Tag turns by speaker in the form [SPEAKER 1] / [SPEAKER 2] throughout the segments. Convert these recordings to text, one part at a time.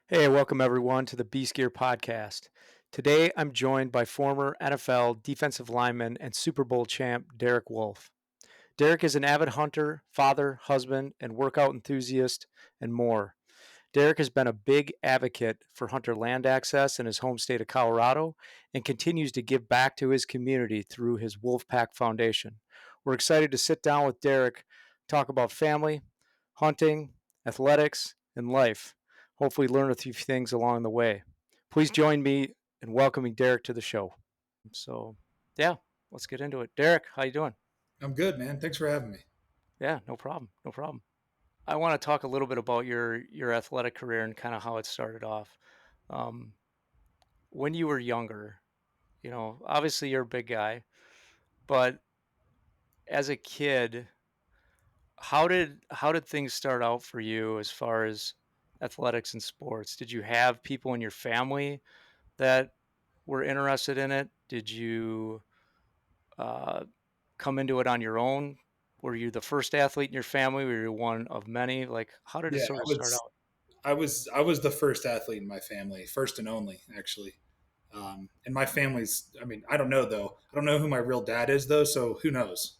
[SPEAKER 1] Hey, welcome everyone to the Beast Gear podcast. Today I'm joined by former NFL defensive lineman and Super Bowl champ Derek Wolfe. Derek is an avid hunter, father, husband, and workout enthusiast, and more. Derek has been a big advocate for hunter land access in his home state of Colorado and continues to give back to his community through his Wolfpack Foundation. We're excited to sit down with Derek, talk about family, hunting, athletics, and life. Hopefully, learn a few things along the way. Please join me in welcoming Derek to the show. So, yeah, let's get into it. Derek, how you doing?
[SPEAKER 2] I'm good, man. Thanks for having me.
[SPEAKER 1] Yeah, no problem. No problem. I want to talk a little bit about your athletic career and kind of how it started off. Um, when you were younger, obviously you're a big guy, but as a kid, how did things start out for you as far as athletics and sports? Did you have people in your family that were interested in it? Did you uh, come into it on your own? Were you the first athlete in your family? Were you one of many? Like, how did it
[SPEAKER 2] Yeah,
[SPEAKER 1] sort
[SPEAKER 2] I
[SPEAKER 1] of start
[SPEAKER 2] was
[SPEAKER 1] out?
[SPEAKER 2] I was I was the first athlete in my family, first and only, actually. And my family's, I mean, I don't know though. I don't know who my real dad is though, so who knows?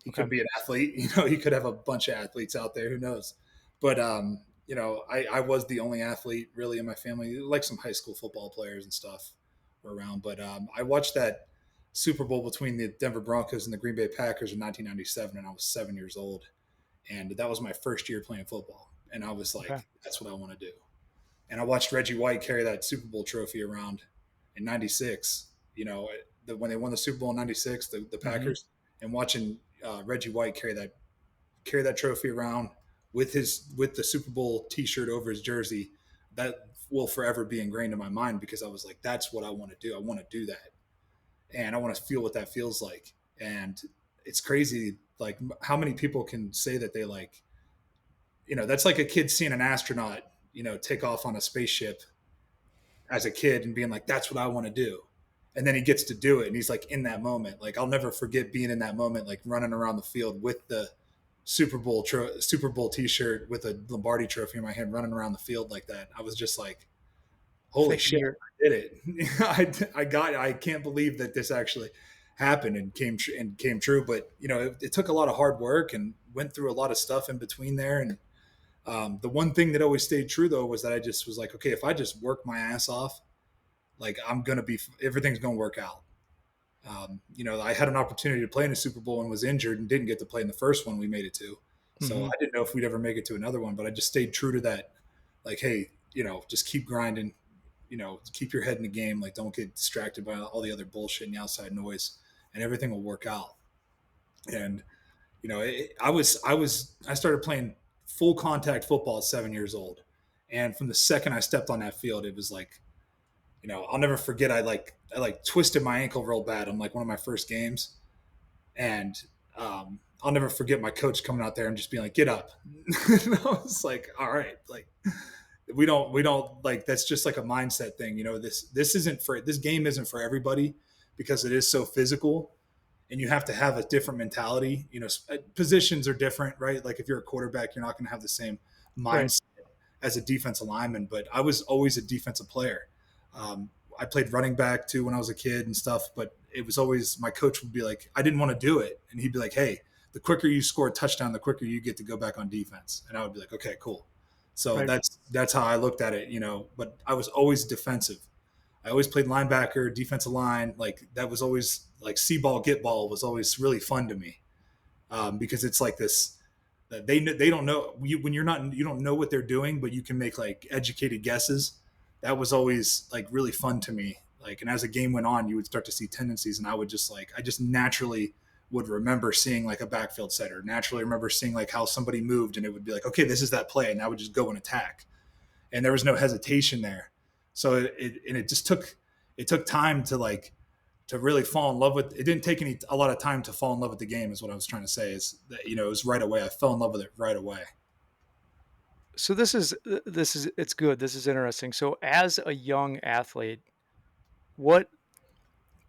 [SPEAKER 2] He
[SPEAKER 1] Okay.
[SPEAKER 2] could be an athlete. He could have a bunch of athletes out there. Who knows? But I was the only athlete really in my family. Like some high school football players and stuff were around. But I watched that Super Bowl between the Denver Broncos and the Green Bay Packers in 1997, and I was 7 years old, and that was my first year playing football. And I was
[SPEAKER 1] Okay.
[SPEAKER 2] like, that's what I want to do. And I watched Reggie White carry that Super Bowl trophy around in '96. When they won the Super Bowl in '96, the
[SPEAKER 1] Hmm.
[SPEAKER 2] Packers, and watching Reggie White carry that trophy around with the Super Bowl T-shirt over his jersey, that will forever be ingrained in my mind because I was like, that's what I want to do. I want to do that, and I want to feel what that feels like. And it's crazy, like how many people can say that they like, that's like a kid seeing an astronaut, take off on a spaceship as a kid and being like, that's what I want to do. And then he gets to do it. And he's like in that moment. Like, I'll never forget being in that moment, like running around the field with the Super Bowl t-shirt with a Lombardi trophy in my hand, running around the field like that. I was just like, holy
[SPEAKER 1] Thinking
[SPEAKER 2] shit,
[SPEAKER 1] you're
[SPEAKER 2] I did it. I can't believe that this actually happened and came true. But, it took a lot of hard work and went through a lot of stuff in between there. And the one thing that always stayed true though was that I just was like, okay, if I just work my ass off, like everything's gonna work out. I had an opportunity to play in a Super Bowl and was injured and didn't get to play in the first one we made it to. So
[SPEAKER 1] hmm
[SPEAKER 2] I didn't know if we'd ever make it to another one, but I just stayed true to that. Like, hey, just keep grinding. Keep your head in the game. Like, don't get distracted by all the other bullshit and the outside noise, and everything will work out. And I started playing full contact football at 7 years old, and from the second I stepped on that field, it was like, I'll never forget. I twisted my ankle real bad on like one of my first games, and I'll never forget my coach coming out there and just being like, "Get up." And I was like, "All right, like we don't like that's just like a mindset thing, this game isn't for everybody because it is so physical." And you have to have a different mentality. Positions are different, right? Like if you're a quarterback, you're not going to have the same
[SPEAKER 1] Right.
[SPEAKER 2] mindset as a defensive lineman. But I was always a defensive player. I played running back too when I was a kid and stuff. But it was always my coach would be like, I didn't want to do it, and he'd be like, "Hey, the quicker you score a touchdown, the quicker you get to go back on defense." And I would be like, "Okay, cool." So
[SPEAKER 1] Right.
[SPEAKER 2] that's how I looked at it, But I was always defensive. I always played linebacker, defensive line. Like that was always like see ball, get ball was always really fun to me, because it's like this. They don't know when you don't know what they're doing, but you can make like educated guesses. That was always like really fun to me. Like, and as the game went on, you would start to see tendencies, and I just naturally would remember seeing like a backfield setter. Naturally, remember seeing like how somebody moved, and it would be like, okay, this is that play, and I would just go and attack, and there was no hesitation there. So it just took time to really fall in love with it. Didn't take a lot of time to fall in love with the game is what I was trying to say. Is that, it was right away. I fell in love with it right away.
[SPEAKER 1] So this is it's good. This is interesting. So as a young athlete, what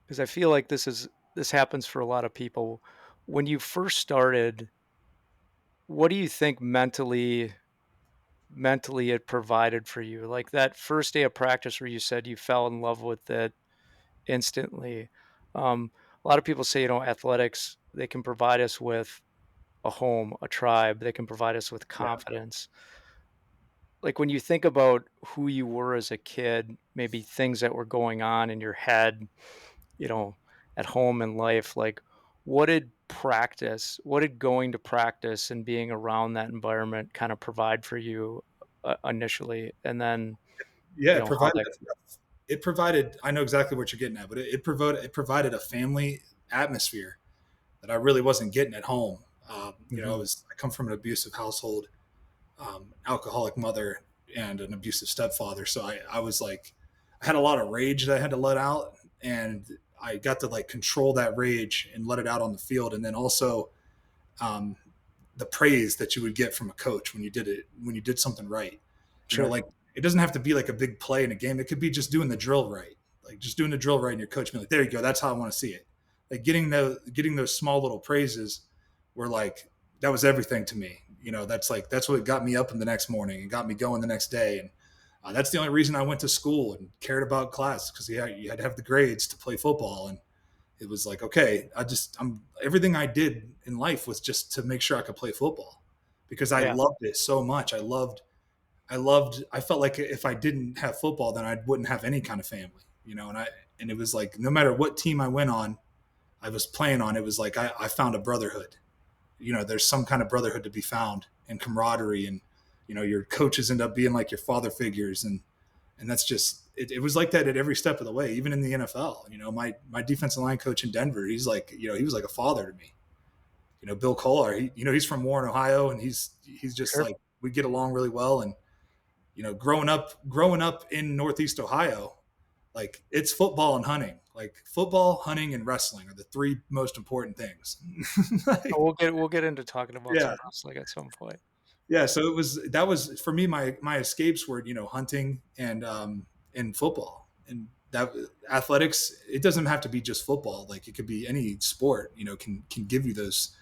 [SPEAKER 1] because I feel like this happens for a lot of people. When you first started, what do you think mentally mentally it provided for you? Like that first day of practice where you said you fell in love with it instantly. A lot of people say, athletics, they can provide us with a home, a tribe, they can provide us with
[SPEAKER 2] Yeah.
[SPEAKER 1] confidence. Like when you think about who you were as a kid, maybe things that were going on in your head, you know, at home in life, like what did going to practice and being around that environment kind of provide for you initially? And then,
[SPEAKER 2] Yeah, it
[SPEAKER 1] how
[SPEAKER 2] provided
[SPEAKER 1] that,
[SPEAKER 2] it provided. I know exactly what you're getting at, but it provided a family atmosphere that I really wasn't getting at home.
[SPEAKER 1] Mhm.
[SPEAKER 2] I come from an abusive household, alcoholic mother, and an abusive stepfather. So I was like, I had a lot of rage that I had to let out, and I got to like control that rage and let it out on the field, and then also um, the praise that you would get from a coach when you did something right.
[SPEAKER 1] Sure.
[SPEAKER 2] Like it doesn't have to be like a big play in a game. It could be just doing the drill right, like just doing the drill right, and your coach being like, "There you go, that's how I want to see it." Like getting those small little praises were like that was everything to me. That's what got me up in the next morning and got me going the next day, and that's the only reason I went to school and cared about class because you had to have the grades to play football and it was like, okay, I'm everything I did in life was just to make sure I could play football because I
[SPEAKER 1] Yeah.
[SPEAKER 2] loved it so much. I felt like if I didn't have football, then I wouldn't have any kind of family, and it was like, no matter what team I was playing on, it was like, I found a brotherhood. There's some kind of brotherhood to be found and camaraderie and, your coaches end up being like your father figures and that's just it was like that at every step of the way, even in the NFL. My defensive line coach in Denver, he's like, he was like a father to me. Bill Kollar, he's from Warren, Ohio, and he's just
[SPEAKER 1] Sure.
[SPEAKER 2] like we get along really well. And growing up in Northeast Ohio, like it's football and hunting. Like football, hunting, and wrestling are the three most important things.
[SPEAKER 1] Oh,
[SPEAKER 2] Like,
[SPEAKER 1] we'll get into talking about
[SPEAKER 2] yeah,
[SPEAKER 1] some wrestling at some point.
[SPEAKER 2] yeah. So that was for me. My escapes were hunting and football and that athletics. It doesn't have to be just football. Like it could be any sport. Can give you those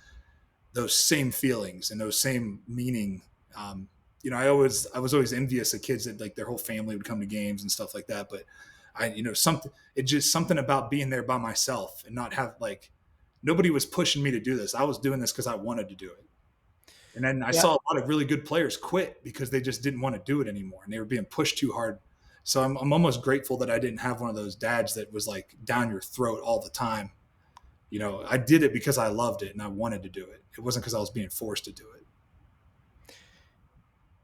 [SPEAKER 2] same feelings and those same meaning. Um, I was always envious of kids that like their whole family would come to games and stuff like that. But it just something about being there by myself and not have like nobody was pushing me to do this. I was doing this because I wanted to do it. And then I
[SPEAKER 1] Yeah.
[SPEAKER 2] saw a lot of really good players quit because they just didn't want to do it anymore and they were being pushed too hard. So I'm almost grateful that I didn't have one of those dads that was like down your throat all the time. I did it because I loved it and I wanted to do it. It wasn't because I was being forced to do it.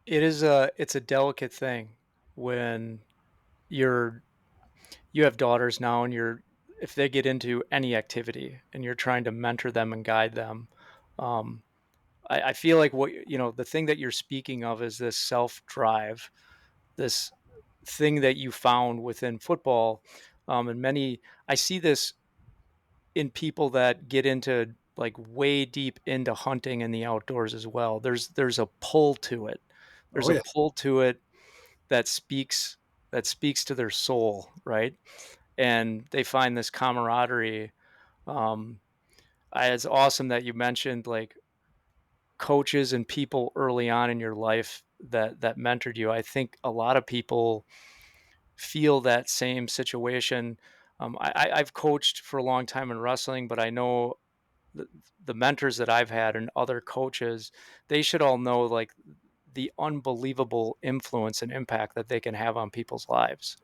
[SPEAKER 1] It's a delicate thing when you're you have daughters now and if they get into any activity and you're trying to mentor them and guide them. um, I feel like the thing that you're speaking of is this self drive, this thing that you found within football. And I see this in people that get into like way deep into hunting and the outdoors as well. There's a pull to it. There's
[SPEAKER 2] Oh
[SPEAKER 1] a
[SPEAKER 2] yeah,
[SPEAKER 1] pull to it that speaks to their soul, right? And they find this camaraderie. Um, it's awesome that you mentioned like coaches and people early on in your life that mentored you. I think a lot of people feel that same situation. I've coached for a long time in wrestling, but I know the, the mentors that I've had and other coaches, they should all know like the unbelievable influence and impact that they can have on people's lives.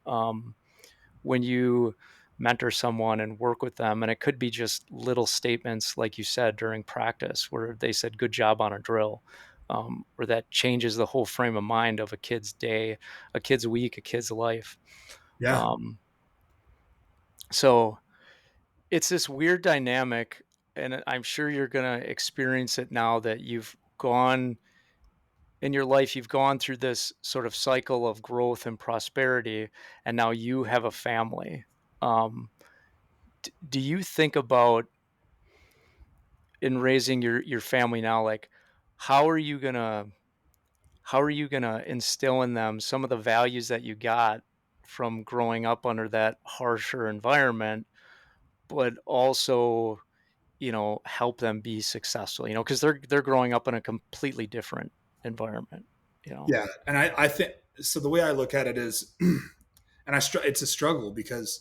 [SPEAKER 1] When you mentor someone and work with them, and it could be just little statements like you said during practice where they said good job on a drill, or that changes the whole frame of mind of a kid's day, a kid's week, a kid's life.
[SPEAKER 2] yeah,
[SPEAKER 1] um, so it's this weird dynamic, and I'm sure you're going to experience it now that you've gone in your life, you've gone through this sort of cycle of growth and prosperity, and now you have a family. um, do you think about in raising your family now, like how are you gonna how are you gonna instill in them some of the values that you got from growing up under that harsher environment, but also help them be successful, because they're growing up in a completely different environment. you know.
[SPEAKER 2] Yeah, and I think so. The way I look at it is, it's a struggle because,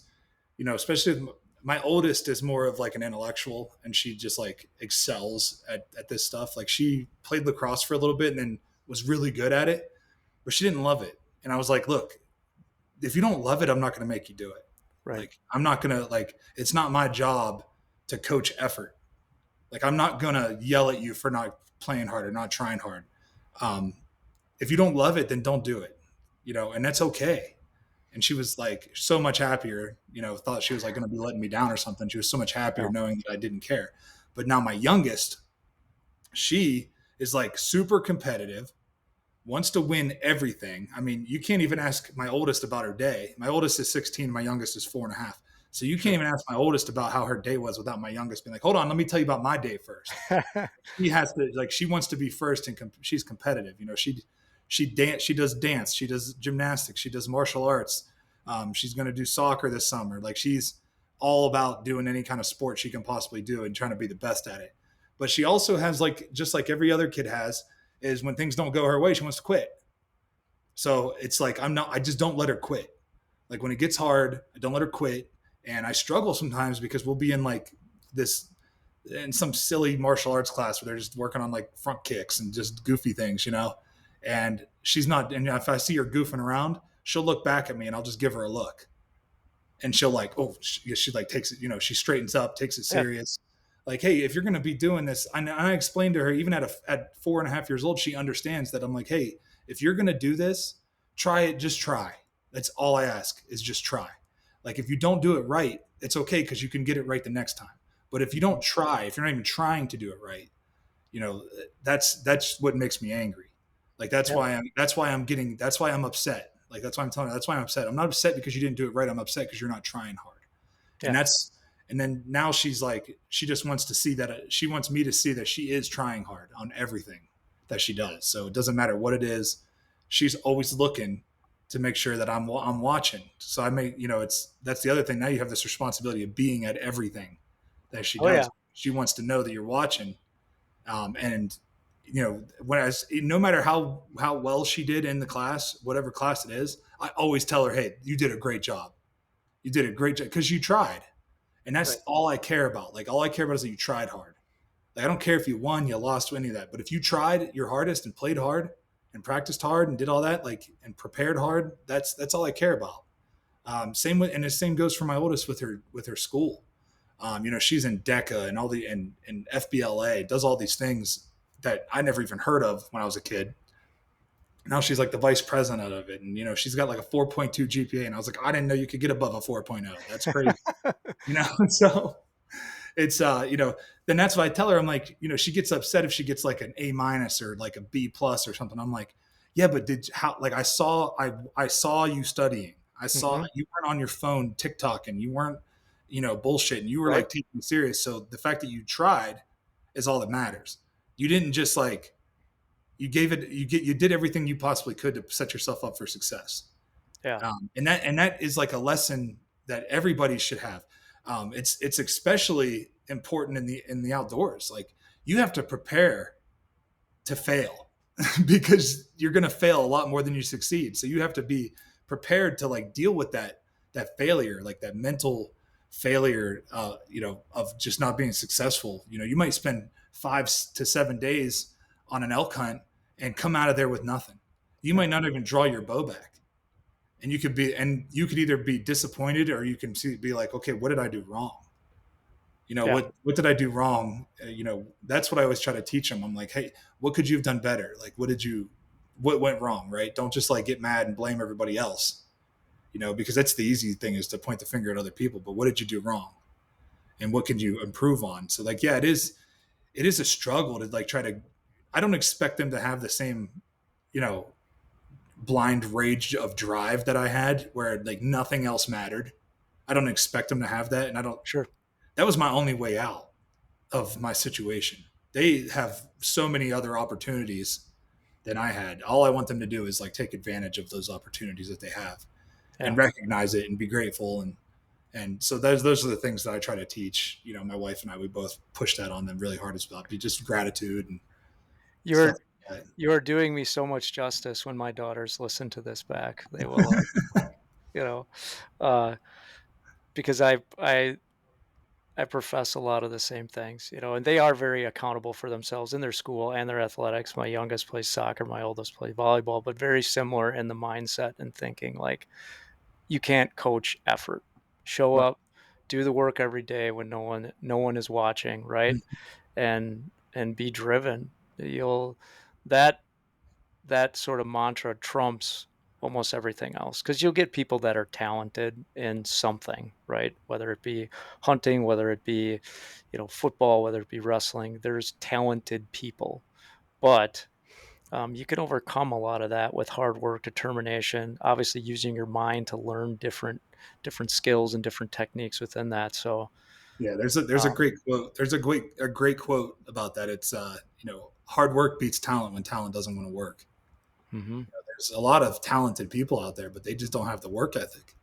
[SPEAKER 2] especially my oldest is more of like an intellectual, and she just like excels at this stuff. Like she played lacrosse for a little bit and then was really good at it, but she didn't love it. And I was like, look, if you don't love it, I'm not going to make you do it.
[SPEAKER 1] Right.
[SPEAKER 2] Like I'm not going to like. It's not my job to coach effort. Like I'm not going to yell at you for not playing hard or not trying hard. Um, if you don't love it, then don't do it, and that's okay. And she was like so much happier, thought she was like going to be letting me down or something. She was so much happier
[SPEAKER 1] Yeah.
[SPEAKER 2] knowing that I didn't care. But now my youngest, she is like super competitive, wants to win everything. I mean, you can't even ask my oldest about her day. My oldest is 16, my youngest is 4.5. So you can't
[SPEAKER 1] Sure.
[SPEAKER 2] even ask my oldest about how her day was without my youngest being like, hold on, let me tell you about my day first. She has to like she wants to be first and she's competitive. She does dance, she does gymnastics, she does martial arts. She's going to do soccer this summer. Like she's all about doing any kind of sport she can possibly do and trying to be the best at it. But she also has like just like every other kid has is when things don't go her way, she wants to quit. So it's like I just don't let her quit. Like when it gets hard, I don't let her quit. And I struggle sometimes because we'll be in like this in some silly martial arts class where they're just working on like front kicks and just goofy things, and she's not, and if I see her goofing around, she'll look back at me and I'll just give her a look and she'll like, oh, she like takes it, she straightens up, takes it
[SPEAKER 1] Yeah.
[SPEAKER 2] serious. Like, hey, if you're going to be doing this, and I explained to her, even at 4.5 years old, she understands that I'm like, hey, if you're going to do this, try it, just try. That's all I ask is just try. Like, if you don't do it right, it's okay because you can get it right the next time. But if you don't try, if you're not even trying to do it right, you know, that's what makes me angry. Like
[SPEAKER 1] Yeah.
[SPEAKER 2] that's why I'm upset. Like that's why I'm telling you, that's why I'm upset. I'm not upset because you didn't do it right. I'm upset because you're not trying hard. And
[SPEAKER 1] Yeah.
[SPEAKER 2] and then now she's like, she just wants to see that she wants me to see that she is trying hard on everything that she does. So it doesn't matter what it is. She's always looking to make sure that I'm watching. So that's the other thing. Now you have this responsibility of being at everything that she
[SPEAKER 1] Oh yeah.
[SPEAKER 2] does. She wants to know that you're watching. And no matter how well she did in the class, whatever class it is, I always tell her, hey, you did a great job. You did a great job because you tried. And
[SPEAKER 1] Right.
[SPEAKER 2] that's all I care about. Like all I care about is that you tried hard. Like I don't care if you won, you lost, any of that. But if you tried your hardest and played hard and practiced hard and did all that, like and prepared hard, that's all I care about. And the same goes for my oldest with her school. She's in DECA and all and FBLA, does all these things that I never even heard of when I was a kid. Now she's like the vice president of it, and she's got like a 4.2 GPA, and I was like, I didn't know you could get above a 4.0. That's crazy, So it's then that's what I tell her. I'm like, she gets upset if she gets like an A- or like a B+ or something. I'm like, yeah, but like I saw you studying. I saw
[SPEAKER 1] Hmm.
[SPEAKER 2] you weren't on your phone TikToking. You weren't, bullshitting. You were
[SPEAKER 1] Right.
[SPEAKER 2] like taking it serious. So the fact that you tried is all that matters. You didn't just like you did everything you possibly could to set yourself up for success.
[SPEAKER 1] Yeah.
[SPEAKER 2] And that is like a lesson that everybody should have. It's especially important in the outdoors. Like you have to prepare to fail because you're going to fail a lot more than you succeed. So you have to be prepared to like deal with that failure, like that mental failure, of just not being successful. You might spend 5 to 7 days on an elk hunt and come out of there with nothing. You
[SPEAKER 1] Yeah.
[SPEAKER 2] might not even draw your bow back, and you could either be disappointed or you can be like, okay, what did I do wrong?
[SPEAKER 1] Yeah.
[SPEAKER 2] What did I do wrong? That's what I always try to teach them. I'm like, hey, what could you have done better? Like, what went wrong? Right? Don't just like get mad and blame everybody else. Because that's the easy thing is to point the finger at other people. But what did you do wrong? And what can you improve on? So like, yeah, it is a struggle to like try to. I don't expect them to have the same, you know, blind rage of drive that I had where like nothing else mattered. I don't expect them to have that. And I don't,
[SPEAKER 1] Sure.
[SPEAKER 2] that was my only way out of my situation. They have so many other opportunities than I had. All I want them to do is like take advantage of those opportunities that they have and
[SPEAKER 1] Yeah.
[SPEAKER 2] recognize it and be grateful. And so those are the things that I try to teach. My wife and I, we both push that on them really hard as well. Be just gratitude and
[SPEAKER 1] You're
[SPEAKER 2] stuff. Right.
[SPEAKER 1] You are doing me so much justice when my daughters listen to this back. They will, you know, uh, because I profess a lot of the same things, and they are very accountable for themselves in their school and their athletics. My youngest plays soccer, my oldest plays volleyball, but very similar in the mindset and thinking. Like, you can't coach effort. Show
[SPEAKER 2] Right.
[SPEAKER 1] up, do the work every day when no one is watching, right? And be driven. You'll that that sort of mantra trumps almost everything else, because you'll get people that are talented in something, right? Whether it be hunting, whether it be, football, whether it be wrestling. There's talented people, but you can overcome a lot of that with hard work, determination, obviously using your mind to learn different skills and different techniques within that. So,
[SPEAKER 2] Yeah, there's a
[SPEAKER 1] um,
[SPEAKER 2] great quote. There's a great quote about that. It's hard work beats talent when talent doesn't want to work.
[SPEAKER 1] mhm,
[SPEAKER 2] There's a lot of talented people out there, but they just don't have the work ethic.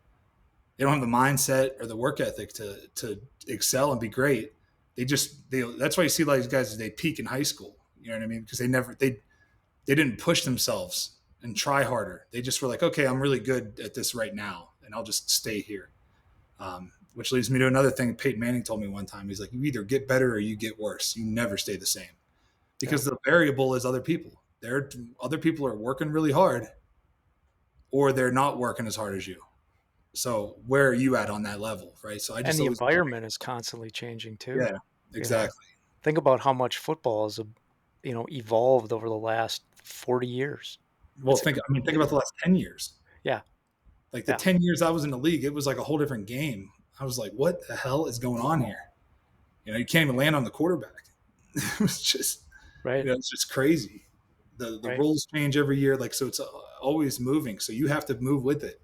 [SPEAKER 2] They don't have the mindset or the work ethic to excel and be great. They that's why you see a lot of these guys, they peak in high school. You know what I mean? Because they didn't push themselves and try harder. They just were like, okay, I'm really good at this right now, and I'll just stay here. Which leads me to another thing Peyton Manning told me one time. He's like, you either get better or you get worse. You never stay the same,
[SPEAKER 1] yeah.
[SPEAKER 2] because the variable is other people. Other people are working really hard, or they're not working as hard as you. So where are you at on that level, right? So I
[SPEAKER 1] And
[SPEAKER 2] just
[SPEAKER 1] the
[SPEAKER 2] always,
[SPEAKER 1] environment is constantly changing too.
[SPEAKER 2] yeah,
[SPEAKER 1] You know,
[SPEAKER 2] exactly.
[SPEAKER 1] think about how much football has, evolved over the last 40 years.
[SPEAKER 2] Well,
[SPEAKER 1] It's a
[SPEAKER 2] think about the
[SPEAKER 1] completely
[SPEAKER 2] last 10 years.
[SPEAKER 1] yeah,
[SPEAKER 2] Like the
[SPEAKER 1] yeah,
[SPEAKER 2] 10 years I was in the league, it was like a whole different game. I was like, what the hell is going on here? You can't even land on the quarterback. It was just,
[SPEAKER 1] right,
[SPEAKER 2] it's just crazy. The
[SPEAKER 1] right.
[SPEAKER 2] rules change every year, like, so it's always moving. So you have to move with it.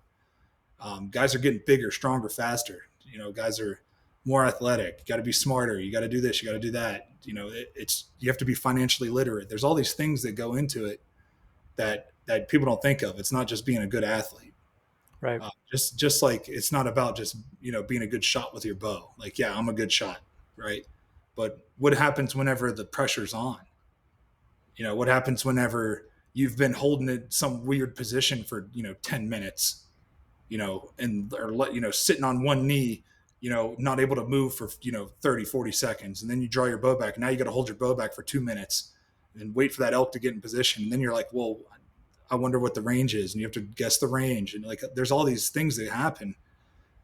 [SPEAKER 2] Guys are getting bigger, stronger, faster. Guys are more athletic. You got to be smarter. You got to do this. You got to do that. It's you have to be financially literate. There's all these things that go into it that people don't think of. It's not just being a good athlete.
[SPEAKER 1] Right.
[SPEAKER 2] Just like it's not about just being a good shot with your bow. Like, yeah, I'm a good shot, right? But what happens whenever the pressure's on? What happens whenever you've been holding it some weird position for 10 minutes, and or sitting on one knee, not able to move for 30, 40 seconds, and then you draw your bow back, and now you got to hold your bow back for 2 minutes and wait for that elk to get in position, and then you're like, well, I wonder what the range is, and you have to guess the range, and like there's all these things that happen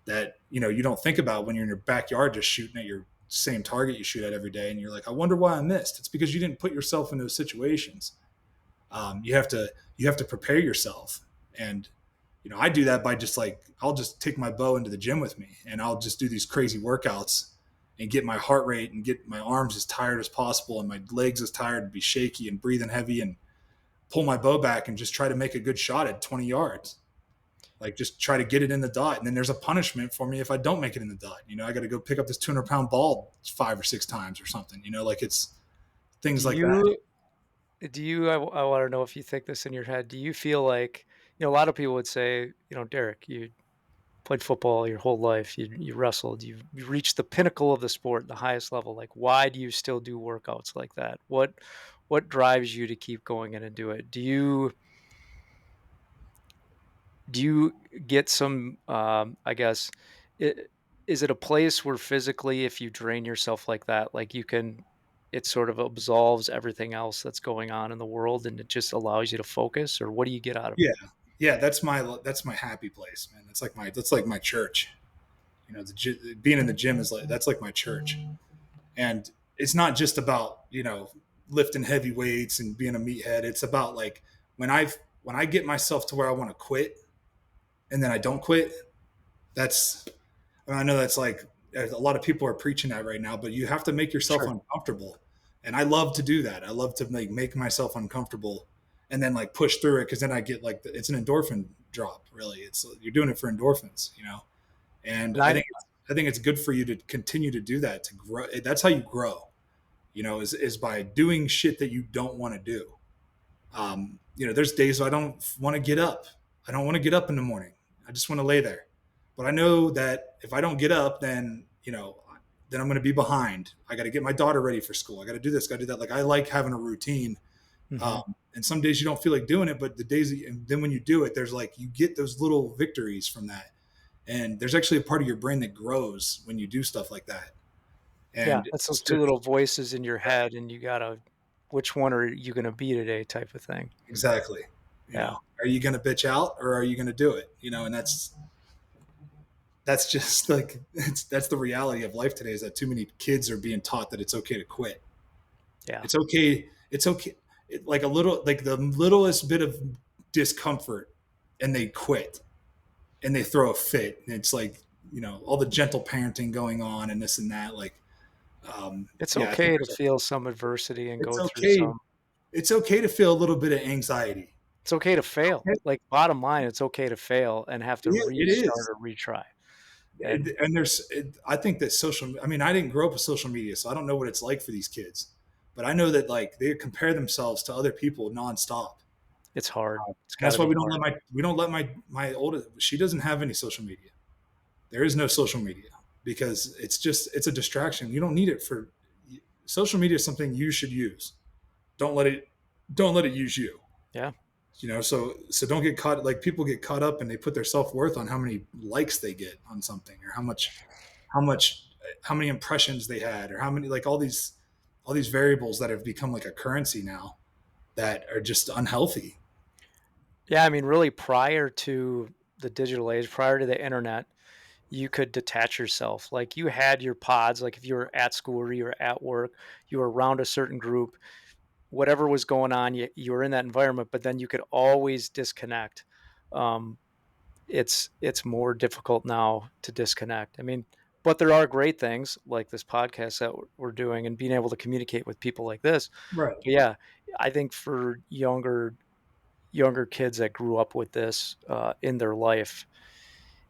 [SPEAKER 2] that you don't think about when you're in your backyard just shooting at your same target you shoot at every day, and you're like, I wonder why I missed. It's because you didn't put yourself in those situations. You have to prepare yourself, and I do that by just like, I'll just take my bow into the gym with me, and I'll just do these crazy workouts and get my heart rate and get my arms as tired as possible and my legs as tired and be shaky and breathing heavy and pull my bow back and just try to make a good shot at 20 yards. Like, just try to get it in the dot. And then there's a punishment for me if I don't make it in the dot. I got to go pick up this 200-pound ball 5 or 6 times or something. Like, it's
[SPEAKER 1] Do
[SPEAKER 2] things like that.
[SPEAKER 1] you I want to know if you think this in your head. Do you feel like, a lot of people would say, Derek, you played football your whole life, you wrestled, you reached the pinnacle of the sport, the highest level. Like, why do you still do workouts like that? What drives you to keep going in and do it? Do you get some, I guess, I is it a place where physically, if you drain yourself like that, like, it sort of absolves everything else that's going on in the world, and it just allows you to focus, or what do you get out of it?
[SPEAKER 2] Yeah. Yeah. That's my happy place, man. That's like my church. Being in the gym is like, that's like my church. And it's not just about, lifting heavy weights and being a meathead. It's about like, when I get myself to where I want to quit and then I don't quit, that's, I know that's like a lot of people are preaching that right now, but you have to make yourself
[SPEAKER 1] Sure.
[SPEAKER 2] uncomfortable. And I love to do that. I love to make myself uncomfortable and then like push through it. Cause then I get like, it's an endorphin drop, really. It's, you're doing it for endorphins. And
[SPEAKER 1] And
[SPEAKER 2] I think it's good for you to continue to do that, to grow. That's how you grow, is by doing shit that you don't want to do. There's days I don't want to get up. I don't want to get up in the morning. I just want to lay there. But I know that if I don't get up, then I'm going to be behind. I got to get my daughter ready for school. I got to do this, got to do that. Like, I like having a routine
[SPEAKER 1] Hmm.
[SPEAKER 2] And some days you don't feel like doing it, but the days and then when you do it, there's like you get those little victories from that, and there's actually a part of your brain that grows when you do stuff like that.
[SPEAKER 1] Yeah,
[SPEAKER 2] And
[SPEAKER 1] that's those
[SPEAKER 2] to
[SPEAKER 1] two little voices in your head, and you gotta, which one are you gonna be today, type of thing.
[SPEAKER 2] exactly,
[SPEAKER 1] Yeah,
[SPEAKER 2] are you going to bitch out or are you going to do it? And that's just like that's the reality of life today is that too many kids are being taught that it's okay to quit.
[SPEAKER 1] yeah,
[SPEAKER 2] It's okay. It's okay. Like a little, like the littlest bit of discomfort, and they quit and they throw a fit. And it's like all the gentle parenting going on and this and that. Like,
[SPEAKER 1] it's
[SPEAKER 2] yeah, I think
[SPEAKER 1] okay to feel some adversity and
[SPEAKER 2] it's
[SPEAKER 1] go through
[SPEAKER 2] okay.
[SPEAKER 1] some.
[SPEAKER 2] It's okay to feel a little bit of anxiety.
[SPEAKER 1] It's okay to fail.
[SPEAKER 2] Okay.
[SPEAKER 1] Like, bottom line, it's okay to fail and have to
[SPEAKER 2] Yeah, it
[SPEAKER 1] restart
[SPEAKER 2] is.
[SPEAKER 1] or retry. And
[SPEAKER 2] And I think that I mean, I didn't grow up with social media, so I don't know what it's like for these kids. But I know that like they compare themselves to other people nonstop.
[SPEAKER 1] it's hard. It's
[SPEAKER 2] And that's
[SPEAKER 1] gotta
[SPEAKER 2] why
[SPEAKER 1] be hard.
[SPEAKER 2] we don't let my oldest, she doesn't have any social media. There is no social media because it's a distraction. You don't need it for social media is something you should use. Don't let it don't let it use you.
[SPEAKER 1] Yeah.
[SPEAKER 2] So don't get caught, like people get caught up and they put their self-worth on how many likes they get on something or how much how many impressions they had or how many, like all these variables that have become like a currency now that are just unhealthy.
[SPEAKER 1] Yeah, I mean, really prior to the digital age, prior to the internet, you could detach yourself. Like, you had your pods, like if you were at school or you were at work, you were around a certain group, whatever was going on, you were in that environment, but then you could always disconnect. Um, it's more difficult now to disconnect. I mean, but there are great things like this podcast that we're doing and being able to communicate with people like this.
[SPEAKER 2] Right.
[SPEAKER 1] But yeah, I think for younger kids that grew up with this in their life,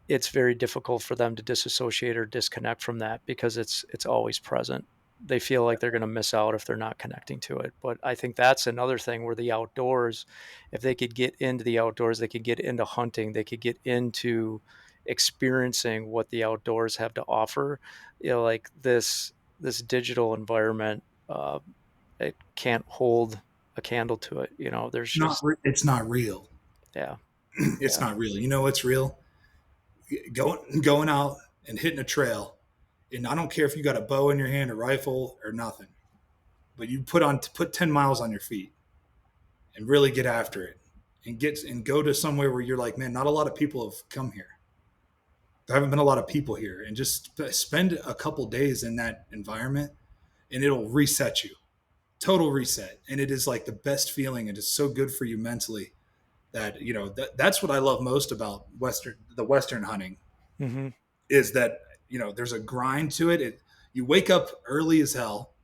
[SPEAKER 1] it's very difficult for them to disassociate or disconnect from that because it's always present. They feel like they're going to miss out if they're not connecting to it. But I think that's another thing where the outdoors, if they could get into the outdoors, they could get into hunting, they could get into experiencing what the outdoors have to offer. Like this digital environment, it can't hold a candle to it. There's just
[SPEAKER 2] It's not real.
[SPEAKER 1] yeah,
[SPEAKER 2] It's
[SPEAKER 1] yeah,
[SPEAKER 2] not real. You know what's real? Going out and hitting a trail, and I don't care if you got a bow in your hand, a rifle, or nothing, but you put 10 miles on your feet and really get after it and go to somewhere where you're like, man, not a lot of people have come here. There haven't been a lot of people here, and just spend a couple days in that environment, and it'll reset you, total reset, and it is like the best feeling. It is so good for you mentally that that's what I love most about the Western hunting
[SPEAKER 1] hmm,
[SPEAKER 2] is that there's a grind to it. You wake up early as hell,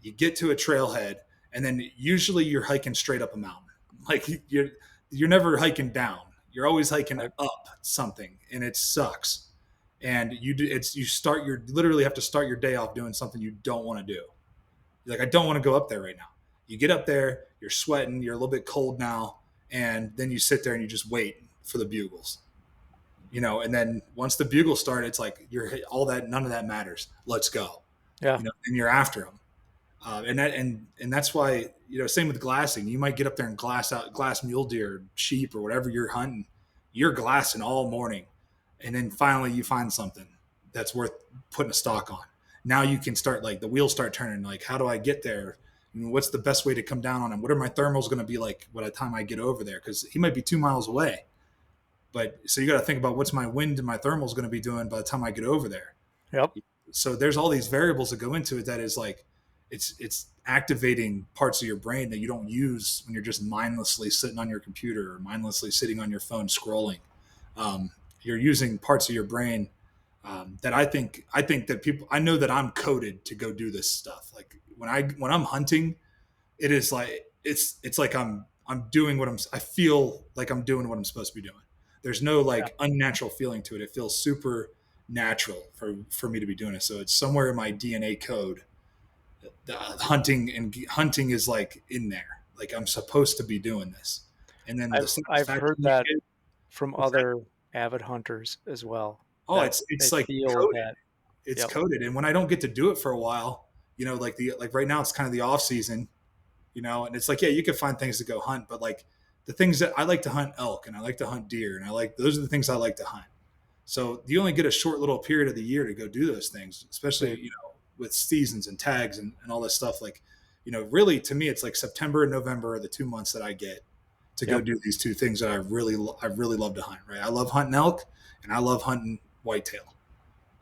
[SPEAKER 2] you get to a trailhead, and then usually you're hiking straight up a mountain. Like you're never hiking down. You're always hiking
[SPEAKER 1] right,
[SPEAKER 2] up something, and it sucks. And you literally have to start your day off doing something you don't want to do. You're like, I don't want to go up there right now. You get up there, you're sweating, you're a little bit cold now, and then you sit there and you just wait for the bugles. And then once the bugles start, it's like none of that matters. Let's go.
[SPEAKER 1] yeah,
[SPEAKER 2] And you're after them. And that's why same with glassing. You might get up there and glass mule deer, sheep, or whatever you're hunting. You're glassing all morning, and then finally you find something that's worth putting a stock on. Now you can start, like, the wheels start turning. Like, how do I get there? What's the best way to come down on him? What are my thermals going to be like by the time I get over there? Because he might be 2 miles away. But so you got to think about what's my wind and my thermals going to be doing by the time I get over there.
[SPEAKER 1] yep,
[SPEAKER 2] So there's all these variables that go into it that is like it's activating parts of your brain that you don't use when you're just mindlessly sitting on your computer or mindlessly sitting on your phone scrolling. You're using parts of your brain that I think that people, I know that I'm coded to go do this stuff. Like when I'm hunting, it is like it's like I'm doing I feel like I'm doing what I'm supposed to be doing. There's no
[SPEAKER 1] yeah.
[SPEAKER 2] like unnatural feeling to it. It feels super natural for me to be doing it. So it's somewhere in my DNA code. Hunting is like in there. Like I'm supposed to be doing this. And then the
[SPEAKER 1] I've
[SPEAKER 2] satisfaction
[SPEAKER 1] heard
[SPEAKER 2] you
[SPEAKER 1] that
[SPEAKER 2] get,
[SPEAKER 1] from
[SPEAKER 2] what's that?
[SPEAKER 1] other avid hunters as well,
[SPEAKER 2] Oh,
[SPEAKER 1] that
[SPEAKER 2] it's
[SPEAKER 1] they
[SPEAKER 2] like
[SPEAKER 1] feel
[SPEAKER 2] coded.
[SPEAKER 1] that.
[SPEAKER 2] It's
[SPEAKER 1] Yep.
[SPEAKER 2] coded. And when I don't get to do it for a while, like right now it's kind of the off season. And it's like, yeah, you can find things to go hunt, but like the things that I like to hunt elk and I like to hunt deer and those are the things I like to hunt. So you only get a short little period of the year to go do those things, especially,
[SPEAKER 1] Right.
[SPEAKER 2] with seasons and tags and all this stuff. Like, really to me, it's like September and November are the 2 months that I get to go
[SPEAKER 1] Yep.
[SPEAKER 2] do these two things that I really love to hunt. Right. I love hunting elk and I love hunting whitetail.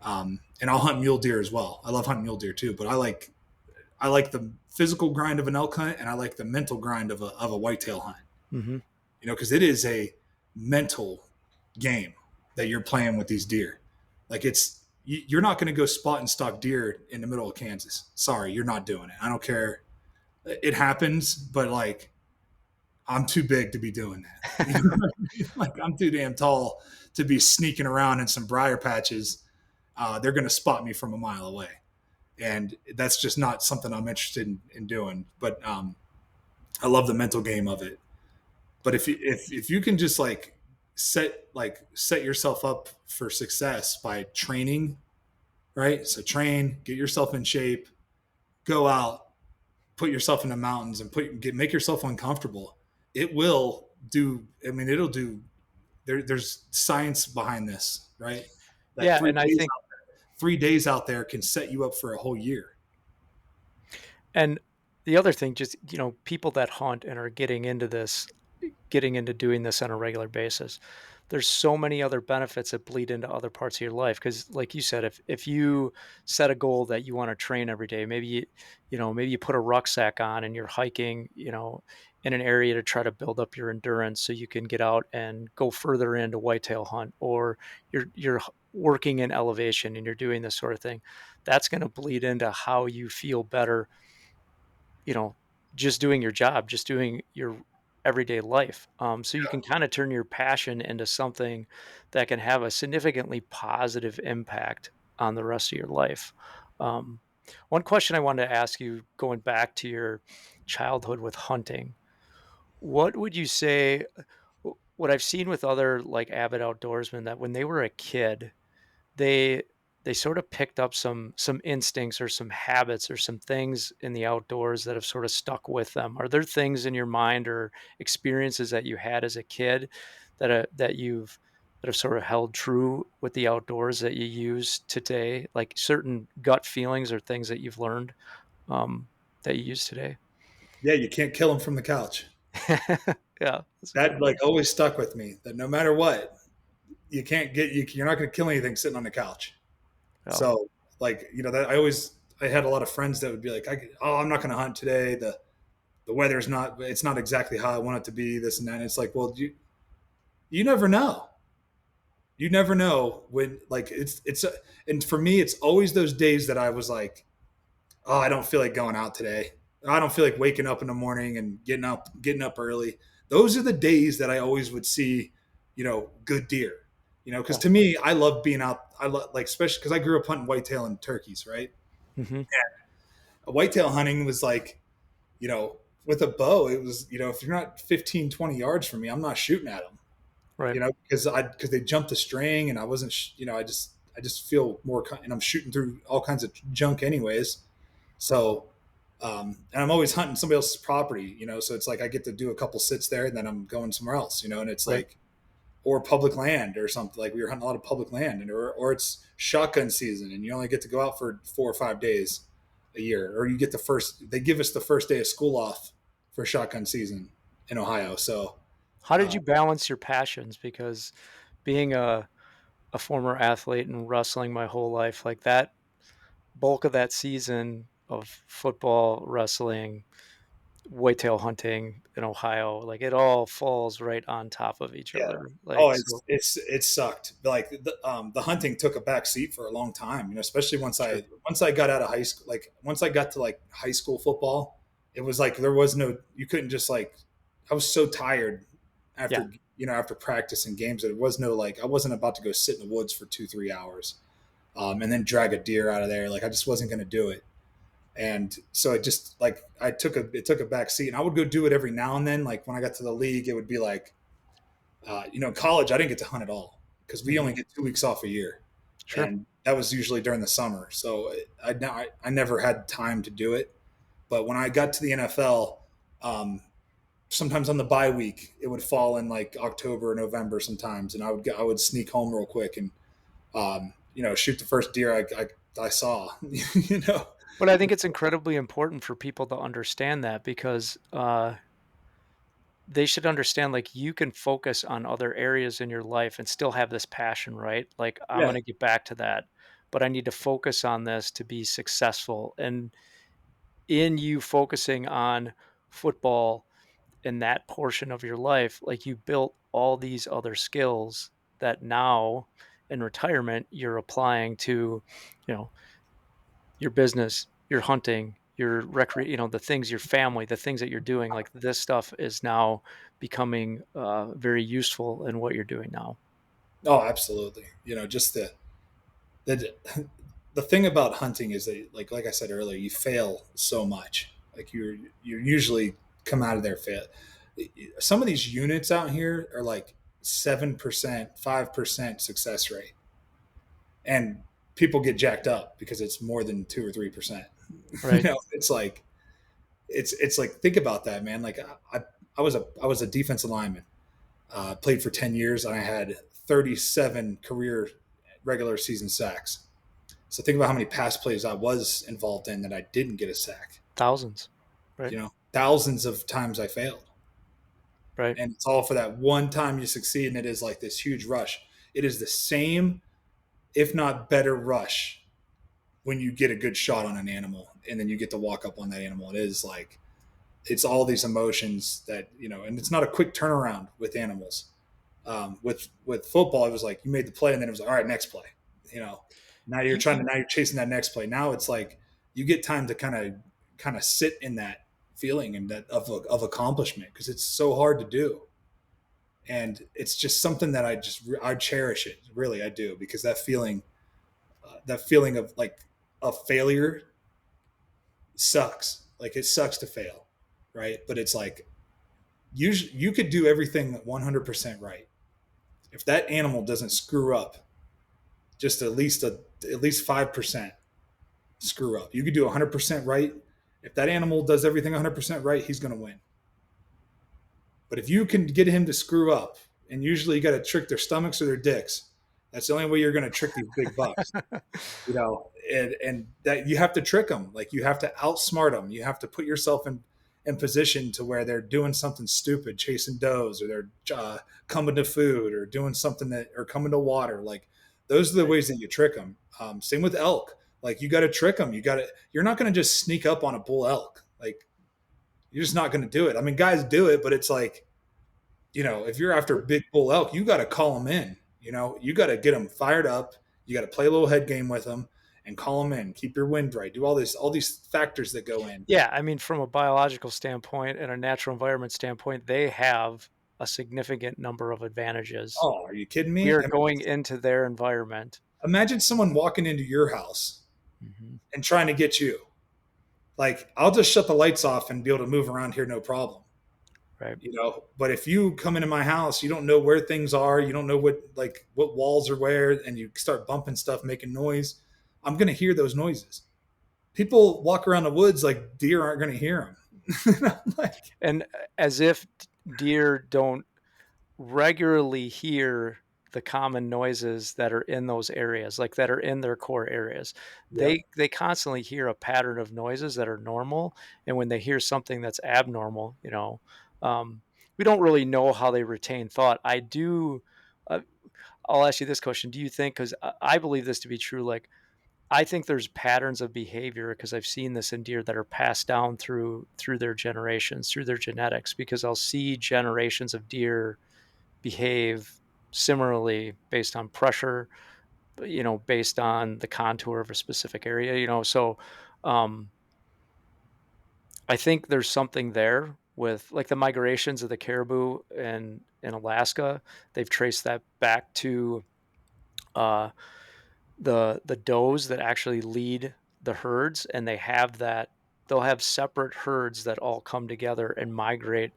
[SPEAKER 2] And I'll hunt mule deer as well. I love hunting mule deer too, but I like the physical grind of an elk hunt and I like the mental grind of a whitetail hunt.
[SPEAKER 1] Hmm.
[SPEAKER 2] Because it is a mental game that you're playing with these deer. Like you're not going to go spot and stalk deer in the middle of Kansas. Sorry, you're not doing it. I don't care. It happens, but like I'm too big to be doing that. Like I'm too damn tall to be sneaking around in some briar patches. They're going to spot me from a mile away, and that's just not something I'm interested in doing. But I love the mental game of it. But if you can just set yourself up for success by training, right? So train, get yourself in shape, go out, put yourself in the mountains, and make yourself uncomfortable. It will do. I mean, it'll do. There's science behind this, right? That
[SPEAKER 1] Yeah, and I think
[SPEAKER 2] 3 days out there can set you up for a whole year.
[SPEAKER 1] and the other thing, just, people that hunt and are getting into doing this on a regular basis, there's so many other benefits that bleed into other parts of your life. Because, like you said, if you set a goal that you want to train every day, maybe you put a rucksack on and you're hiking, in an area to try to build up your endurance so you can get out and go further into whitetail hunt, or working in elevation and you're doing this sort of thing. That's going to bleed into how you feel better, you know, just doing your job, just doing your everyday life. So you can kind of turn your passion into something that can have a significantly positive impact on the rest of your life. Um, One question I wanted to ask you, going back to your childhood with hunting, what would you say? What I've seen with other like avid outdoorsmen, that when they were a kid, they they sort of picked up some instincts or some habits or some things in the outdoors that have sort of stuck with them. Are there things in your mind or experiences that you had as a kid that have sort of held true with the outdoors that you use today, like certain gut feelings or things that you've learned, that you use today?
[SPEAKER 2] Yeah, you can't kill them from the couch.
[SPEAKER 1] Yeah, that's a good
[SPEAKER 2] That
[SPEAKER 1] one.
[SPEAKER 2] like always stuck with me. That no matter what, you're not going to kill anything sitting on the couch.
[SPEAKER 1] Yeah,
[SPEAKER 2] So like that I had a lot of friends that would be like, I'm not going to hunt today. The weather's not it's not exactly how I want it to be. This and that. And it's like, well, you never know. You never know when like and for me, it's always those days that I was like, oh, I don't feel like going out today. I don't feel like waking up in the morning and getting up early. Those are the days that I always would see, good deer. Because
[SPEAKER 1] yeah.
[SPEAKER 2] to me, I love being out. I love like especially because I grew up hunting whitetail and turkeys, right?
[SPEAKER 1] Hmm.
[SPEAKER 2] Whitetail hunting was like, with a bow, it was, if you're not 15, 20 yards from me, I'm not shooting at them,
[SPEAKER 1] Right.
[SPEAKER 2] because they jumped the string and I wasn't, I just feel more, and I'm shooting through all kinds of junk anyways. So, and I'm always hunting somebody else's property, so it's like I get to do a couple sits there and then I'm going somewhere else, and it's
[SPEAKER 1] Right.
[SPEAKER 2] like, or public land or something. Like we were hunting a lot of public land, or it's shotgun season and you only get to go out for 4 or 5 days a year, or you get they give us the first day of school off for shotgun season in Ohio. So,
[SPEAKER 1] How did
[SPEAKER 2] uh,
[SPEAKER 1] you balance your passions? Because being a former athlete and wrestling my whole life, like that bulk of that season of football, wrestling, whitetail hunting in Ohio, like it all falls right on top of each
[SPEAKER 2] yeah.
[SPEAKER 1] other. Like,
[SPEAKER 2] Oh,
[SPEAKER 1] so
[SPEAKER 2] it sucked. Like the hunting took a back seat for a long time. Especially
[SPEAKER 1] sure.
[SPEAKER 2] once I got out of high school. Like once I got to like high school football, it was like there was no. You couldn't just like. I was so tired
[SPEAKER 1] Yeah.
[SPEAKER 2] after practice and games that it was no like I wasn't about to go sit in the woods for 2 3 hours, and then drag a deer out of there. Like I just wasn't going to do it. And so it just like it took a back seat, and I would go do it every now and then. Like when I got to the league, it would be like in college, I didn't get to hunt at all because we
[SPEAKER 1] Hmm.
[SPEAKER 2] only get 2 weeks off a year,
[SPEAKER 1] Sure.
[SPEAKER 2] and that was usually during the summer. So I never had time to do it. But when I got to the NFL, Um, Sometimes on the bye week, it would fall in like October or November sometimes, and I would sneak home real quick and shoot the first deer I saw. you know,
[SPEAKER 1] But I think it's incredibly important for people to understand that because they should understand like you can focus on other areas in your life and still have this passion, right? Like I'm
[SPEAKER 2] yeah.
[SPEAKER 1] going to get back to that, but I need to focus on this to be successful. And in you focusing on football in that portion of your life, like you built all these other skills that now in retirement you're applying to, you know, your business, your hunting, your the things, your family, the things that you're doing. Like this stuff is now becoming very useful in what you're doing now.
[SPEAKER 2] Oh, absolutely. Just the the thing about hunting is that, like I said earlier, you fail so much. Like you usually come out of there fail. Some of these units out here are like 7%, 5% success rate, and people get jacked up because it's more than 2 or 3%.
[SPEAKER 1] Right.
[SPEAKER 2] It's like it's like, think about that, man. Like I was a defensive lineman. Played for 10 years, and I had 37 career regular season sacks. So think about how many pass plays I was involved in that I didn't get a sack.
[SPEAKER 1] Thousands. Right.
[SPEAKER 2] Thousands of times I failed.
[SPEAKER 1] Right.
[SPEAKER 2] And it's all for that one time you succeed, and it is like this huge rush. It is the same, if not better, rush when you get a good shot on an animal and then you get to walk up on that animal. It is like, it's all these emotions that, and it's not a quick turnaround with animals. With football, it was like you made the play and then it was like, all right, next play. You know,
[SPEAKER 1] You, you,
[SPEAKER 2] now you're chasing that next play. Now it's like you get time to kind of sit in that feeling and that of accomplishment, because it's so hard to do. And it's just something that I cherish it. Really, I do, because that feeling of like a failure sucks. Like, it sucks to fail, right? But it's like you could do everything 100% right. If that animal doesn't screw up just at least 5% screw up, you could do 100% right. If that animal does everything 100% right, he's going to win. But if you can get him to screw up, and usually you got to trick their stomachs or their dicks, that's the only way you're going to trick these big bucks. And that you have to trick them. Like, you have to outsmart them. You have to put yourself in position to where they're doing something stupid, chasing does, or they're coming to food, or doing something that, or coming to water. Like, those are the
[SPEAKER 1] right.
[SPEAKER 2] ways that you trick them. Same with elk. Like, you got to trick them. You're not going to just sneak up on a bull elk. Like, you're just not going to do it. I mean, guys do it, but it's like, if you're after big bull elk, you got to call them in. You got to get them fired up. You got to play a little head game with them and call them in. Keep your wind right. Do all these factors that go in.
[SPEAKER 1] Yeah. I mean, from a biological standpoint and a natural environment standpoint, they have a significant number of advantages.
[SPEAKER 2] Oh, are you kidding
[SPEAKER 1] We
[SPEAKER 2] me?
[SPEAKER 1] are
[SPEAKER 2] I mean,
[SPEAKER 1] going into their environment.
[SPEAKER 2] imagine someone walking into your house
[SPEAKER 1] Mhm.
[SPEAKER 2] and trying to get you. Like, I'll just shut the lights off and be able to move around here, no problem.
[SPEAKER 1] Right.
[SPEAKER 2] But if you come into my house, you don't know where things are, you don't know what walls are where, and you start bumping stuff, making noise, I'm going to hear those noises. People walk around the woods like deer aren't going to hear them. Like,
[SPEAKER 1] And as if deer don't regularly hear the common noises that are in those areas, like that are in their core areas.
[SPEAKER 2] yep.
[SPEAKER 1] They constantly hear a pattern of noises that are normal, and when they hear something that's abnormal, um, we don't really know how they retain thought. I do. Uh, I'll ask you this question: do you think? Because I believe this to be true. Like I think there's patterns of behavior because I've seen this in deer that are passed down through their generations, through their genetics. Because I'll see generations of deer behave similarly based on pressure, based on the contour of a specific area, so um, I think there's something there with like the migrations of the caribou in Alaska. They've traced that back to uh, the does that actually lead the herds, and they'll have separate herds that all come together and migrate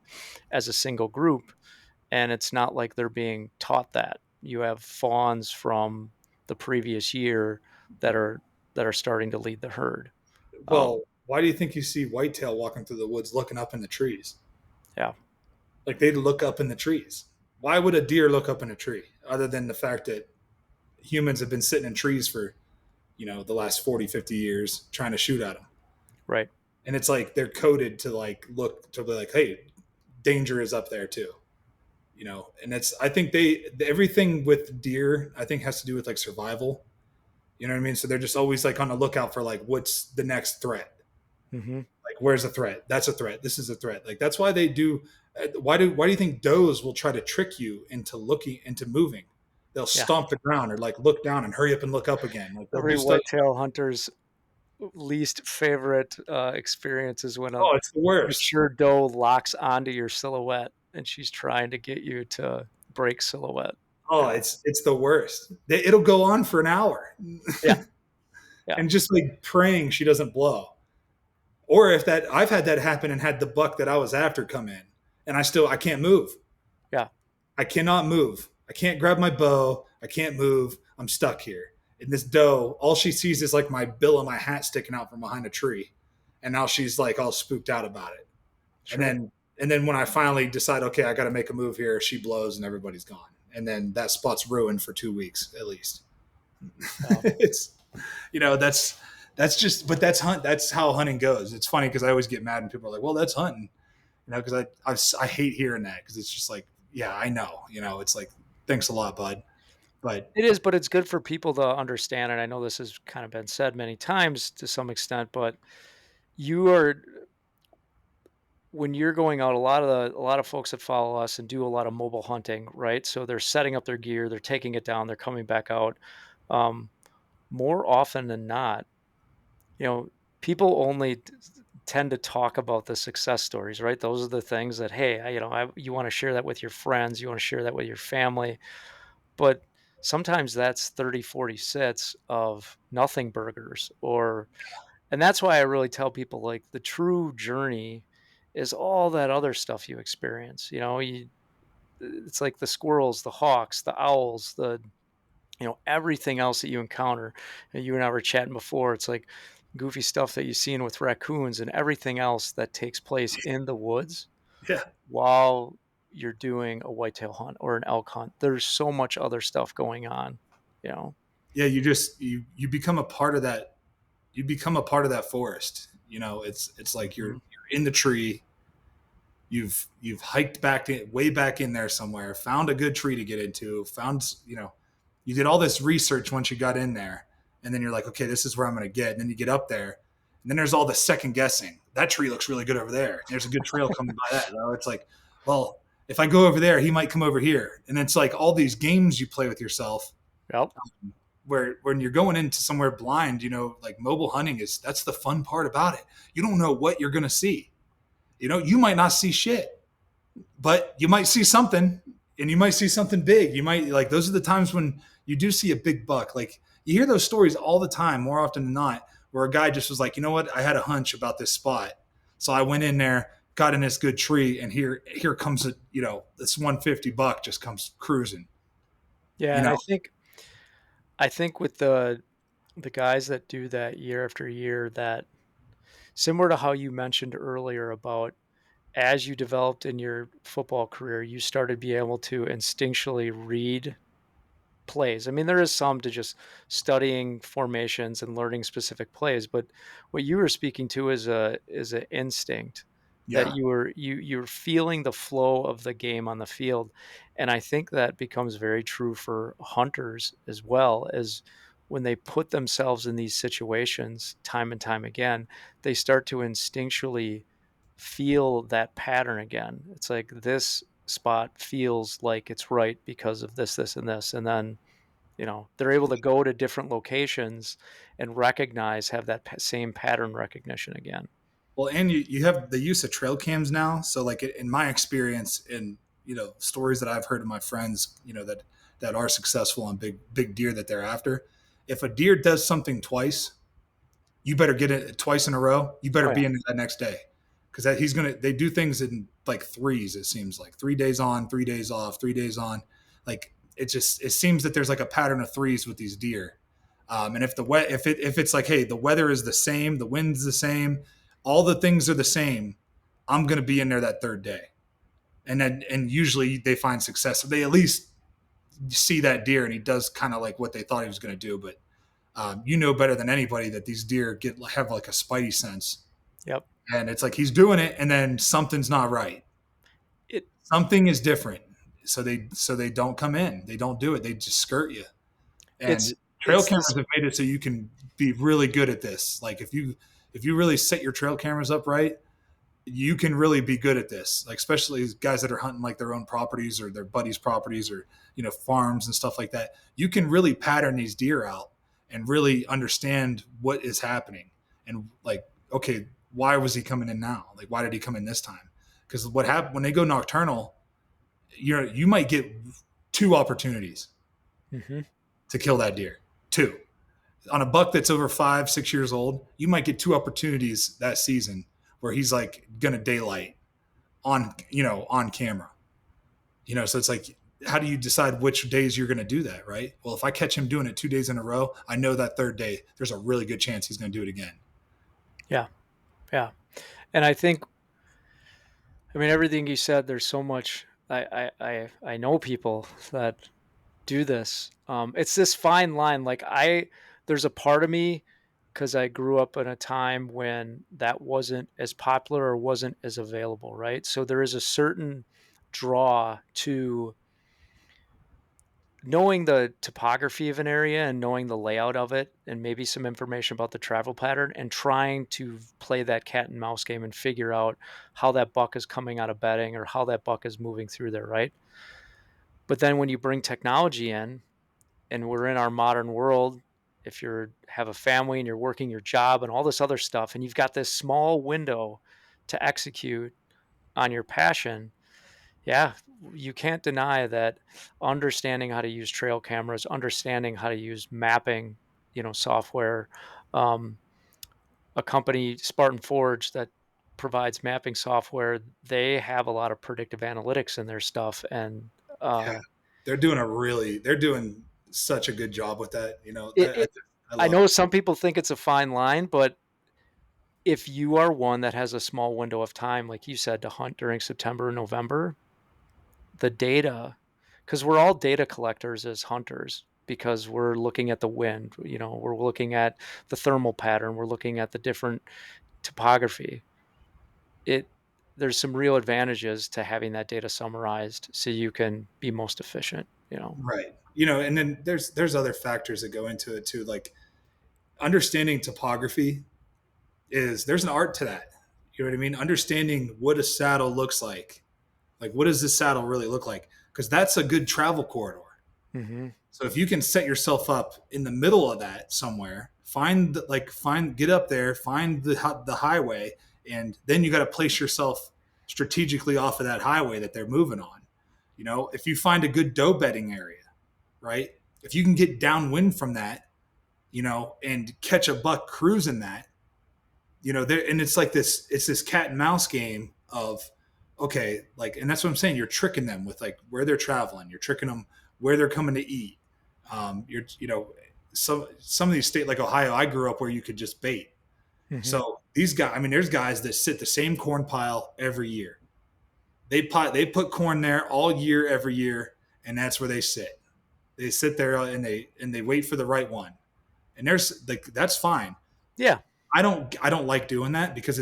[SPEAKER 1] as a single group, and it's not like they're being taught that. You have fawns from the previous year that are starting to lead the herd.
[SPEAKER 2] Well,
[SPEAKER 1] Um,
[SPEAKER 2] Why do you think you see whitetail walking through the woods looking up in the trees?
[SPEAKER 1] Yeah.
[SPEAKER 2] Like they'd look up in the trees. Why would a deer look up in a tree other than the fact that humans have been sitting in trees for, the last 40, 50 years trying to shoot at them?
[SPEAKER 1] Right.
[SPEAKER 2] And it's like they're coded to like look to be like, hey, danger is up there too. And it's I think everything with deer I think has to do with like survival. You know what I mean? So they're just always like on the lookout for like what's the next threat.
[SPEAKER 1] Hmm.
[SPEAKER 2] Like where's a threat? That's a threat. This is a threat. Like that's why they do. Why do you think does will try to trick you into moving? They'll
[SPEAKER 1] Yeah.
[SPEAKER 2] stomp the ground or like look down and hurry up and look up again. Like they'll
[SPEAKER 1] Every
[SPEAKER 2] do stuff.
[SPEAKER 1] whitetail hunter's least favorite experience is when a
[SPEAKER 2] Oh, it's the worst.
[SPEAKER 1] mature doe locks onto your silhouette and she's trying to get you to break silhouette.
[SPEAKER 2] Oh,
[SPEAKER 1] Yeah.
[SPEAKER 2] it's the worst. It'll go on for an hour,
[SPEAKER 1] Yeah. Yeah.
[SPEAKER 2] and just like praying she doesn't blow. Or if that I've had that happen and had the buck that I was after come in, and I can't move.
[SPEAKER 1] Yeah.
[SPEAKER 2] I cannot move. I can't grab my bow. I can't move. I'm stuck here. And this doe, all she sees is like my bill of my hat sticking out from behind a tree. And now she's like all spooked out about it. And
[SPEAKER 1] Sure.
[SPEAKER 2] then when I finally decide, okay, I got to make a move here, she blows and everybody's gone. And then that spot's ruined for 2 weeks at least.
[SPEAKER 1] Yeah.
[SPEAKER 2] It's that's just but that's how hunting goes. It's funny because I always get mad when people are like, well, that's hunting. Because I hate hearing that because it's just like, yeah, I know. It's like, thanks a lot, bud. But
[SPEAKER 1] It is, but it's good for people to understand. And I know this has kind of been said many times to some extent, but you are when you're going out, a lot of folks that follow us and do a lot of mobile hunting, right? So they're setting up their gear, they're taking it down, they're coming back out. Um, More often than not, you know, people only tend to talk about the success stories, right? Those are the things that, hey, you want to share that with your friends, you want to share that with your family, but sometimes that's 30, 40 sits of nothing burgers and that's why I really tell people like the true journey is all that other stuff you experience. It's like the squirrels, the hawks, the owls, everything else that you encounter. And you and I were chatting before. It's like goofy stuff that you've seen with raccoons and everything else that takes place in the woods
[SPEAKER 2] yeah,
[SPEAKER 1] while you're doing a whitetail hunt or an elk hunt. There's so much other stuff going on, you know.
[SPEAKER 2] yeah, you become a part of that. You become a part of that forest. It's like you're
[SPEAKER 1] Mhm.
[SPEAKER 2] in the tree. You've hiked way back in there somewhere, found a good tree to get into, you did all this research once you got in there, and then you're like, okay, this is where I'm going to get. And then you get up there, and then there's all the second guessing. That tree looks really good over there. There's a good trail coming by that. It's like, well, if I go over there, he might come over here. And it's like all these games you play with yourself
[SPEAKER 1] Yep.
[SPEAKER 2] where when you're going into somewhere blind, like mobile hunting that's the fun part about it. You don't know what you're going to see. You might not see shit, but you might see something, and you might see something big. You might like those are the times when you do see a big buck. Like you hear those stories all the time, more often than not, where a guy just was like, you know what, I had a hunch about this spot, so I went in there, got in this good tree, and here comes this 150 buck just comes cruising.
[SPEAKER 1] Yeah,
[SPEAKER 2] You
[SPEAKER 1] and
[SPEAKER 2] know,
[SPEAKER 1] I think with the guys that do that year after year, that similar to how you mentioned earlier about as you developed in your football career, you started to be able to instinctually read plays. I mean, there is some to just studying formations and learning specific plays, but what you were speaking to is a instinct that
[SPEAKER 2] yeah.
[SPEAKER 1] you're feeling the flow of the game on the field. And I think that becomes very true for hunters as well, as when they put themselves in these situations time and time again, they start to instinctually feel that pattern again. It's like this spot feels like it's right because of this, this, and this. And then, they're able to go to different locations and have that same pattern recognition again.
[SPEAKER 2] Well, and you have the use of trail cams now. So, like in my experience, in stories that I've heard of my friends, that are successful on big deer that they're after. If a deer does something twice, you better get it twice in a row. You better
[SPEAKER 1] Oh, yeah.
[SPEAKER 2] be in it that next day, because that he's gonna. They do things in like threes. It seems like 3 days on, 3 days off, 3 days on. Like it seems that there's like a pattern of threes with these deer. And if it's like, hey, the weather is the same, the wind's the same, all the things are the same, I'm going to be in there that third day. And usually they find success. They at least see that deer and he does kind of like what they thought he was going to do. But you know better than anybody that these deer have like a spidey sense.
[SPEAKER 1] Yep.
[SPEAKER 2] And it's like he's doing it and then something's not right.
[SPEAKER 1] It
[SPEAKER 2] Something is different. So they don't come in. They don't do it. They just skirt you.
[SPEAKER 1] it's
[SPEAKER 2] And trail
[SPEAKER 1] it's this
[SPEAKER 2] cameras have made it so you can be really good at this. Like if you really set your trail cameras up right, you can really be good at this. Like especially guys that are hunting like their own properties or their buddies' properties or farms and stuff like that. You can really pattern these deer out and really understand what is happening and like, okay, why was he coming in now? Like why did he come in this time? Because what happened when they go nocturnal, you might get two opportunities
[SPEAKER 1] hmm
[SPEAKER 2] to kill that deer. Two. On a buck that's over 5-6 years old, you might get two opportunities that season where he's like gonna daylight on camera. So it's like, how do you decide which days you're gonna do that, right? Well, if I catch him doing it 2 days in a row, I know that third day there's a really good chance he's gonna do it again.
[SPEAKER 1] yeah, yeah. And I mean, everything you said, there's so much. I know people that do this. It's this fine line. There's a part of me because I grew up in a time when that wasn't as popular or wasn't as available, right? So there is a certain draw to knowing the topography of an area and knowing the layout of it and maybe some information about the travel pattern and trying to play that cat and mouse game and figure out how that buck is coming out of bedding or how that buck is moving through there, right? But then when you bring technology in and we're in our modern world, if you're have a family and you're working your job and all this other stuff and you've got this small window to execute on your passion, yeah, you can't deny that understanding how to use trail cameras, understanding how to use mapping, software, um, a company, Spartan Forge, that provides mapping software, they have a lot of predictive analytics in their stuff. And
[SPEAKER 2] Yeah,
[SPEAKER 1] uh,
[SPEAKER 2] they're doing such a good job with that.
[SPEAKER 1] it, it,
[SPEAKER 2] I
[SPEAKER 1] I
[SPEAKER 2] love
[SPEAKER 1] know
[SPEAKER 2] it.
[SPEAKER 1] some people think it's a fine line, but if you are one that has a small window of time, like you said, to hunt during September and November, the data, because we're all data collectors as hunters, because we're looking at the wind, we're looking at the thermal pattern, we're looking at the different topography. It There's some real advantages to having that data summarized so you can be most efficient.
[SPEAKER 2] Right. And then there's other factors that go into it too, like understanding topography there's an art to that. You know what I mean? Understanding what a saddle looks like. Like, what does this saddle really look like? Because that's a good travel corridor.
[SPEAKER 1] hmm
[SPEAKER 2] So if you can set yourself up in the middle of that somewhere, get up there, find the highway, and then you got to place yourself strategically off of that highway that they're moving on. If you find a good doe bedding area, right? If you can get downwind from that, and catch a buck cruising that, there, and it's this cat and mouse game of, okay, like, and that's what I'm saying. You're tricking them with like where they're traveling. You're tricking them where they're coming to eat. You're, some of these states like Ohio, I grew up where you could just bait.
[SPEAKER 1] hmm
[SPEAKER 2] So these guys, I mean, there's guys that sit the same corn pile every year. They put corn there all year, every year, and that's where they sit. They sit there and they wait for the right one. And there's like, that's fine.
[SPEAKER 1] Yeah,
[SPEAKER 2] I don't like doing that because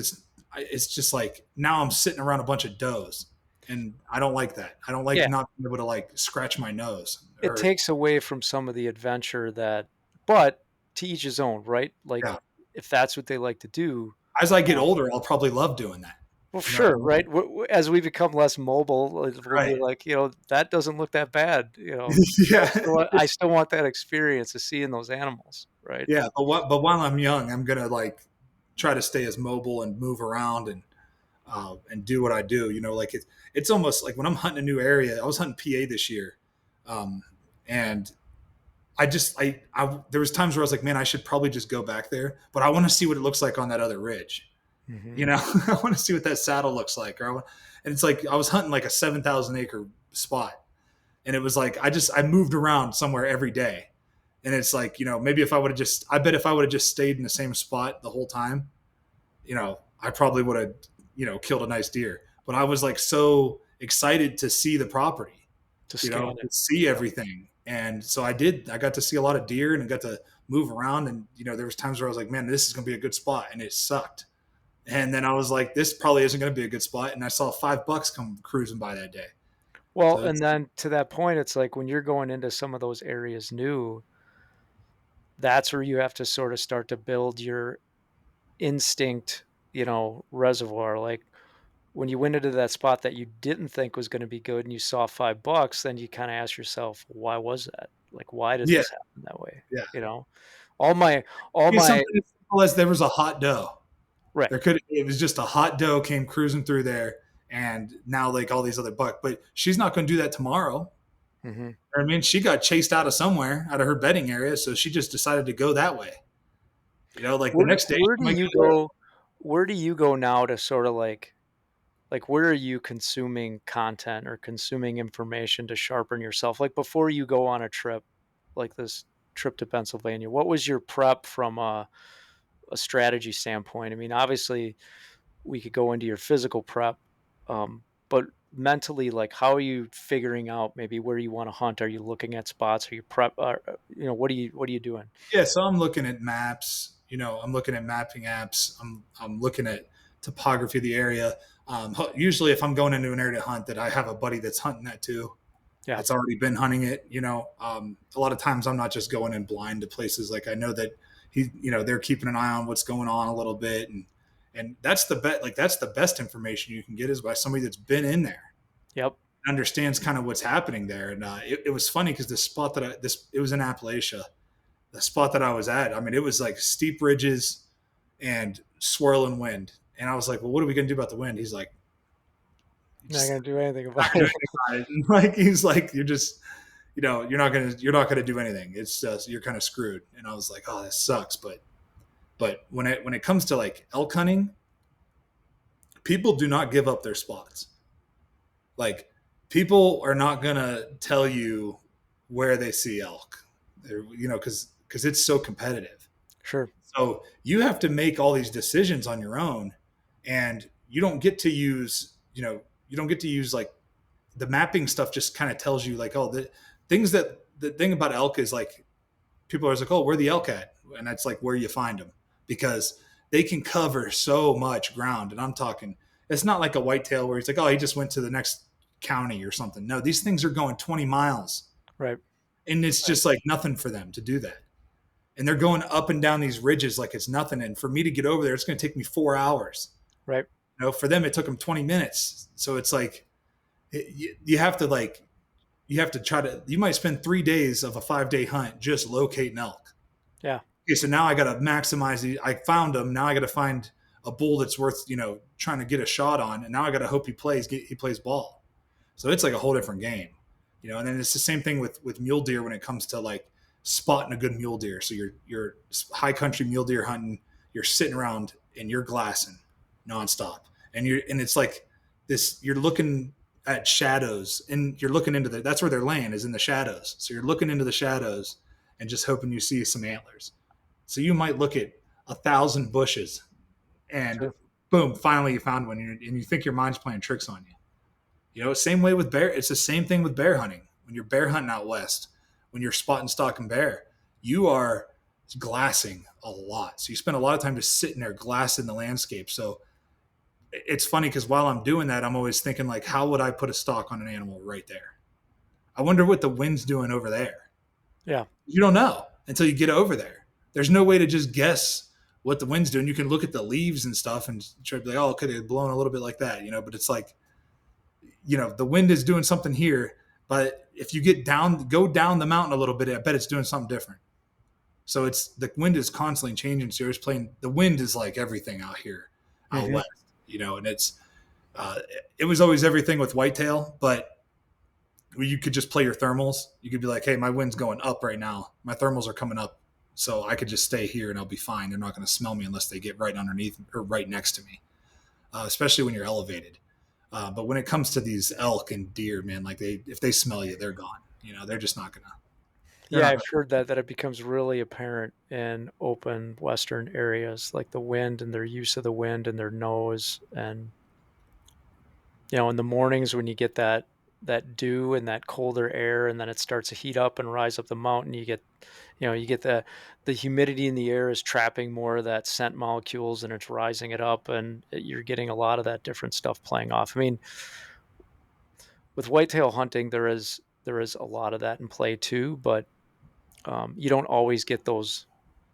[SPEAKER 2] it's just like now I'm sitting around a bunch of does, and I don't like that. I don't like
[SPEAKER 1] yeah.
[SPEAKER 2] not being able to like scratch my nose
[SPEAKER 1] It
[SPEAKER 2] or
[SPEAKER 1] takes away from some of the adventure but to each his own, right? Like,
[SPEAKER 2] yeah.
[SPEAKER 1] if that's what they like to do.
[SPEAKER 2] As I get
[SPEAKER 1] um,
[SPEAKER 2] older, I'll probably love doing that.
[SPEAKER 1] Well,
[SPEAKER 2] You know what I
[SPEAKER 1] sure,
[SPEAKER 2] mean?
[SPEAKER 1] right? As we become less mobile, we'll be
[SPEAKER 2] Right.
[SPEAKER 1] like, that doesn't look that bad.
[SPEAKER 2] Yeah.
[SPEAKER 1] I still want that experience of seeing those animals, right?
[SPEAKER 2] Yeah. But while I'm young, I'm gonna like try to stay as mobile and move around and do what I do. Like it's almost like when I'm hunting a new area. I was hunting PA this year, and I just there was times where I was like, man, I should probably just go back there, but I want to see what it looks like on that other ridge.
[SPEAKER 1] hmm
[SPEAKER 2] I want to see what that saddle looks like, and it's like I was hunting like a 7,000 acre spot, and it was like I moved around somewhere every day, and it's like maybe if I would have just I bet if I would have just stayed in the same spot the whole time, I probably would have, killed a nice deer. But I was like so excited to see the property,
[SPEAKER 1] To scan
[SPEAKER 2] to
[SPEAKER 1] it.
[SPEAKER 2] see
[SPEAKER 1] Yep.
[SPEAKER 2] everything. And so I did. I got to see a lot of deer and got to move around. And there was times where I was like, man, this is going to be a good spot, and it sucked. And then I was like, this probably isn't going to be a good spot. And I saw $5 come cruising by that day.
[SPEAKER 1] Well,
[SPEAKER 2] So
[SPEAKER 1] and
[SPEAKER 2] it's,
[SPEAKER 1] then to that point, it's like when you're going into some of those areas new, that's where you have to sort of start to build your instinct, reservoir. Like when you went into that spot that you didn't think was going to be good and you saw $5, then you kind of ask yourself, why was that? Like, why did
[SPEAKER 2] yeah,
[SPEAKER 1] this happen that way?
[SPEAKER 2] yeah.
[SPEAKER 1] You know, all my, all
[SPEAKER 2] It's
[SPEAKER 1] my,
[SPEAKER 2] something as simple as there was a hot doe.
[SPEAKER 1] right.
[SPEAKER 2] It was just a hot doe came cruising through there, and now like all these other buck. But she's not going to do that tomorrow.
[SPEAKER 1] Hmm.
[SPEAKER 2] I mean, she got chased out of somewhere, out of her bedding area, so she just decided to go that way. Like the next day,
[SPEAKER 1] Where
[SPEAKER 2] she
[SPEAKER 1] do
[SPEAKER 2] might
[SPEAKER 1] you
[SPEAKER 2] go there.
[SPEAKER 1] go? Where do you go now to sort of like where are you consuming content or consuming information to sharpen yourself? Like before you go on a trip, like this trip to Pennsylvania, what was your prep from a strategy standpoint? I mean, obviously we could go into your physical prep, but mentally, like how are you figuring out maybe where you want to hunt? Are you looking at spots? Are you prep? What are you doing?
[SPEAKER 2] Yeah, so I'm looking at maps. I'm looking at mapping apps. I'm looking at topography of the area. Usually, if I'm going into an area to hunt, that I have a buddy that's hunting that too,
[SPEAKER 1] Yeah.
[SPEAKER 2] that's already been hunting it. A lot of times I'm not just going in blind to places. Like I know that they're keeping an eye on what's going on a little bit, and that's the bet. Like that's the best information you can get is by somebody that's been in there,
[SPEAKER 1] Yep.
[SPEAKER 2] understands kind of what's happening there. And it was funny because the spot it was in Appalachia. The spot that I was at, I mean, it was like steep ridges and swirling wind. And I was like, well, what are we going to do about the wind? He's like,
[SPEAKER 1] Not
[SPEAKER 2] just
[SPEAKER 1] gonna do anything
[SPEAKER 2] not
[SPEAKER 1] about
[SPEAKER 2] gonna do
[SPEAKER 1] it.
[SPEAKER 2] anything about it. And like he's like, you're just, you're not gonna do anything. It's just you're kind of screwed. And I was like, oh, that sucks. But when it comes to like elk hunting, people do not give up their spots. Like people are not gonna tell you where they see elk. Because it's so competitive.
[SPEAKER 1] Sure.
[SPEAKER 2] So you have to make all these decisions on your own, and you don't get to use like the mapping stuff. Just kind of tells you like, oh, the thing about elk is like people are always like, oh, where the elk at, and that's like where you find them because they can cover so much ground. And I'm talking, it's not like a whitetail where he's like, oh, he just went to the next county or something. No, these things are going 20 miles,
[SPEAKER 1] Right.
[SPEAKER 2] and it's
[SPEAKER 1] Right.
[SPEAKER 2] just like nothing for them to do that. And they're going up and down these ridges like it's nothing. And for me to get over there, it's going to take me 4 hours.
[SPEAKER 1] Right.
[SPEAKER 2] For them, it took them 20 minutes. So it's like you have to try to. You might spend 3 days of a 5-day hunt just locating elk.
[SPEAKER 1] Yeah.
[SPEAKER 2] Okay, so now I got to maximize the. I found them. Now I got to find a bull that's worth trying to get a shot on, and now I got to hope he plays ball. So it's like a whole different game, And then it's the same thing with mule deer when it comes to like spotting a good mule deer. So you're high country mule deer hunting. You're sitting around and you're glassing nonstop, and it's like this. You're looking at shadows, and you're looking into that's where their land is, in the shadows. So you're looking into the shadows and just hoping you see some antlers. So you might look at 1,000 bushes, and
[SPEAKER 1] Sure.
[SPEAKER 2] boom, finally you found one, and you think your mind's playing tricks on you. Same way with bear. It's the same thing with bear hunting. When you're bear hunting out west, when you're spotting, stalking bear, you are glassing a lot. So you spend a lot of time just sitting there glassing the landscape. So it's funny because while I'm doing that, I'm always thinking like, how would I put a stalk on an animal right there? I wonder what the wind's doing over there.
[SPEAKER 1] Yeah.
[SPEAKER 2] You don't know until you get over there. There's no way to just guess what the wind's doing. You can look at the leaves and stuff and try to be like, oh, okay, they're blowing a little bit like that, But it's like, the wind is doing something here, but if you go down the mountain a little bit, I bet it's doing something different. So it's the wind is constantly changing. So you're just playing. The wind is like everything out here, out
[SPEAKER 1] Hmm.
[SPEAKER 2] west, and uh, it was always everything with whitetail, but you could just play your thermals. You could be like, hey, my wind's going up right now. My thermals are coming up. So I could just stay here and I'll be fine. They're not going to smell me unless they get right underneath or right next to me, especially when you're elevated. But when it comes to these elk and deer, man, like if they smell you, they're gone. They're just not gonna. They're
[SPEAKER 1] Yeah,
[SPEAKER 2] not.
[SPEAKER 1] I've heard that it becomes really apparent in open western areas, like the wind and their use of the wind and their nose, and in the mornings when you get that dew and that colder air, and then it starts to heat up and rise up the mountain, you get the humidity in the air is trapping more of that scent molecules, and it's rising it up, and you're getting a lot of that different stuff playing off. I mean, with whitetail hunting, there is a lot of that in play too, but you don't always get those.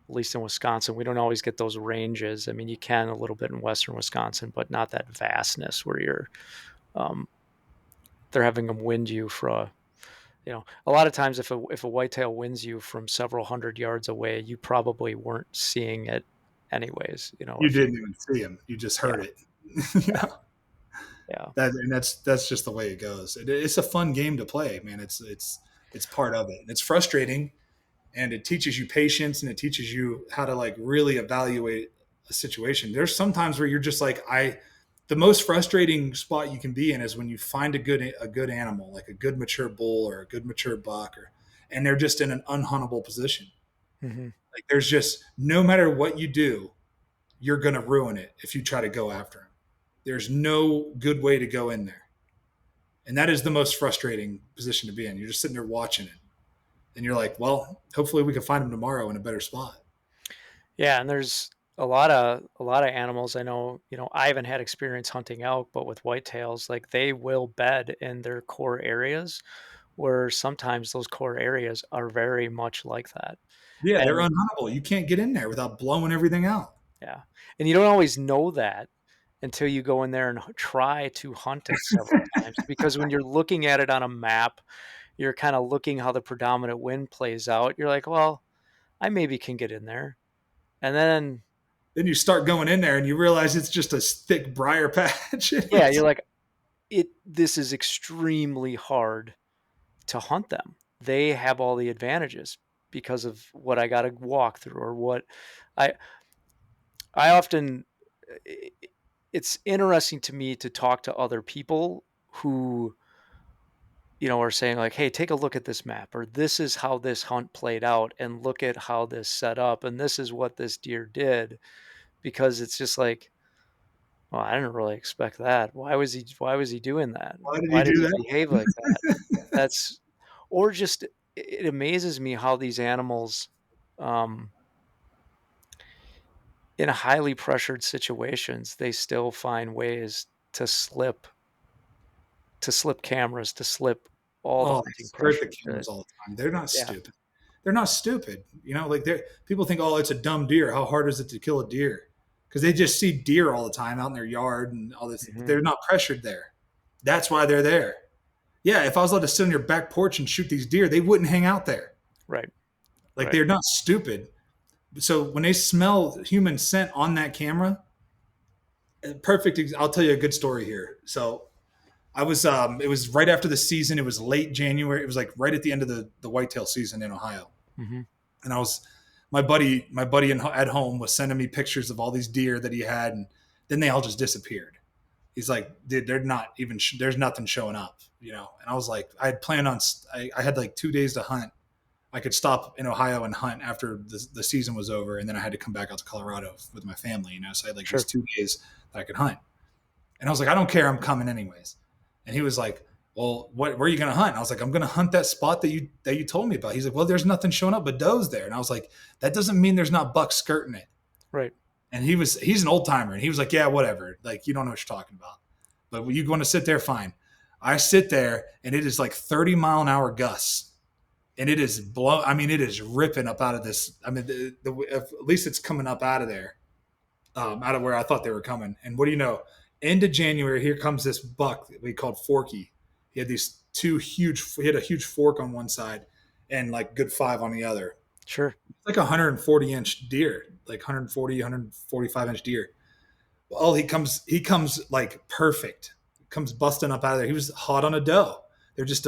[SPEAKER 1] At least in Wisconsin, we don't always get those ranges. I mean, you can a little bit in western Wisconsin, but not that vastness where um, they're having them wind you for a lot of times if a whitetail winds you from several hundred yards away, you probably weren't seeing it anyways.
[SPEAKER 2] You
[SPEAKER 1] If
[SPEAKER 2] didn't even see him. You just
[SPEAKER 1] yeah,
[SPEAKER 2] heard it. you
[SPEAKER 1] yeah,
[SPEAKER 2] know
[SPEAKER 1] yeah.
[SPEAKER 2] that's just the way it goes. It's a fun game to play, man. It's part of it. It's frustrating, and it teaches you patience, and it teaches you how to like really evaluate a situation. There's sometimes where you're just like, the most frustrating spot you can be in is when you find a good animal, like a good mature bull or a good mature buck, and they're just in an unhuntable position.
[SPEAKER 1] Hmm.
[SPEAKER 2] Like there's just no matter what you do, you're going to ruin it if you try to go after them. There's no good way to go in there. And that is the most frustrating position to be in. You're just sitting there watching it. And you're like, well, hopefully we can find him tomorrow in a better spot.
[SPEAKER 1] Yeah, and there's a lot of animals. I know, I haven't had experience hunting elk, but with whitetails, like they will bed in their core areas, where sometimes those core areas are very much like that.
[SPEAKER 2] Yeah, they're
[SPEAKER 1] And
[SPEAKER 2] unhuntable. You can't get in there without blowing everything out.
[SPEAKER 1] yeah, and you don't always know that until you go in there and try to hunt it several times, because when you're looking at it on a map, you're kind of looking how the predominant wind plays out. You're like, well, I maybe can get in there. And then,
[SPEAKER 2] Then you start going in there and you realize it's just a thick briar patch.
[SPEAKER 1] yeah, you're like, this is extremely hard to hunt them. They have all the advantages because of what I got to walk through, or what I I often it's interesting to me to talk to other people who are saying like, hey, take a look at this map, or this is how this hunt played out, and look at how this set up, and this is what this deer did, because it's just like, well, I didn't really expect that. Why was he doing that?
[SPEAKER 2] Why did he
[SPEAKER 1] Why did
[SPEAKER 2] do
[SPEAKER 1] he
[SPEAKER 2] that?
[SPEAKER 1] behave like that? That's or just it amazes me how these animals, um in highly pressured situations, they still find ways to slip cameras, to slip all the
[SPEAKER 2] Oh, they
[SPEAKER 1] hunting
[SPEAKER 2] skirt the
[SPEAKER 1] pressure.
[SPEAKER 2] cameras all the time. They're not
[SPEAKER 1] Yeah.
[SPEAKER 2] stupid. They're not stupid. Like people think, oh, it's a dumb deer. How hard is it to kill a deer? Because they just see deer all the time out in their yard and all this, but
[SPEAKER 1] Mhm.
[SPEAKER 2] they're not pressured there. That's why they're there. Yeah, if I was allowed to sit on your back porch and shoot these deer, they wouldn't hang out there.
[SPEAKER 1] Right,
[SPEAKER 2] Like
[SPEAKER 1] right.
[SPEAKER 2] they're not stupid. So when they smell human scent on that camera, perfect. I'll tell you a good story here. So it was right after the season. It was late January. It was like right at the end of the whitetail season in Ohio.
[SPEAKER 1] Mhm.
[SPEAKER 2] And my buddy at home was sending me pictures of all these deer that he had. And then they all just disappeared. He's like, dude, they're not even, there's nothing showing up. And I was like, I had planned on, I had like 2 days to hunt. I could stop in Ohio and hunt after the season was over. And then I had to come back out to Colorado with my family. So I had like these
[SPEAKER 1] Sure.
[SPEAKER 2] 2 days that I could hunt. And I was like, I don't care. I'm coming anyways. And he was like, well, where are you going to hunt? And I was like, I'm going to hunt that spot that you told me about. He's like, well, there's nothing showing up but does there. And I was like, that doesn't mean there's not bucks skirting it.
[SPEAKER 1] Right.
[SPEAKER 2] And he's an old timer. And he was like, yeah, whatever. Like, you don't know what you're talking about. But you want to sit there, fine. I sit there and it is like 30-mile-an-hour gusts. And it is it is ripping up out of this. I mean, at least it's coming up out of there, out of where I thought they were coming. And what do you know? End of January, here comes this buck that we called Forky. He had he had a huge fork on one side and like good five on the other.
[SPEAKER 1] Sure.
[SPEAKER 2] It's like a 140-inch deer, like 140, 145-inch deer. Well, he comes like perfect. Comes busting up out of there. He was hot on a doe. They're just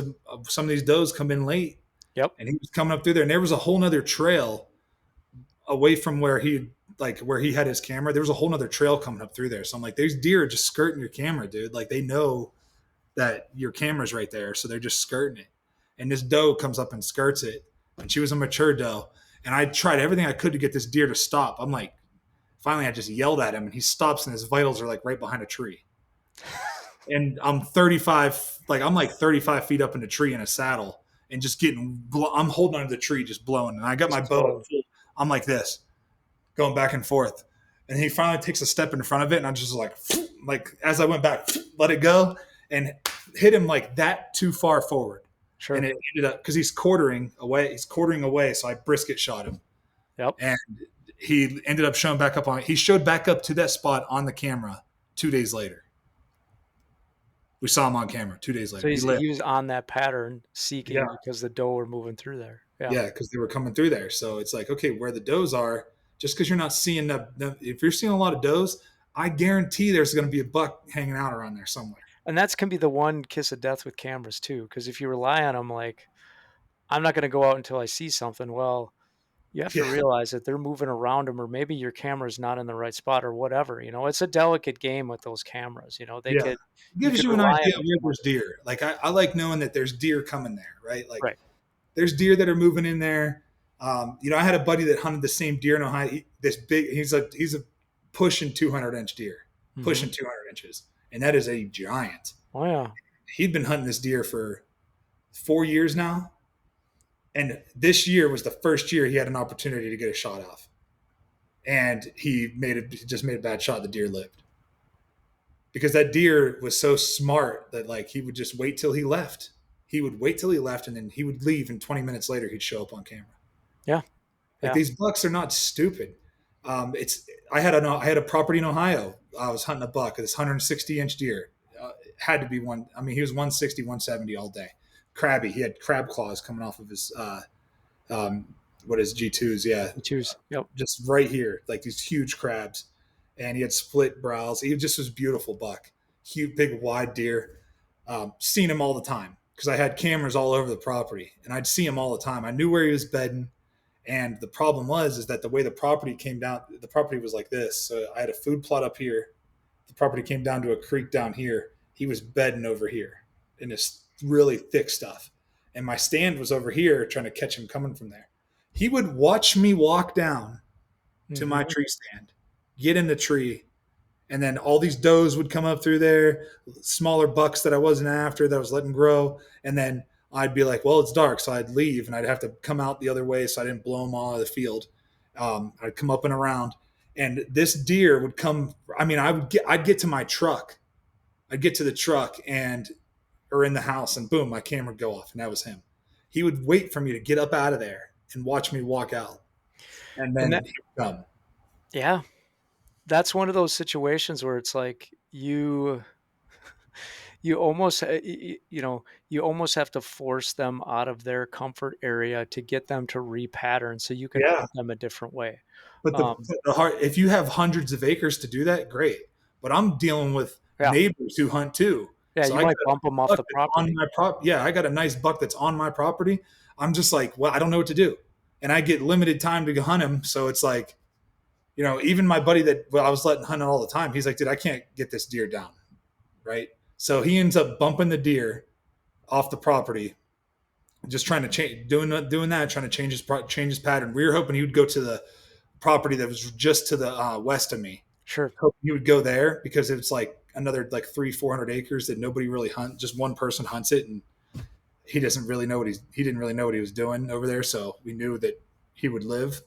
[SPEAKER 2] some of these does come in late,
[SPEAKER 1] Yep.
[SPEAKER 2] and he was coming up through there. And there was a whole nother trail away from where he had his camera. There was a whole nother trail coming up through there. So I'm like, these deer are just skirting your camera, dude. Like they know that your camera's right there, so they're just skirting it. And this doe comes up and skirts it, and she was a mature doe. And I tried everything I could to get this deer to stop. I'm like, finally, I just yelled at him, and he stops, and his vitals are like right behind a tree. And I'm 35, I'm like 35 feet up in the tree in a saddle, and just I'm holding onto the tree, just blowing. And I got my
[SPEAKER 1] Just
[SPEAKER 2] bow up.
[SPEAKER 1] blowing.
[SPEAKER 2] I'm like this, going back and forth. And he finally takes a step in front of it, and I'm just like as I went back, let it go, and hit him like that too far forward. And
[SPEAKER 1] Sure.
[SPEAKER 2] it ended up because he's quartering away. He's quartering away, so I brisket shot him,
[SPEAKER 1] Yep.
[SPEAKER 2] and he ended up showing back up on. He showed back up to that spot on the camera 2 days later. We saw him on camera 2 days
[SPEAKER 1] So
[SPEAKER 2] later. He lived.
[SPEAKER 1] he was on that pattern seeking
[SPEAKER 2] Yeah,
[SPEAKER 1] because the doe were moving through there. Yeah.
[SPEAKER 2] yeah, because they were coming through there. So it's like, okay, where the does are, just because you're not seeing if you're seeing a lot of does, I guarantee there's going to be a buck hanging out around there somewhere.
[SPEAKER 1] And that's can be the one kiss of death with cameras too, because if you rely on them, like I'm not going to go out until I see something. Well, you have to
[SPEAKER 2] Yeah,
[SPEAKER 1] realize that they're moving around them, or maybe your camera's not in the right spot, or whatever. It's a delicate game with those cameras. They
[SPEAKER 2] yeah.
[SPEAKER 1] could
[SPEAKER 2] It
[SPEAKER 1] you
[SPEAKER 2] gives
[SPEAKER 1] could
[SPEAKER 2] you an
[SPEAKER 1] rely on
[SPEAKER 2] idea
[SPEAKER 1] them
[SPEAKER 2] where
[SPEAKER 1] too much.
[SPEAKER 2] there's deer. Like I like knowing that there's deer coming there, right? Like
[SPEAKER 1] Right.
[SPEAKER 2] there's deer that are moving in there. I had a buddy that hunted the same deer in Ohio. This big, he's a pushing 200-inch deer,
[SPEAKER 1] Hmm.
[SPEAKER 2] pushing 200 inches, and that is a giant.
[SPEAKER 1] Oh yeah.
[SPEAKER 2] He'd been hunting this deer for 4 years now, and this year was the first year he had an opportunity to get a shot off, and he just made a bad shot. The deer lived because that deer was so smart that like he would just wait till he left. He would wait till he left, and then he would leave, and 20 minutes later he'd show up on camera.
[SPEAKER 1] Yeah.
[SPEAKER 2] Like
[SPEAKER 1] Yeah.
[SPEAKER 2] these bucks are not stupid. It's I had a property in Ohio. I was hunting a buck, this 160-inch deer. Had to be one. I mean, he was 160, 170 all day. Crabby. He had crab claws coming off of his what is G2s? Yeah,
[SPEAKER 1] You choose. Yep.
[SPEAKER 2] just right here, like these huge crabs, and he had split brows. He just was beautiful buck, huge, big, wide deer. Seen him all the time because I had cameras all over the property, and I'd see him all the time. I knew where he was bedding. And the problem is that the way the property came down, the property was like this. So I had a food plot up here. The property came down to a creek down here. He was bedding over here in this really thick stuff. And my stand was over here trying to catch him coming from there. He would watch me walk down to my
[SPEAKER 1] Hmm.
[SPEAKER 2] tree stand, get in the tree, and then all these does would come up through there, smaller bucks that I wasn't after that I was letting grow. And then I'd be like, well, it's dark. So I'd leave and I'd have to come out the other way so I didn't blow them all out of the field. I'd come up and around. And this deer would come. I mean, I'd get to my truck. I'd get to the truck or in the house, and boom, my camera would go off. And that was him. He would wait for me to get up out of there and watch me walk out. And
[SPEAKER 1] And
[SPEAKER 2] then
[SPEAKER 1] that,
[SPEAKER 2] he would come.
[SPEAKER 1] yeah, that's one of those situations where it's like you almost you almost have to force them out of their comfort area to get them to repattern so you can
[SPEAKER 2] Yeah.
[SPEAKER 1] hunt them a different way.
[SPEAKER 2] But
[SPEAKER 1] Um,
[SPEAKER 2] the hard, if you have hundreds of acres to do that, great. But I'm dealing with
[SPEAKER 1] yeah,
[SPEAKER 2] neighbors who hunt too.
[SPEAKER 1] yeah,
[SPEAKER 2] So
[SPEAKER 1] you
[SPEAKER 2] I got
[SPEAKER 1] might
[SPEAKER 2] a
[SPEAKER 1] bump them off
[SPEAKER 2] buck
[SPEAKER 1] the
[SPEAKER 2] that's on
[SPEAKER 1] property.
[SPEAKER 2] my Yeah, I got a nice buck that's on my property. I'm just like, well, I don't know what to do, and I get limited time to go hunt him. So it's like, even my buddy that I was letting hunt all the time, he's like, dude, I can't get this deer down, right? So he ends up bumping the deer off the property, just trying to change, doing that, trying to change his pattern. We were hoping he would go to the property that was just to the west of me.
[SPEAKER 1] Sure,
[SPEAKER 2] Hoping he would go there because it's like another like 300-400 acres that nobody really hunts. Just one person hunts it, and he didn't really know what he was doing over there. So we knew that he would live,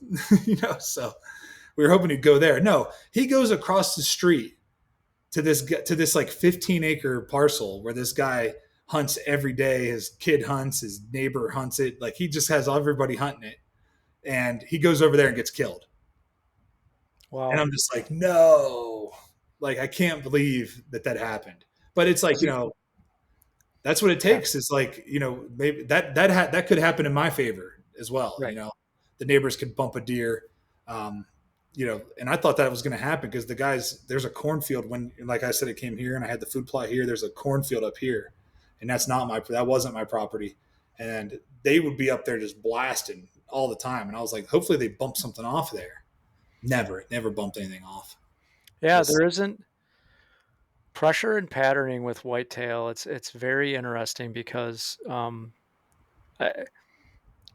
[SPEAKER 2] So we were hoping he'd go there. No, he goes across the street to this like 15-acre parcel where this guy hunts every day. His kid hunts, his neighbor hunts it. Like he just has everybody hunting it, and he goes over there and gets killed. And
[SPEAKER 1] wow.
[SPEAKER 2] I'm just like, no, like I can't believe that happened. But it's like,
[SPEAKER 1] Does he-
[SPEAKER 2] that's what it
[SPEAKER 1] yeah,
[SPEAKER 2] takes. Is like, maybe that could happen in my favor as well.
[SPEAKER 1] right.
[SPEAKER 2] The neighbors could bump a deer. Um, and I thought that was going to happen because there's a cornfield like I said, it came here and I had the food plot here. There's a cornfield up here, and that wasn't my property. And they would be up there just blasting all the time. And I was like, hopefully they bump something off there. Never bumped anything off.
[SPEAKER 1] Yeah,
[SPEAKER 2] Just
[SPEAKER 1] there isn't pressure and patterning with whitetail. It's very interesting because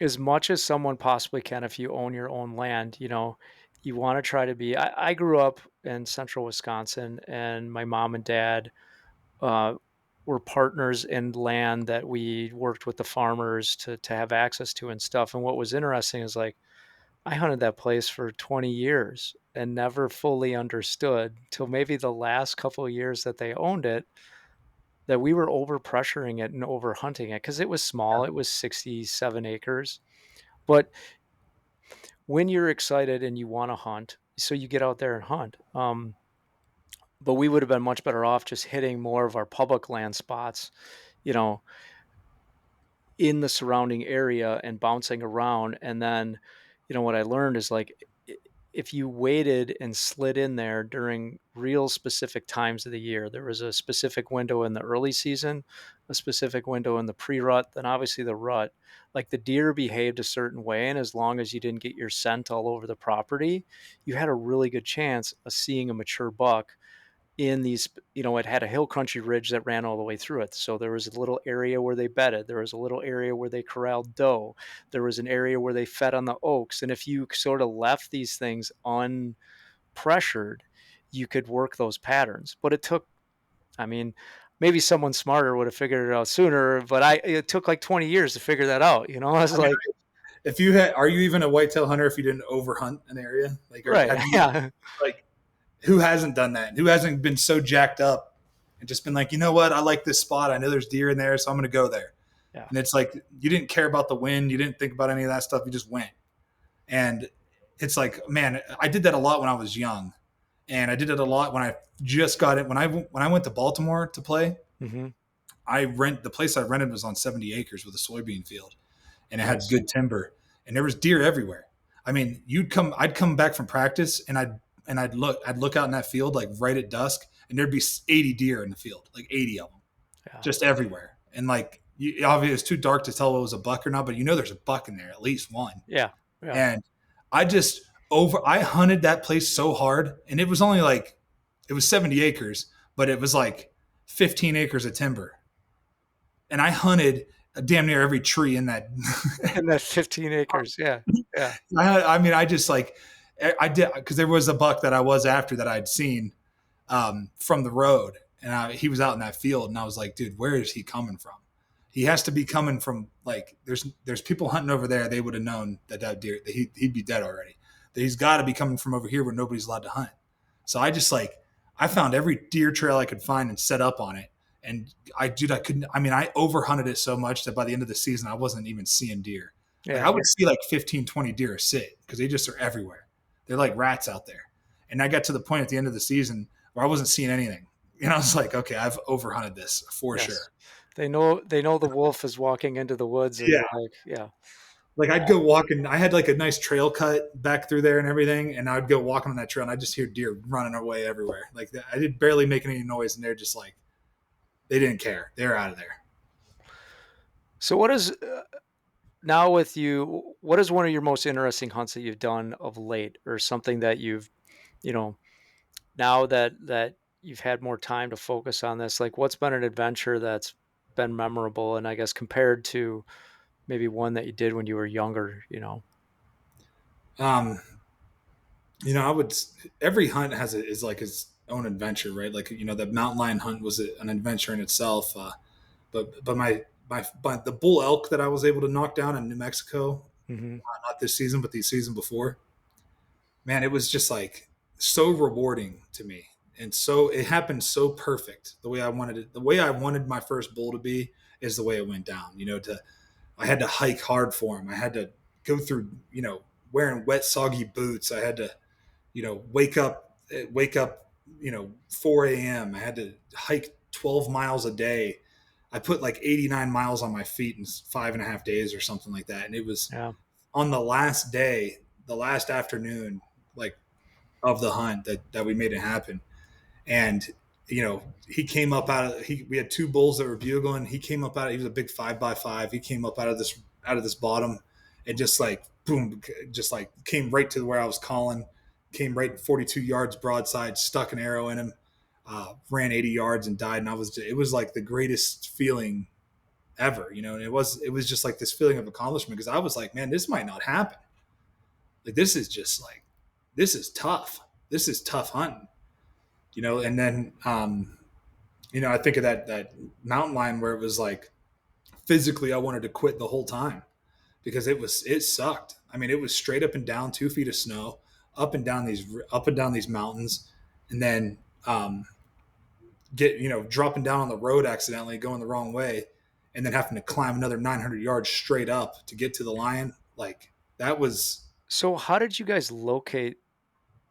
[SPEAKER 1] as much as someone possibly can, if you own your own land, you want to try to be. I grew up in central Wisconsin, and my mom and dad uh, were partners in land that we worked with the farmers to have access to and stuff. And what was interesting is like I hunted that place for 20 years and never fully understood till maybe the last couple of years that they owned it, that we were over pressuring it and over hunting it because it was small. It was 67 acres. But when you're excited and you want to hunt, so you get out there and hunt. But we would have been much better off just hitting more of our public land spots, you know, in the surrounding area and bouncing around. And then, what I learned is like if you waited and slid in there during real specific times of the year, there was a specific window in the early season, a specific window in the pre-rut, then obviously the rut. Like the deer behaved a certain way, and as long as you didn't get your scent all over the property, you had a really good chance of seeing a mature buck in these. It had a hill country ridge that ran all the way through it. So there was a little area where they bedded. There was a little area where they corralled doe. There was an area where they fed on the oaks. And if you sort of left these things unpressured, you could work those patterns. But it took, I mean, maybe someone smarter would have figured it out sooner, but it took like 20 years to figure that out. I was
[SPEAKER 2] I mean,
[SPEAKER 1] like,
[SPEAKER 2] if you had, are you even a whitetail hunter if you didn't overhunt an area? Like,
[SPEAKER 1] right.
[SPEAKER 2] have you,
[SPEAKER 1] Yeah.
[SPEAKER 2] like, who hasn't done that? Who hasn't been so jacked up and just been like, you know what? I like this spot. I know there's deer in there, so I'm going to go there.
[SPEAKER 1] Yeah.
[SPEAKER 2] And it's like, you didn't care about the wind. You didn't think about any of that stuff. You just went. And it's like, man, I did that a lot when I was young. And I did it a lot when I just got it. When I went to Baltimore to play,
[SPEAKER 1] Hmm.
[SPEAKER 2] the place I rented was on 70 acres with a soybean field, and it had
[SPEAKER 1] Nice.
[SPEAKER 2] good timber, and there was deer everywhere. I mean, I'd come back from practice, and I'd look out in that field like right at dusk, and there'd be 80 deer in the field, like 80 of them,
[SPEAKER 1] Yeah.
[SPEAKER 2] just everywhere. And like, obviously, it's too dark to tell if it was a buck or not, but there's a buck in there, at least one.
[SPEAKER 1] Yeah. Yeah.
[SPEAKER 2] And I just I hunted that place so hard, and it was 70 acres, but it was like 15 acres of timber, and I hunted damn near every tree in that.
[SPEAKER 1] And that 15 acres. Yeah. Yeah.
[SPEAKER 2] I mean, I just like I did because there was a buck that I was after that I'd seen from the road, and he was out in that field, and I was like, dude, where is he coming from? He has to be coming from like there's people hunting over there. They would have known that deer that he'd be dead already. That he's got to be coming from over here where nobody's allowed to hunt. So I just like I found every deer trail I could find and set up on it. And I couldn't. I mean, I overhunted it so much that by the end of the season, I wasn't even seeing deer. Like
[SPEAKER 1] Yeah.
[SPEAKER 2] I would see like 15, 20 deer sit because they just are everywhere. They're like rats out there. And I got to the point at the end of the season where I wasn't seeing anything. I was like, okay, I've overhunted this for
[SPEAKER 1] Yes.
[SPEAKER 2] sure.
[SPEAKER 1] They know the wolf is walking into the woods and
[SPEAKER 2] Yeah.
[SPEAKER 1] they're like, yeah.
[SPEAKER 2] Like I'd go walking. I had like a nice trail cut back through there and everything, and I'd go walking on that trail, and I just hear deer running away everywhere. Like I did barely making any noise, and they're just like they didn't care. They're out of there.
[SPEAKER 1] So what is now with you, what is one of your most interesting hunts that you've done of late or something that you've, you know, now that you've had more time to focus on this, like what's been an adventure that's been memorable and I guess compared to maybe one that you did when you were younger?
[SPEAKER 2] Um, I would every hunt is like its own adventure, right? Like the mountain lion hunt was an adventure in itself. But my the bull elk that I was able to knock down in New Mexico,
[SPEAKER 1] Hmm.
[SPEAKER 2] not this season, but the season before, man, it was just like so rewarding to me. And so it happened so perfect the way I wanted it. The way I wanted my first bull to be is the way it went down. I had to hike hard for him. I had to go through, wearing wet, soggy boots. I had to, wake up, 4 a.m. I had to hike 12 miles a day. I put like 89 miles on my feet in 5.5 days or something like that. And it was
[SPEAKER 1] Yeah.
[SPEAKER 2] on the last day, the last afternoon, like of the hunt that we made it happen. And he came up we had two bulls that were bugling. He came up he was a big 5x5. He came up out of this bottom and just like boom, just like came right to where I was calling, came right 42 yards broadside, stuck an arrow in him, ran 80 yards and died. And it was like the greatest feeling ever, and it was just like this feeling of accomplishment because I was like, man, this might not happen. Like this is just like this is tough. This is tough hunting, and then I think of that mountain lion where it was like physically I wanted to quit the whole time because it sucked. I mean, it was straight up and down 2 feet of snow, up and down these mountains, and then dropping down on the road accidentally, going the wrong way, and then having to climb another 900 yards straight up to get to the lion. Like that was
[SPEAKER 1] So how did you guys locate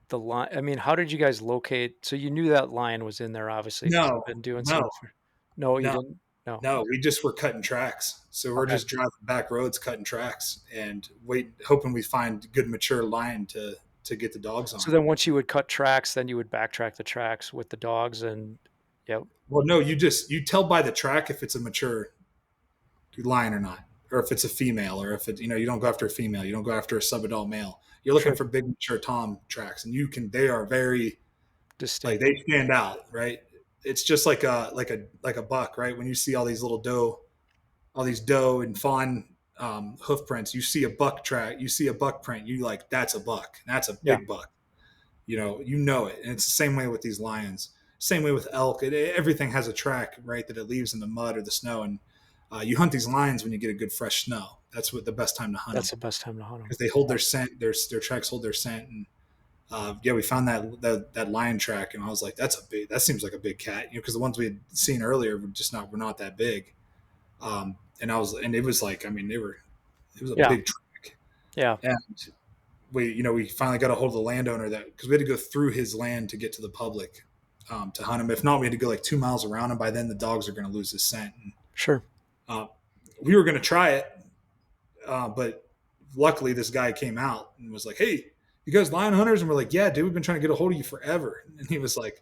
[SPEAKER 1] the lion? I mean, how did you guys locate so you knew that lion was in there obviously because 'cause
[SPEAKER 2] no,
[SPEAKER 1] you've been doing
[SPEAKER 2] no,
[SPEAKER 1] some for No, you
[SPEAKER 2] no,
[SPEAKER 1] didn't? No,
[SPEAKER 2] no.
[SPEAKER 1] okay,
[SPEAKER 2] We just were cutting tracks, so we're
[SPEAKER 1] okay.
[SPEAKER 2] just driving back roads, cutting tracks, and hoping we find good mature lion to get the dogs
[SPEAKER 1] So
[SPEAKER 2] on.
[SPEAKER 1] then once you would cut tracks, then you would backtrack the tracks with the dogs and yep,
[SPEAKER 2] Well, no, you tell by the track if it's a mature lion or not, or if it's a female, or if you don't go after a female, you don't go after a subadult male. You're looking
[SPEAKER 1] sure,
[SPEAKER 2] for big mature tom tracks, and they are very like
[SPEAKER 1] distinct.
[SPEAKER 2] they stand out, right? It's just like a buck, right? When you see all these doe and fawn hoof prints, you see a buck track, you see a buck print, you like that's a buck, that's a
[SPEAKER 1] Yeah,
[SPEAKER 2] big buck. You know it, and it's the same way with these lions. Same way with elk. Everything has a track, right, that it leaves in the mud or the snow, and you hunt these lions when you get a good fresh snow. That's what the best time to hunt
[SPEAKER 1] that's
[SPEAKER 2] them
[SPEAKER 1] the best time to hunt them.
[SPEAKER 2] because they hold their scent. Their tracks hold their scent, and yeah, we found that lion track, and I was like, that seems like a big cat, because the ones we had seen earlier were not that big. And it was like, I mean, it was a
[SPEAKER 1] Yeah,
[SPEAKER 2] big track,
[SPEAKER 1] yeah,
[SPEAKER 2] and we finally got a hold of the landowner because we had to go through his land to get to the public to hunt him. If not, we had to go like 2 miles around him. By then, the dogs are going to lose his scent. And,
[SPEAKER 1] sure.
[SPEAKER 2] uh, we were going to try it, but luckily, this guy came out and was like, "Hey, you guys lion hunters?" And we're like, "Yeah, dude, we've been trying to get a hold of you forever." And he's like,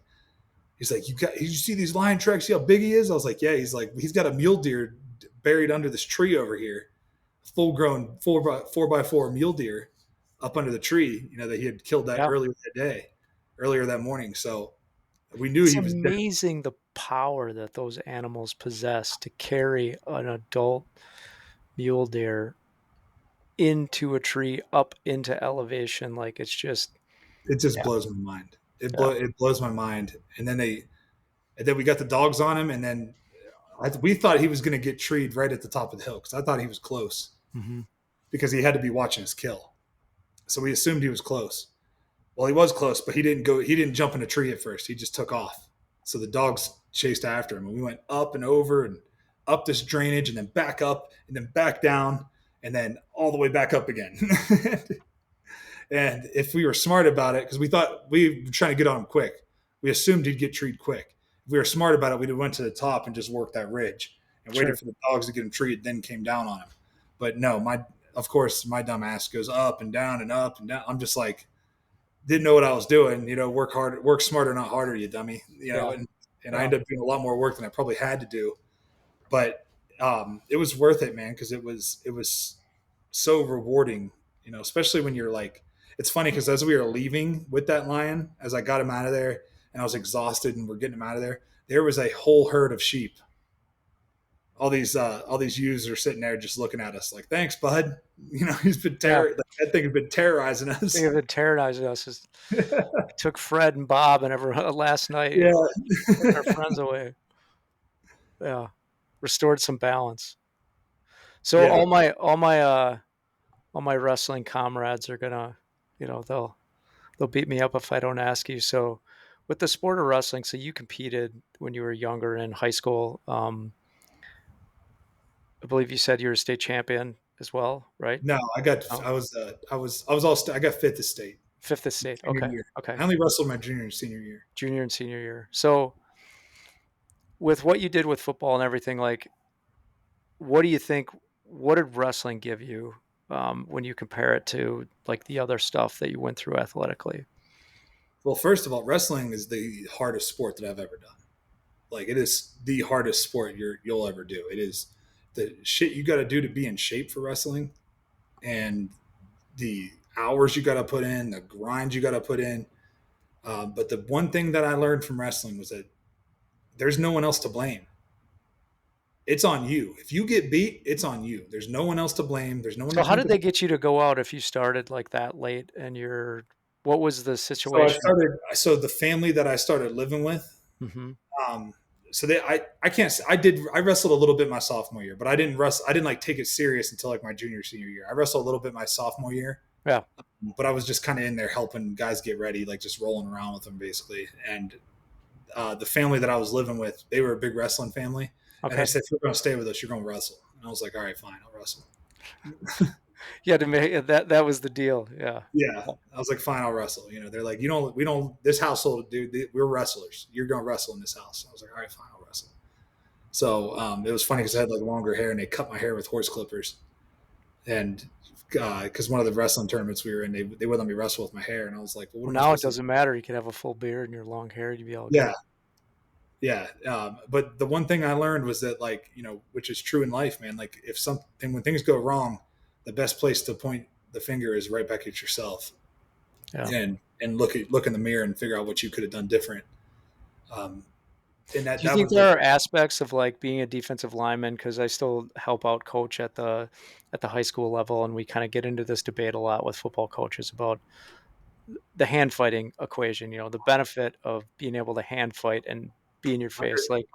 [SPEAKER 2] did you see these lion tracks? See how big he is? I was like, yeah. He's like, he's got a mule deer buried under this tree over here, full grown four by four mule deer up under the tree, that he had killed that
[SPEAKER 1] Yeah.
[SPEAKER 2] earlier that morning. So we knew
[SPEAKER 1] It's
[SPEAKER 2] he was dead.
[SPEAKER 1] amazing the power that those animals possess to carry an adult mule deer into a tree, up into elevation, like, it's just
[SPEAKER 2] It just
[SPEAKER 1] yeah,
[SPEAKER 2] blows my mind.
[SPEAKER 1] yeah,
[SPEAKER 2] It blows my mind. And then we got the dogs on him, and then we thought he was going to get treed right at the top of the hill because I thought he was close
[SPEAKER 1] mhm,
[SPEAKER 2] because he had to be watching his kill. So we assumed he was close. Well, he was close, but he didn't go. He didn't jump in a tree at first. He just took off. So the dogs chased after him, and we went up and over and up this drainage, and then back up, and then back down, and then all the way back up again. And if we were smart about it, because we thought we were trying to get on him quick, we assumed he'd get treed quick. If we were smart about it, we'd have went to the top and just worked that ridge and waited
[SPEAKER 1] sure,
[SPEAKER 2] for the dogs to get him treated, then came down on him. But no, of course my dumb ass goes up and down and up and down. I'm just like, didn't know what I was doing. Work hard, work smarter, not harder, you dummy.
[SPEAKER 1] yeah,
[SPEAKER 2] And I
[SPEAKER 1] yeah,
[SPEAKER 2] ended up doing a lot more work than I probably had to do. But it was worth it, man, because it was so rewarding. Especially when you're like, it's funny because as we were leaving with that lion, as I got him out of there, and I was exhausted, and we're getting him out of there, there was a whole herd of sheep. All these ewes are sitting there just looking at us like, "Thanks, bud." He's been
[SPEAKER 1] yeah.
[SPEAKER 2] that thing has been terrorizing
[SPEAKER 1] Thing
[SPEAKER 2] us.
[SPEAKER 1] of it terrorizing us is took Fred and Bob and ever last night,
[SPEAKER 2] Yeah,
[SPEAKER 1] took our friends away. Yeah, restored some balance. So
[SPEAKER 2] yeah.
[SPEAKER 1] all my wrestling comrades are gonna, they'll beat me up if I don't ask you. So, with the sport of wrestling, so you competed when you were younger in high school. I believe you said you were a state champion as well, right?
[SPEAKER 2] No,
[SPEAKER 1] No,
[SPEAKER 2] I got fifth estate
[SPEAKER 1] fifth estate.
[SPEAKER 2] junior
[SPEAKER 1] Okay,
[SPEAKER 2] year.
[SPEAKER 1] okay,
[SPEAKER 2] I only wrestled my junior and senior year.
[SPEAKER 1] junior and senior year. So, with what you did with football and everything, like, what do you think? What did wrestling give you when you compare it to like the other stuff that you went through athletically?
[SPEAKER 2] Well, first of all, wrestling is the hardest sport that I've ever done. Like it is the hardest sport you'll ever do. It is the shit you got to do to be in shape for wrestling, and the hours you got to put in, the grind you got to put in. But the one thing that I learned from wrestling was that there's no one else to blame. it's on you. If you get beat, it's on you. There's no one else to blame. There's no one to
[SPEAKER 1] So how
[SPEAKER 2] point
[SPEAKER 1] did
[SPEAKER 2] the.
[SPEAKER 1] they get you to go out if you started like that late and what was the
[SPEAKER 2] So I
[SPEAKER 1] situation?
[SPEAKER 2] started. So the family that I started living with,
[SPEAKER 1] Mhm.
[SPEAKER 2] um, so I can't. I wrestled a little bit my sophomore year, but I didn't wrestle. I didn't like take it serious until like my junior senior year. I wrestled a little bit my sophomore year,
[SPEAKER 1] Yeah.
[SPEAKER 2] but I was just kind of in there helping guys get ready, like just rolling around with them basically. And the family that I was living with, they were a big wrestling family, and they
[SPEAKER 1] Okay.
[SPEAKER 2] said, "If you're going to stay with us, you're going to wrestle." And I was like, "All right, fine, I'll wrestle."
[SPEAKER 1] Yeah, to make that was the deal. Yeah.
[SPEAKER 2] Yeah, I was like, "Fine, I'll wrestle." They're like, "You don't, we don't. This household, dude, we're wrestlers. You're going to wrestle in this house." I was like, "All right, fine, I'll wrestle." So it was funny because I
[SPEAKER 1] Nice.
[SPEAKER 2] had like longer hair, and they cut my hair with horse clippers, and because one of the wrestling tournaments we were in, they would let me wrestle with my hair, and I was like, "Well, what
[SPEAKER 1] Well,
[SPEAKER 2] am I
[SPEAKER 1] now it
[SPEAKER 2] supposed to do?"
[SPEAKER 1] doesn't matter. You could have a full beard and your long hair, you'd be all
[SPEAKER 2] Yeah,
[SPEAKER 1] good.
[SPEAKER 2] yeah. But the one thing I learned was that, like, which is true in life, man. Like, if something when things go wrong, the best place to point the finger is right back at yourself,
[SPEAKER 1] Yeah.
[SPEAKER 2] and look in the mirror and figure out what you could have done different. Um, and that
[SPEAKER 1] Do you
[SPEAKER 2] that
[SPEAKER 1] think
[SPEAKER 2] was like,
[SPEAKER 1] there are aspects of, like, being a defensive lineman? Because I still help out coach at the high school level, and we kinda get into this debate a lot with football coaches about the hand fighting equation, the benefit of being able to hand fight and be in your face, like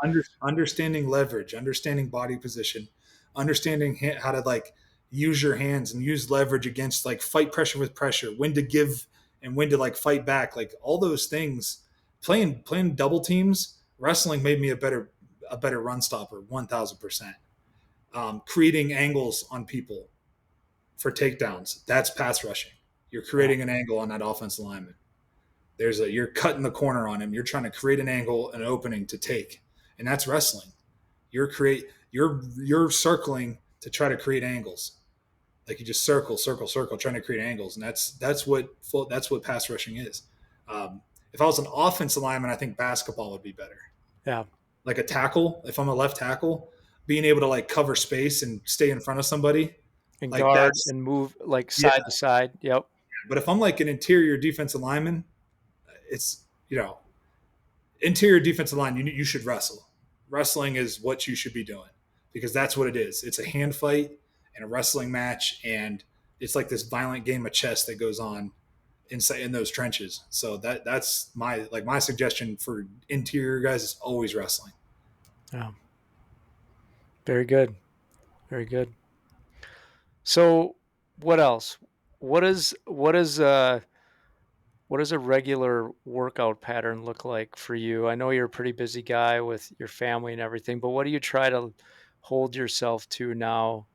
[SPEAKER 2] understanding leverage, understanding body position, understanding how to like use your hands and use leverage against like fight pressure with pressure, when to give and when to like fight back, like all those things. Playing double teams, wrestling made me a better run stopper, 1,000%. Creating angles on people for takedowns, that's pass rushing. You're
[SPEAKER 1] yeah,
[SPEAKER 2] creating an angle on that offensive lineman. You're cutting the corner on him. You're trying to create an angle, an opening to take, and that's wrestling. You're circling to try to create angles. Like you just circle, trying to create angles, and that's what pass rushing is. If I was an offensive lineman, I think basketball would be better.
[SPEAKER 1] yeah,
[SPEAKER 2] Like a tackle, if I'm a left tackle, being able to like cover space and stay in front of somebody,
[SPEAKER 1] and
[SPEAKER 2] like
[SPEAKER 1] guard
[SPEAKER 2] that's
[SPEAKER 1] and move, like,
[SPEAKER 2] yeah.
[SPEAKER 1] side to side, yep,
[SPEAKER 2] But if I'm like an interior defensive lineman, it's interior defensive line, you should wrestle. Wrestling is what you should be doing because that's what it is. It's a hand fight and a wrestling match, and it's like this violent game of chess that goes on inside in those trenches. So that's my suggestion for interior guys is always wrestling.
[SPEAKER 1] yeah, very good, very good. So, what else? What does a regular workout pattern look like for you? I know you're a pretty busy guy with your family and everything, but what do you try to hold yourself to now,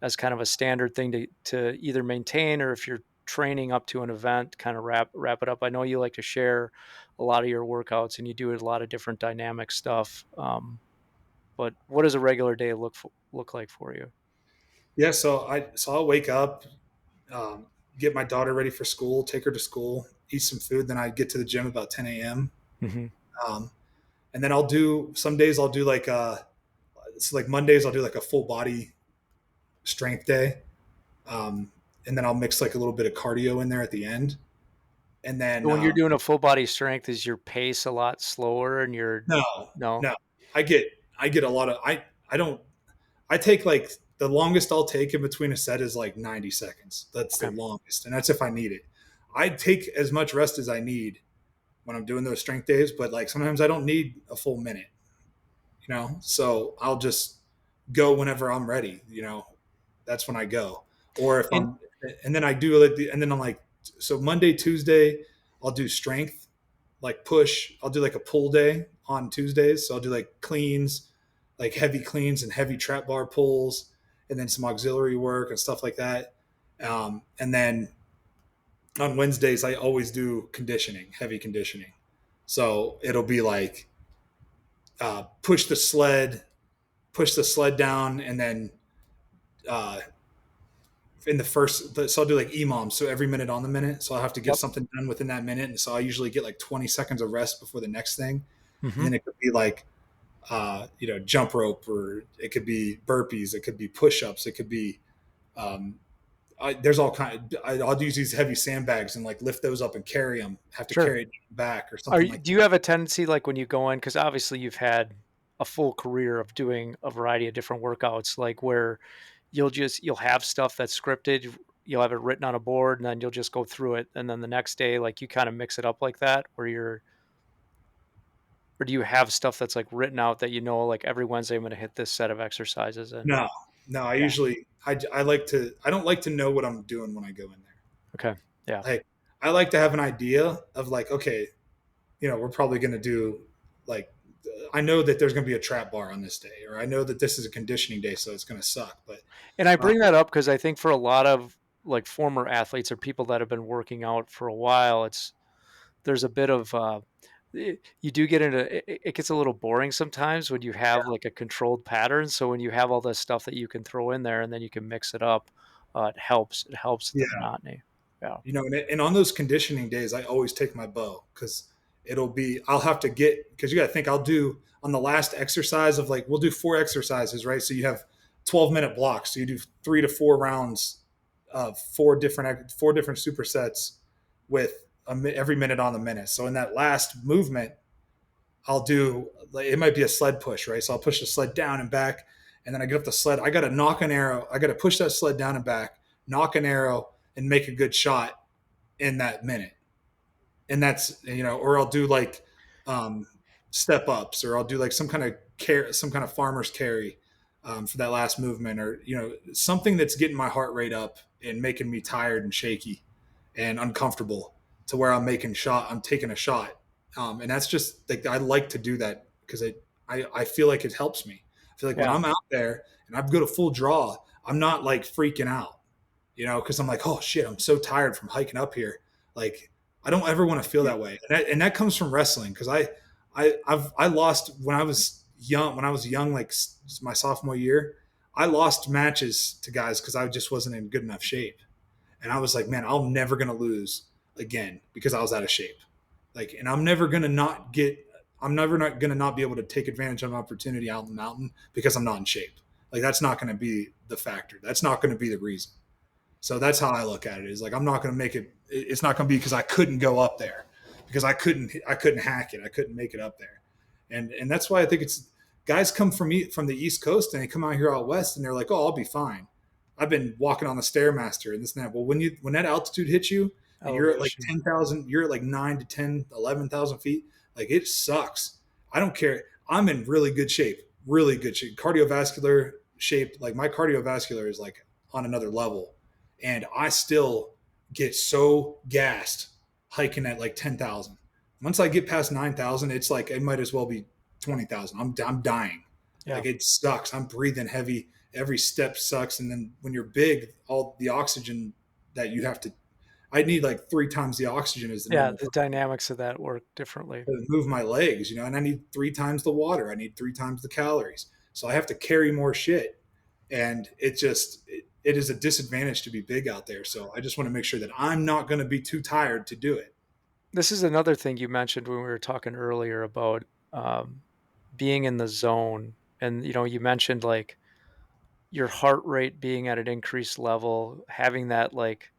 [SPEAKER 1] as kind of a standard thing to either maintain, or if you're training up to an event, kind of wrap it up. I know you like to share a lot of your workouts and you do a lot of different dynamic stuff. But what does a regular day look like for you?
[SPEAKER 2] Yeah, so I'll wake up, get my daughter ready for school, take her to school, eat some food, then I get to the gym about 10 a.m.
[SPEAKER 1] Hmm.
[SPEAKER 2] Um, and then I'll do some days I'll do like it's like Mondays I'll do like a full body strength day, um, and then I'll mix like a little bit of cardio in there at the end. And then
[SPEAKER 1] So when you're doing a full body strength, is your pace a lot slower and you're
[SPEAKER 2] no,
[SPEAKER 1] no?
[SPEAKER 2] no, I get a lot of I don't I take like the longest I'll take in between a set is like 90 seconds. That's the
[SPEAKER 1] Okay,
[SPEAKER 2] longest, and that's if I need it. I take as much rest as I need when I'm doing those strength days, but like sometimes I don't need a full minute, so I'll just go whenever I'm ready. That's when I go. Or if
[SPEAKER 1] and
[SPEAKER 2] I'm, and then I do like and then I'm like, so Monday, Tuesday, I'll do strength, like push. I'll do like a pull day on Tuesdays. So I'll do like cleans, like heavy cleans and heavy trap bar pulls, and then some auxiliary work and stuff like that. And then on Wednesdays, I always do conditioning, heavy conditioning. So it'll be like push the sled down, and then uh, in the first, so I'll do like EMOM, so every minute on the minute. So I'll have to get
[SPEAKER 1] yep.
[SPEAKER 2] something done within that minute. And so I usually get like 20 seconds of rest before the next thing. And
[SPEAKER 1] Hmm.
[SPEAKER 2] then it could be like, jump rope, or it could be burpees, it could be push ups, it could be, um, there's all kind of, I'll use these heavy sandbags and like lift those up and carry them, have to
[SPEAKER 1] Sure.
[SPEAKER 2] carry it back or something like
[SPEAKER 1] Do you
[SPEAKER 2] that.
[SPEAKER 1] have a tendency, like, when you go in, because obviously you've had a full career of doing a variety of different workouts, like where you'll have stuff that's scripted, you'll have it written on a board, and then you'll just go through it, and then the next day, like, you kinda mix it up like that, where you're or do you have stuff that's, like, written out that like, every Wednesday I'm gonna hit this set of exercises and
[SPEAKER 2] No, no. I
[SPEAKER 1] yeah,
[SPEAKER 2] usually I like to. I don't like to know what I'm doing when I go in there.
[SPEAKER 1] okay, yeah.
[SPEAKER 2] Like I like to have an idea of like, okay, we're probably going to do like I know that there's going to be a trap bar on this day, or I know that this is a conditioning day, so it's going to suck. But
[SPEAKER 1] And I
[SPEAKER 2] uh,
[SPEAKER 1] bring that up because I think for a lot of, like, former athletes or people that have been working out for a while, there's a bit of, you do get into it gets a little boring sometimes when you have, like, a controlled pattern, so when you have all this stuff that you can throw in there and then you can mix it up, it helps the
[SPEAKER 2] yeah,
[SPEAKER 1] monotony. Yeah.
[SPEAKER 2] and on those conditioning days, I always take my bow because I'll have to get because you got to think I'll do on the last exercise of like we'll do 4 exercises, right? So you have 12-minute blocks, so you do 3 to 4 rounds of four different supersets with every minute on the minute. So in that last movement, I'll do like it might be a sled push, right? So I'll push the sled down and back, and then I get up the sled. I got to knock an arrow. I got to push that sled down and back, knock an arrow, and make a good shot in that minute. And that's or I'll do like um, step ups, or I'll do like some kind of farmer's carry for that last movement, or something that's getting my heart rate up and making me tired and shaky and uncomfortable to where I'm taking a shot, and that's just like I like to do that because I feel like it helps me. I feel like when
[SPEAKER 1] Yeah.
[SPEAKER 2] I'm out there and I've got a full draw, I'm not like freaking out, because I'm like, oh shit, I'm so tired from hiking up here. Like, I don't ever want to feel
[SPEAKER 1] Y
[SPEAKER 2] that way, and that comes from wrestling because I lost when I was young. When I was young, like my sophomore year, I lost matches to guys because I just wasn't in good enough shape, and I was like, man, I'm never gonna lose again because I was out of shape. Like, and I'm never not gonna not be able to take advantage of an opportunity out in the mountain because I'm not in shape. Like, that's not gonna be the factor. That's not gonna be the reason. So that's how I look at it. Is like I'm not going to make it. It's not going to be because I couldn't go up there, because I couldn't hack it. I couldn't make it up there, and that's why I think it's guys come from the East Coast and they come out here out west and they're like, oh, I'll be fine. I've been walking on the stairmaster and this and that. Well, when that altitude hits you and you're at like
[SPEAKER 1] elevation.
[SPEAKER 2] 10,000, you're at like 9 to 10, 11,000 feet. Like it sucks. I don't care. I'm in really good shape, cardiovascular shape. Like my cardiovascular is like on another level, and I still get so gassed hiking at like 10,000. Once I get past 9,000, it's like it might as well be 20,000. I'm dying.
[SPEAKER 1] Yeah.
[SPEAKER 2] Like it sucks. I'm breathing heavy. Every step sucks. And then when you're big, all the oxygen that you have to, I need like 3 times the oxygen as the
[SPEAKER 1] Yeah,
[SPEAKER 2] normal
[SPEAKER 1] the
[SPEAKER 2] person
[SPEAKER 1] dynamics of that work differently.
[SPEAKER 2] to move my legs, and I need 3 times the water. I need 3 times the calories. So I have to carry more shit. And it is a disadvantage to be big out there. So I just want to make sure that I'm not going to be too tired to do it.
[SPEAKER 1] This is another thing you mentioned when we were talking earlier about, um, being in the zone, and, you mentioned, like, your heart rate being at an increased level, having that, like,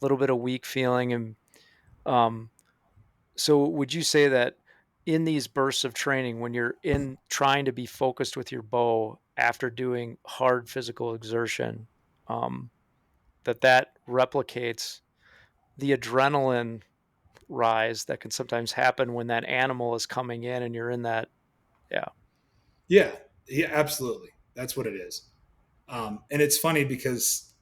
[SPEAKER 1] little bit of weak feeling, and, um, so would you say that in these bursts of training, when you're in trying to be focused with your bow after doing hard physical exertion, um, that replicates the adrenaline rise that can sometimes happen when that animal is coming in and you're in that. Yeah.
[SPEAKER 2] Yeah, yeah, absolutely. That's what it is. And it's funny because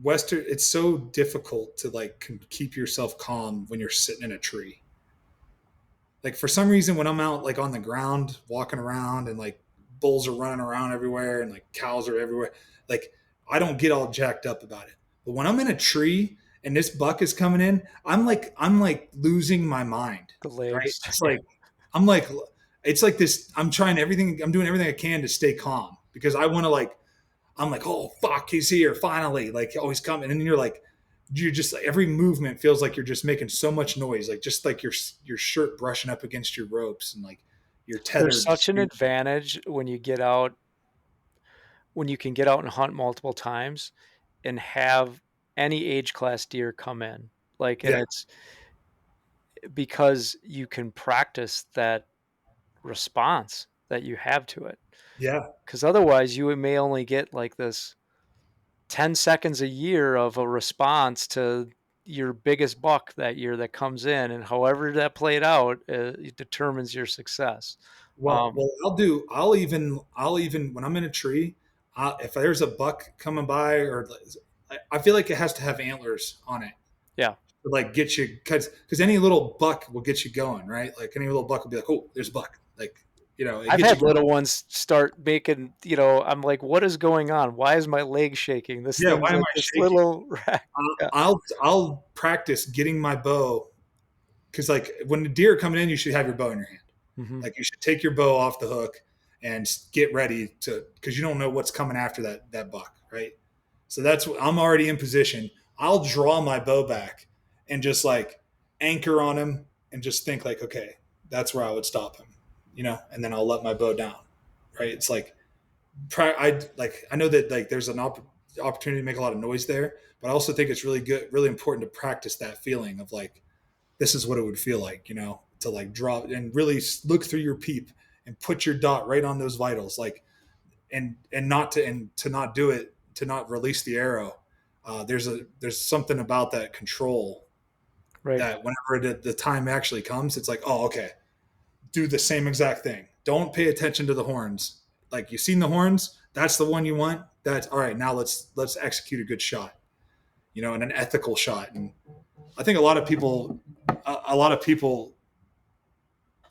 [SPEAKER 2] it's so difficult to like keep yourself calm when you're sitting in a tree. Like for some reason, when I'm out like on the ground walking around and like bulls are running around everywhere and like cows are everywhere, like I don't get all jacked up about it. But when I'm in a tree and this buck is coming in, I'm like losing my mind.
[SPEAKER 1] The
[SPEAKER 2] Right?
[SPEAKER 1] legs.
[SPEAKER 2] It's
[SPEAKER 1] Yeah.
[SPEAKER 2] like I'm like it's like this. I'm doing everything I can to stay calm because I want to like I'm like, oh fuck, he's here finally. Like, oh, he's coming, and then you're just like every movement feels like you're just making so much noise, like just like your shirt brushing up against your ropes, and like you're
[SPEAKER 1] There's
[SPEAKER 2] tethered.
[SPEAKER 1] such an advantage when you can get out and hunt multiple times and have any age class deer come in. Like, and
[SPEAKER 2] Yeah,
[SPEAKER 1] it's because you can practice that response that you have to it.
[SPEAKER 2] Yeah.
[SPEAKER 1] Because otherwise, you may only get like this 10 seconds a year of a response to your biggest buck that year that comes in. And however that played out, it determines your success.
[SPEAKER 2] Well, I'll even when I'm in a tree, if there's a buck coming by, or I feel like it has to have antlers on it
[SPEAKER 1] Yeah.
[SPEAKER 2] to like get you, because any little buck will get you going, right? Like any little buck will be like, oh, there's a buck, like it
[SPEAKER 1] I've
[SPEAKER 2] gets you
[SPEAKER 1] had
[SPEAKER 2] going.
[SPEAKER 1] little ones start making, I'm like, what is going on? Why is my leg shaking? This
[SPEAKER 2] Yeah,
[SPEAKER 1] thing's
[SPEAKER 2] why am
[SPEAKER 1] like
[SPEAKER 2] I
[SPEAKER 1] this
[SPEAKER 2] shaking?
[SPEAKER 1] little rack. Yeah.
[SPEAKER 2] I'll practice getting my bow, because like when the deer are coming in, you should have your bow in your hand.
[SPEAKER 1] Hmm.
[SPEAKER 2] Like you should take your bow off the hook and get ready to, because you don't know what's coming after that buck, right? So that's what I'm already in position. I'll draw my bow back and just like anchor on him and just think like, okay, that's where I would stop him, and then I'll let my bow down, right? It's like I know that like there's an opportunity to make a lot of noise there, but I also think it's really good, really important to practice that feeling of like, this is what it would feel like, to like drop and really look through your peep and put your dot right on those vitals, like, and to not do it, to not release the arrow. There's something about that control
[SPEAKER 1] Right.
[SPEAKER 2] that whenever the time actually comes, it's like, oh, okay, do the same exact thing. Don't pay attention to the horns. Like you've seen the horns, that's the one you want. That's all right. Now let's execute a good shot, and an ethical shot. And I think a lot of people,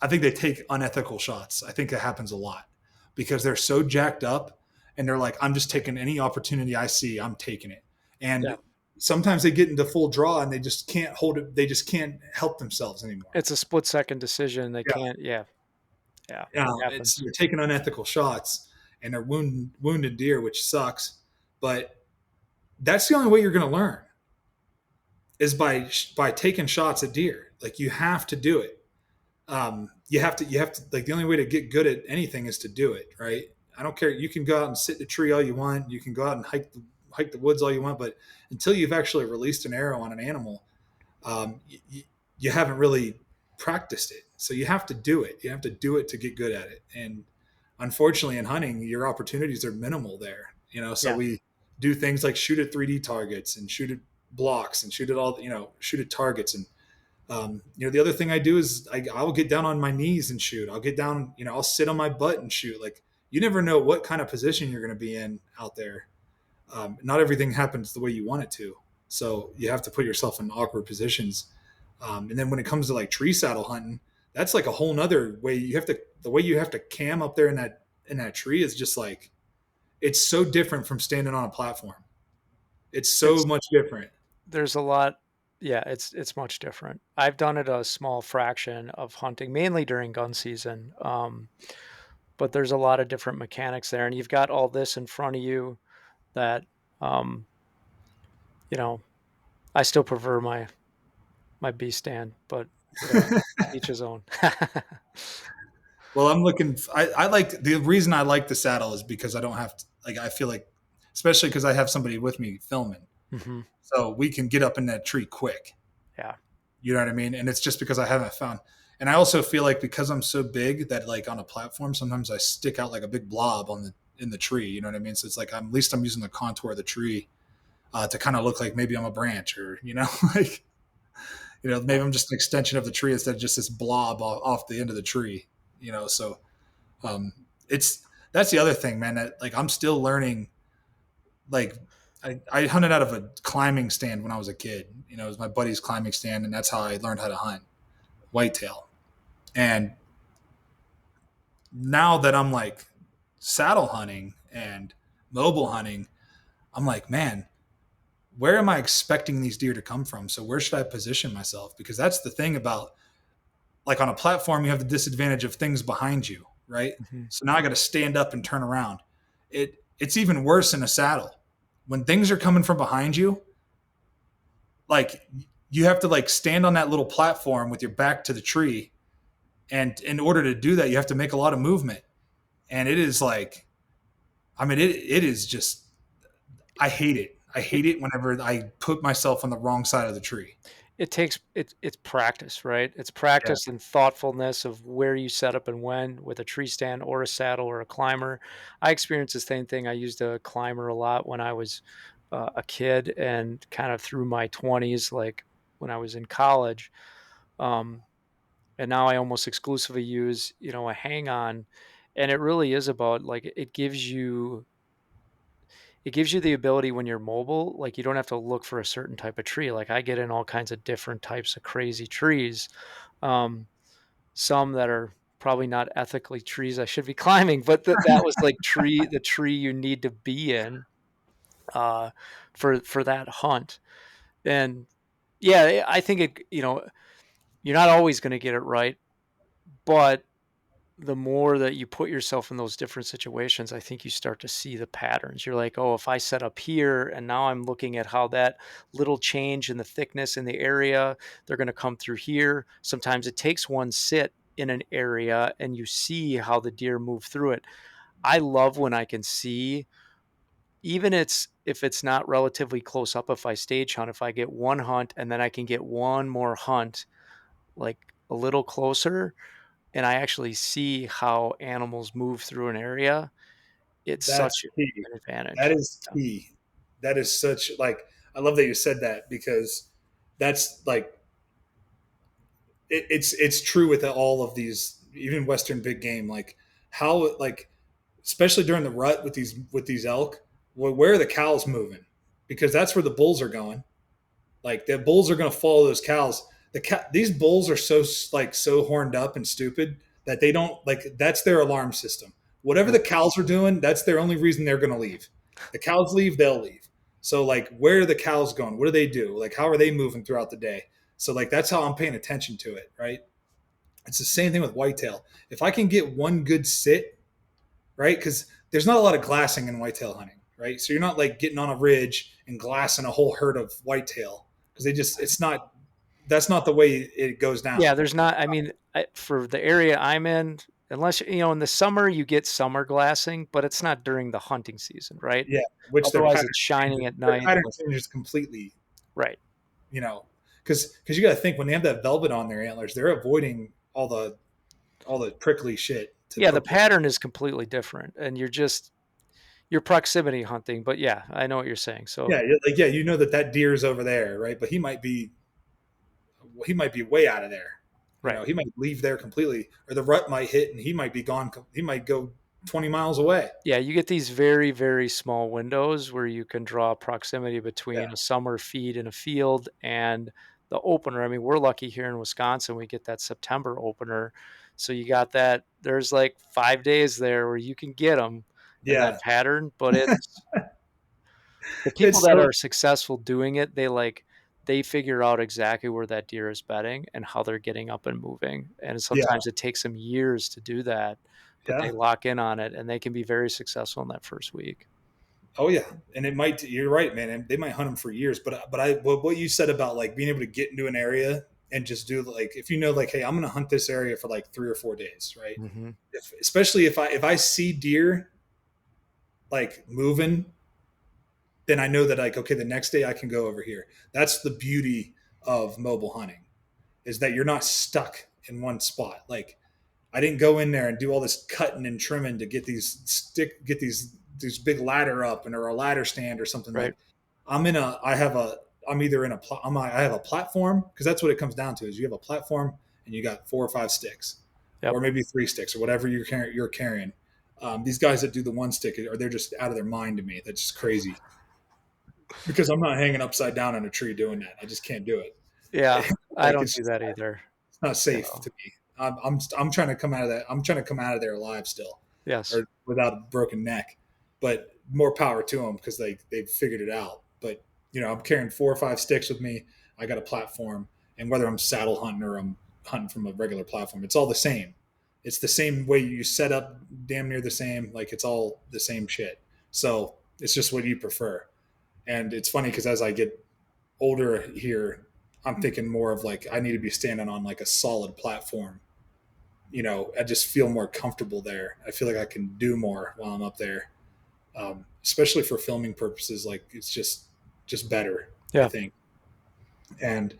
[SPEAKER 2] I think they take unethical shots. I think it happens a lot because they're so jacked up and they're like, I'm just taking any opportunity I see, I'm taking it.
[SPEAKER 1] Yeah.
[SPEAKER 2] And sometimes they get into full draw and they just can't hold it. They just can't help themselves anymore.
[SPEAKER 1] It's a split second decision. They
[SPEAKER 2] Yeah.
[SPEAKER 1] can't. Yeah. Yeah. It
[SPEAKER 2] It's
[SPEAKER 1] happens.
[SPEAKER 2] they're taking unethical shots and they're wounded deer, which sucks. But that's the only way you're going to learn is by taking shots at deer. Like you have to do it. You have to like the only way to get good at anything is to do it, right? I don't care. You can go out and sit in a tree all you want. You can go out and hike the woods all you want, but until you've actually released an arrow on an animal, you haven't really practiced it. So you have to do it. You have to do it to get good at it. And unfortunately, in hunting, your opportunities are minimal there. So
[SPEAKER 1] Yeah.
[SPEAKER 2] we do things like shoot at 3D targets and shoot at blocks and shoot at all. Shoot at targets. And the other thing I do is I'll get down on my knees and shoot. I'll get down. I'll sit on my butt and shoot. Like you never know what kind of position you're going to be in out there. Not everything happens the way you want it to. So you have to put yourself in awkward positions. And then when it comes to like tree saddle hunting, that's like a whole nother way. The way you have to cam up there in that tree is just like, it's so different from standing on a platform. It's so
[SPEAKER 1] It's
[SPEAKER 2] much different.
[SPEAKER 1] there's a lot. Yeah. It's much different. I've done it a small fraction of hunting, mainly during gun season. But there's a lot of different mechanics there, and you've got all this in front of you that, um, you know, I still prefer my B stand, but each his own.
[SPEAKER 2] Well, I'm looking. I like the reason I like the saddle is because I don't have to. Like, I feel like, especially because I have somebody with me filming,
[SPEAKER 1] Hmm.
[SPEAKER 2] so we can get up in that tree quick.
[SPEAKER 1] Yeah.
[SPEAKER 2] You know what I mean? And it's just because I haven't found. And I also feel like because I'm so big that like on a platform, sometimes I stick out like a big blob in the tree. You know what I mean? So it's like at least I'm using the contour of the tree to kind of look like maybe I'm a branch, or like maybe I'm just an extension of the tree instead of just this blob off the end of the tree. So um, it's that's the other thing, man. That like I'm still learning. Like I hunted out of a climbing stand when I was a kid. It was my buddy's climbing stand, and that's how I learned how to hunt whitetail. And now that I'm like saddle hunting and mobile hunting, I'm like, man, where am I expecting these deer to come from? So where should I position myself? Because that's the thing about like on a platform, you have the disadvantage of things behind you, right?
[SPEAKER 1] Hmm.
[SPEAKER 2] So now I got to stand up and turn around. It's even worse in a saddle. When things are coming from behind you, like you have to like stand on that little platform with your back to the tree. And in order to do that, you have to make a lot of movement. And it is like, I mean, it is just, I hate it. I
[SPEAKER 1] It,
[SPEAKER 2] hate it whenever I put myself on the wrong side of the tree.
[SPEAKER 1] it's practice, right? It's
[SPEAKER 2] Yeah.
[SPEAKER 1] practice and thoughtfulness of where you set up and when with a tree stand or a saddle or a climber. I experienced the same thing. I used a climber a lot when I was a kid and kind of through my 20s, like when I was in college. Um, and now I almost exclusively use, a hang on. And it really is about like it gives you the ability when you're mobile, like, you don't have to look for a certain type of tree. Like, I get in all kinds of different types of crazy trees, um, some that are probably not ethically trees I should be climbing, but that was, like, the tree you need to be in, uh, for that hunt, and, yeah, I think you're not always gonna get it right, but the more that you put yourself in those different situations, I think you start to see the patterns. You're like, oh, if I set up here and now I'm looking at how that little change in the thickness in the area, they're going to come through here. Sometimes it takes one sit in an area and you see how the deer move through it. I love when I can see, even if it's not relatively close up, if I stage hunt, if I get one hunt and then I can get one more hunt like a little closer and I actually see how animals move through an area, it's
[SPEAKER 2] That's
[SPEAKER 1] such
[SPEAKER 2] key.
[SPEAKER 1] an
[SPEAKER 2] That
[SPEAKER 1] advantage.
[SPEAKER 2] is key. That is such like I love that you said that because that's like it's true with all of these even Western big game like how like especially during the rut with these elk where are the cows moving because that's where the bulls are going. Like the bulls are going to follow those cows. These bulls are so horned up and stupid that they don't like that's their alarm system. Whatever
[SPEAKER 1] Yep.
[SPEAKER 2] the cows are doing, that's their only reason they're going to leave. The cows leave, they'll leave. So like, where are the cows going? What do they do? Like, how are they moving throughout the day? So like, that's how I'm paying attention to it. Right. It's the same thing with whitetail. If I can get one good sit, right, because there's not a lot of glassing in whitetail hunting, right? So you're not like getting on a ridge and glassing a whole herd of whitetail because it's not that's not the way it goes
[SPEAKER 1] Yeah,
[SPEAKER 2] down.
[SPEAKER 1] there's not, I mean, for the area I'm in, unless, in the summer you get summer glassing, but it's not during the hunting season, right?
[SPEAKER 2] Yeah, which
[SPEAKER 1] Otherwise, it's shining at
[SPEAKER 2] their
[SPEAKER 1] night.
[SPEAKER 2] pattern changes completely.
[SPEAKER 1] Right.
[SPEAKER 2] You know, because you got to think when they have that velvet on their antlers, they're avoiding all the prickly shit to
[SPEAKER 1] Yeah, the
[SPEAKER 2] poke their.
[SPEAKER 1] pattern is completely different, and you're proximity hunting, but yeah, I know what you're saying. So,
[SPEAKER 2] Yeah, like yeah, you know that deer's over there, right? But he might be way out of there. You
[SPEAKER 1] right.
[SPEAKER 2] know, he might leave there completely, or the rut might hit and he might be gone. He might go 20 miles away.
[SPEAKER 1] Yeah, you get these very, very small windows where you can draw proximity
[SPEAKER 2] Yeah,
[SPEAKER 1] between a summer feed in a field and the opener. I mean, we're lucky here in Wisconsin, we get that September opener. So you got that, there's like 5 days there where you can get them in that
[SPEAKER 2] yeah.
[SPEAKER 1] pattern, but it's the people
[SPEAKER 2] It's
[SPEAKER 1] that
[SPEAKER 2] so
[SPEAKER 1] are successful doing it, they figure out exactly where that deer is bedding and how they're getting up and moving. And
[SPEAKER 2] yeah,
[SPEAKER 1] sometimes it takes them years to do that, but they
[SPEAKER 2] yeah.
[SPEAKER 1] lock in on it and they can be very successful in that first week.
[SPEAKER 2] Oh yeah, and it might. You're right, man. And they might hunt them for years. But what you said about like being able to get into an area and just do like if you know like hey I'm going to hunt this area for like 3 or 4 days, right?
[SPEAKER 1] Mhm.
[SPEAKER 2] Especially if I see deer like moving, then I know that like okay the next day I can go over here. That's the beauty of mobile hunting is that you're not stuck in one spot. Like I didn't go in there and do all this cutting and trimming to get these big ladder up and or a ladder stand or something
[SPEAKER 1] Right.
[SPEAKER 2] like I'm either in I have a platform because that's what it comes down to is you have a platform and you got 4 or 5 sticks
[SPEAKER 1] Yep.
[SPEAKER 2] or maybe 3 sticks or whatever you're carrying. These guys that do the one stick or they're just out of their mind to me. That's just crazy because I'm not hanging upside down on a tree doing that. I just can't do it.
[SPEAKER 1] Yeah. I
[SPEAKER 2] Like
[SPEAKER 1] don't do that either.
[SPEAKER 2] it's not safe
[SPEAKER 1] So,
[SPEAKER 2] to me. I'm trying to come out of that. I'm trying to come out of there alive still,
[SPEAKER 1] yes.
[SPEAKER 2] or without a broken neck. But more power to them because they figured it out. But I'm carrying 4 or 5 sticks with me. I got a platform, and whether I'm saddle hunting or I'm hunting from a regular platform, it's all the same. It's the same way you set up, damn near the same. Like it's all the same shit. So it's just what you prefer. And it's funny because as I get older here, I'm thinking more of like I need to be standing on like a solid platform. I just feel more comfortable there. I feel like I can do more while I'm up there, especially for filming purposes. Like it's just better, I
[SPEAKER 1] Yeah.
[SPEAKER 2] think. And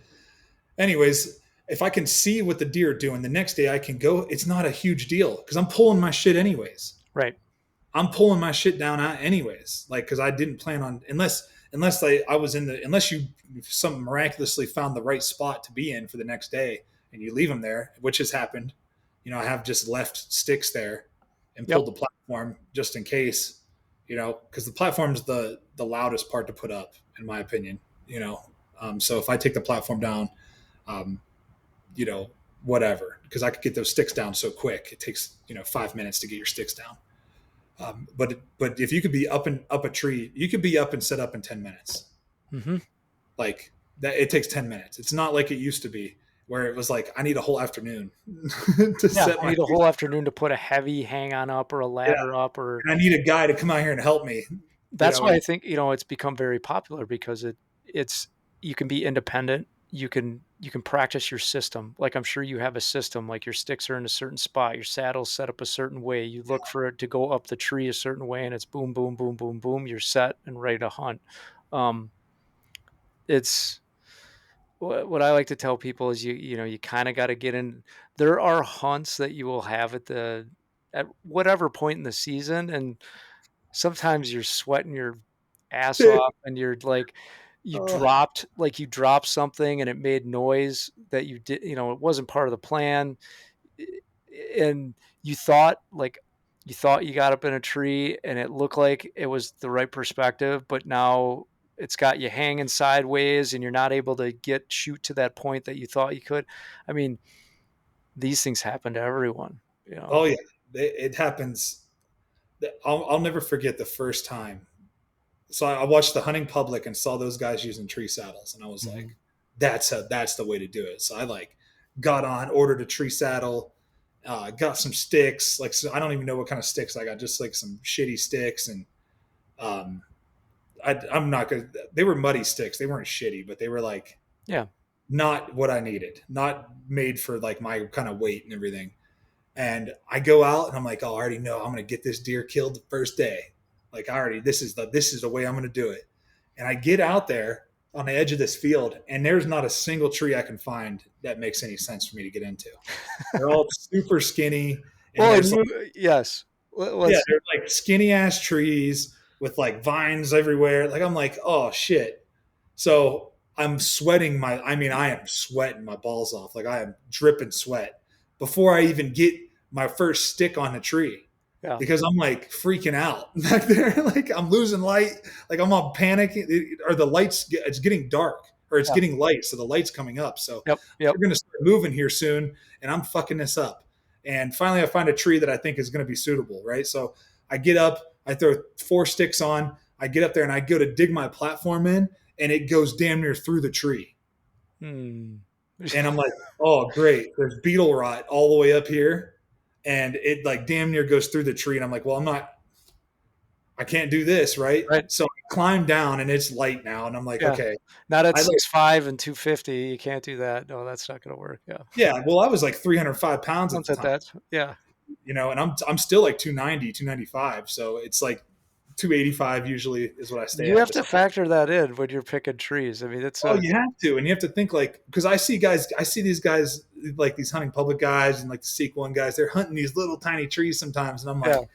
[SPEAKER 2] anyways, if I can see what the deer are doing the next day, I can go. It's not a huge deal because I'm pulling my shit anyways.
[SPEAKER 1] Right.
[SPEAKER 2] I'm pulling my shit down anyways, like because I didn't plan on unless I was in the unless you some miraculously found the right spot to be in for the next day and you leave them there, which has happened. I have just left sticks there and
[SPEAKER 1] Yep.
[SPEAKER 2] pulled the platform just in case, because the platform's the loudest part to put up, in my opinion. So if I take the platform down, um, you know, whatever, because I could get those sticks down so quick. It takes 5 minutes to get your sticks down. But if you could be up a tree, you could be up and set up in 10 minutes.
[SPEAKER 1] Hmm.
[SPEAKER 2] Like that, it takes 10 minutes. It's not like it used to be where it was like I need a whole afternoon to
[SPEAKER 1] Yeah,
[SPEAKER 2] set
[SPEAKER 1] I
[SPEAKER 2] my
[SPEAKER 1] need a
[SPEAKER 2] trees.
[SPEAKER 1] whole afternoon to put a heavy hang on up or a
[SPEAKER 2] Yeah,
[SPEAKER 1] ladder up, or
[SPEAKER 2] and I need a guy to come out here and help me.
[SPEAKER 1] that's why
[SPEAKER 2] And
[SPEAKER 1] I think, it's become very popular because it's you can be independent. You can practice your system. Like, I'm sure you have a system, like your sticks are in a certain spot, your saddle's set up a certain way. You look for it to go up the tree a certain way and it's boom, boom, boom, boom, boom. You're set and ready to hunt. Um, it's what I like to tell people is you kind of got to get in. There are hunts that you will have at whatever point in the season, and sometimes you're sweating your ass off and you're like
[SPEAKER 2] uh,
[SPEAKER 1] you dropped something and it made noise that you did, it wasn't part of the plan. And you thought you got up in a tree and it looked like it was the right perspective, but now it's got you hanging sideways and you're not able to shoot to that point that you thought you could. I mean, these things happen to everyone.
[SPEAKER 2] oh yeah, it happens. I'll never forget the first time. So I watched the hunting public and saw those guys using tree saddles, and I was
[SPEAKER 1] Mhm.
[SPEAKER 2] like, that's the way to do it. So I like got on, ordered a tree saddle, got some sticks. Like so I don't even know what kind of sticks I got, just like some shitty sticks, and um, I'm not gonna. They were muddy sticks. They weren't shitty, but they were like
[SPEAKER 1] Yeah.
[SPEAKER 2] not what I needed, not made for like my kind of weight and everything. And I go out and I'm like, oh, I already know I'm going to get this deer killed the first day. Like I already, this is the way I'm going to do it. And I get out there on the edge of this field, and there's not a single tree I can find that makes any sense for me to get into. They're all super skinny, and
[SPEAKER 1] Well, and
[SPEAKER 2] there's like,
[SPEAKER 1] yes.
[SPEAKER 2] yeah,
[SPEAKER 1] Let's
[SPEAKER 2] they're like skinny ass trees with like vines everywhere. Like I'm like, oh shit. So I'm sweating I am sweating my balls off. Like I am dripping sweat before I even get my first stick on the tree
[SPEAKER 1] Yeah.
[SPEAKER 2] because I'm like freaking out back there. Like I'm losing light. Like I'm all panicking or the lights, it's getting dark or it's
[SPEAKER 1] Yeah.
[SPEAKER 2] getting light. So the light's coming up. So
[SPEAKER 1] Yep. Yep.
[SPEAKER 2] they're going to start moving here soon and I'm fucking this up. And finally I find a tree that I think is going to be suitable. Right. So I get up, I throw 4 sticks on, I get up there and I go to dig my platform in and it goes damn near through the tree.
[SPEAKER 1] Hmm.
[SPEAKER 2] And I'm like, oh, great. There's beetle rot all the way up here. And it like damn near goes through the tree. And I'm like, well, I can't do this. Right.
[SPEAKER 1] Right.
[SPEAKER 2] So I climb down and it's light now. And I'm like,
[SPEAKER 1] Yeah.
[SPEAKER 2] okay.
[SPEAKER 1] Not at
[SPEAKER 2] I like,
[SPEAKER 1] 6'5" and 250. You can't do that. No, that's not gonna work. Yeah.
[SPEAKER 2] yeah, well, I was like 305 pounds at
[SPEAKER 1] Once
[SPEAKER 2] the
[SPEAKER 1] at
[SPEAKER 2] time,
[SPEAKER 1] that. Yeah.
[SPEAKER 2] and I'm still like 290, 295. So it's like 285 usually is what I stay
[SPEAKER 1] You
[SPEAKER 2] at.
[SPEAKER 1] have
[SPEAKER 2] But
[SPEAKER 1] to factor that in when you're picking trees. I mean, it's
[SPEAKER 2] oh,
[SPEAKER 1] a
[SPEAKER 2] you have to, and you have to think like because I see these guys like these hunting public guys and like the sequel guys. They're hunting these little tiny trees sometimes, and I'm
[SPEAKER 1] yeah,
[SPEAKER 2] like,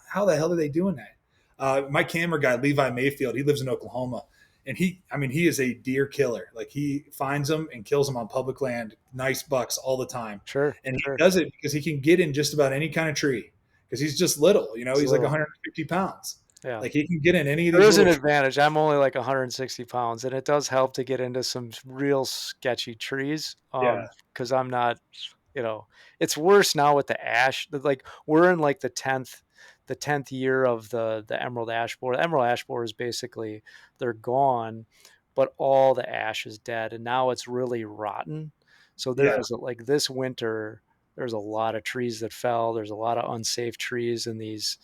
[SPEAKER 2] how the hell are they doing that? My camera guy Levi Mayfield, he lives in Oklahoma, and he is a deer killer. Like he finds them and kills them on public land, nice bucks all the time,
[SPEAKER 1] sure,
[SPEAKER 2] and he
[SPEAKER 1] sure.
[SPEAKER 2] does it because he can get in just about any kind of tree because he's just little.
[SPEAKER 1] It's
[SPEAKER 2] He's like
[SPEAKER 1] little.
[SPEAKER 2] 150 pounds.
[SPEAKER 1] Yeah.
[SPEAKER 2] Like he can get in any of
[SPEAKER 1] There
[SPEAKER 2] these
[SPEAKER 1] is an
[SPEAKER 2] little trees.
[SPEAKER 1] advantage. I'm only like 160 pounds, and it does help to get into some real sketchy trees.
[SPEAKER 2] Yeah,
[SPEAKER 1] Because I'm not, you know, it's worse now with the ash. Like we're in like the tenth year of the emerald ash borer. The emerald ash borer is basically they're gone, but all the ash is dead, and now it's really rotten. So there
[SPEAKER 2] yeah,
[SPEAKER 1] was like this winter, there's a lot of trees that fell. There's a lot of unsafe trees in these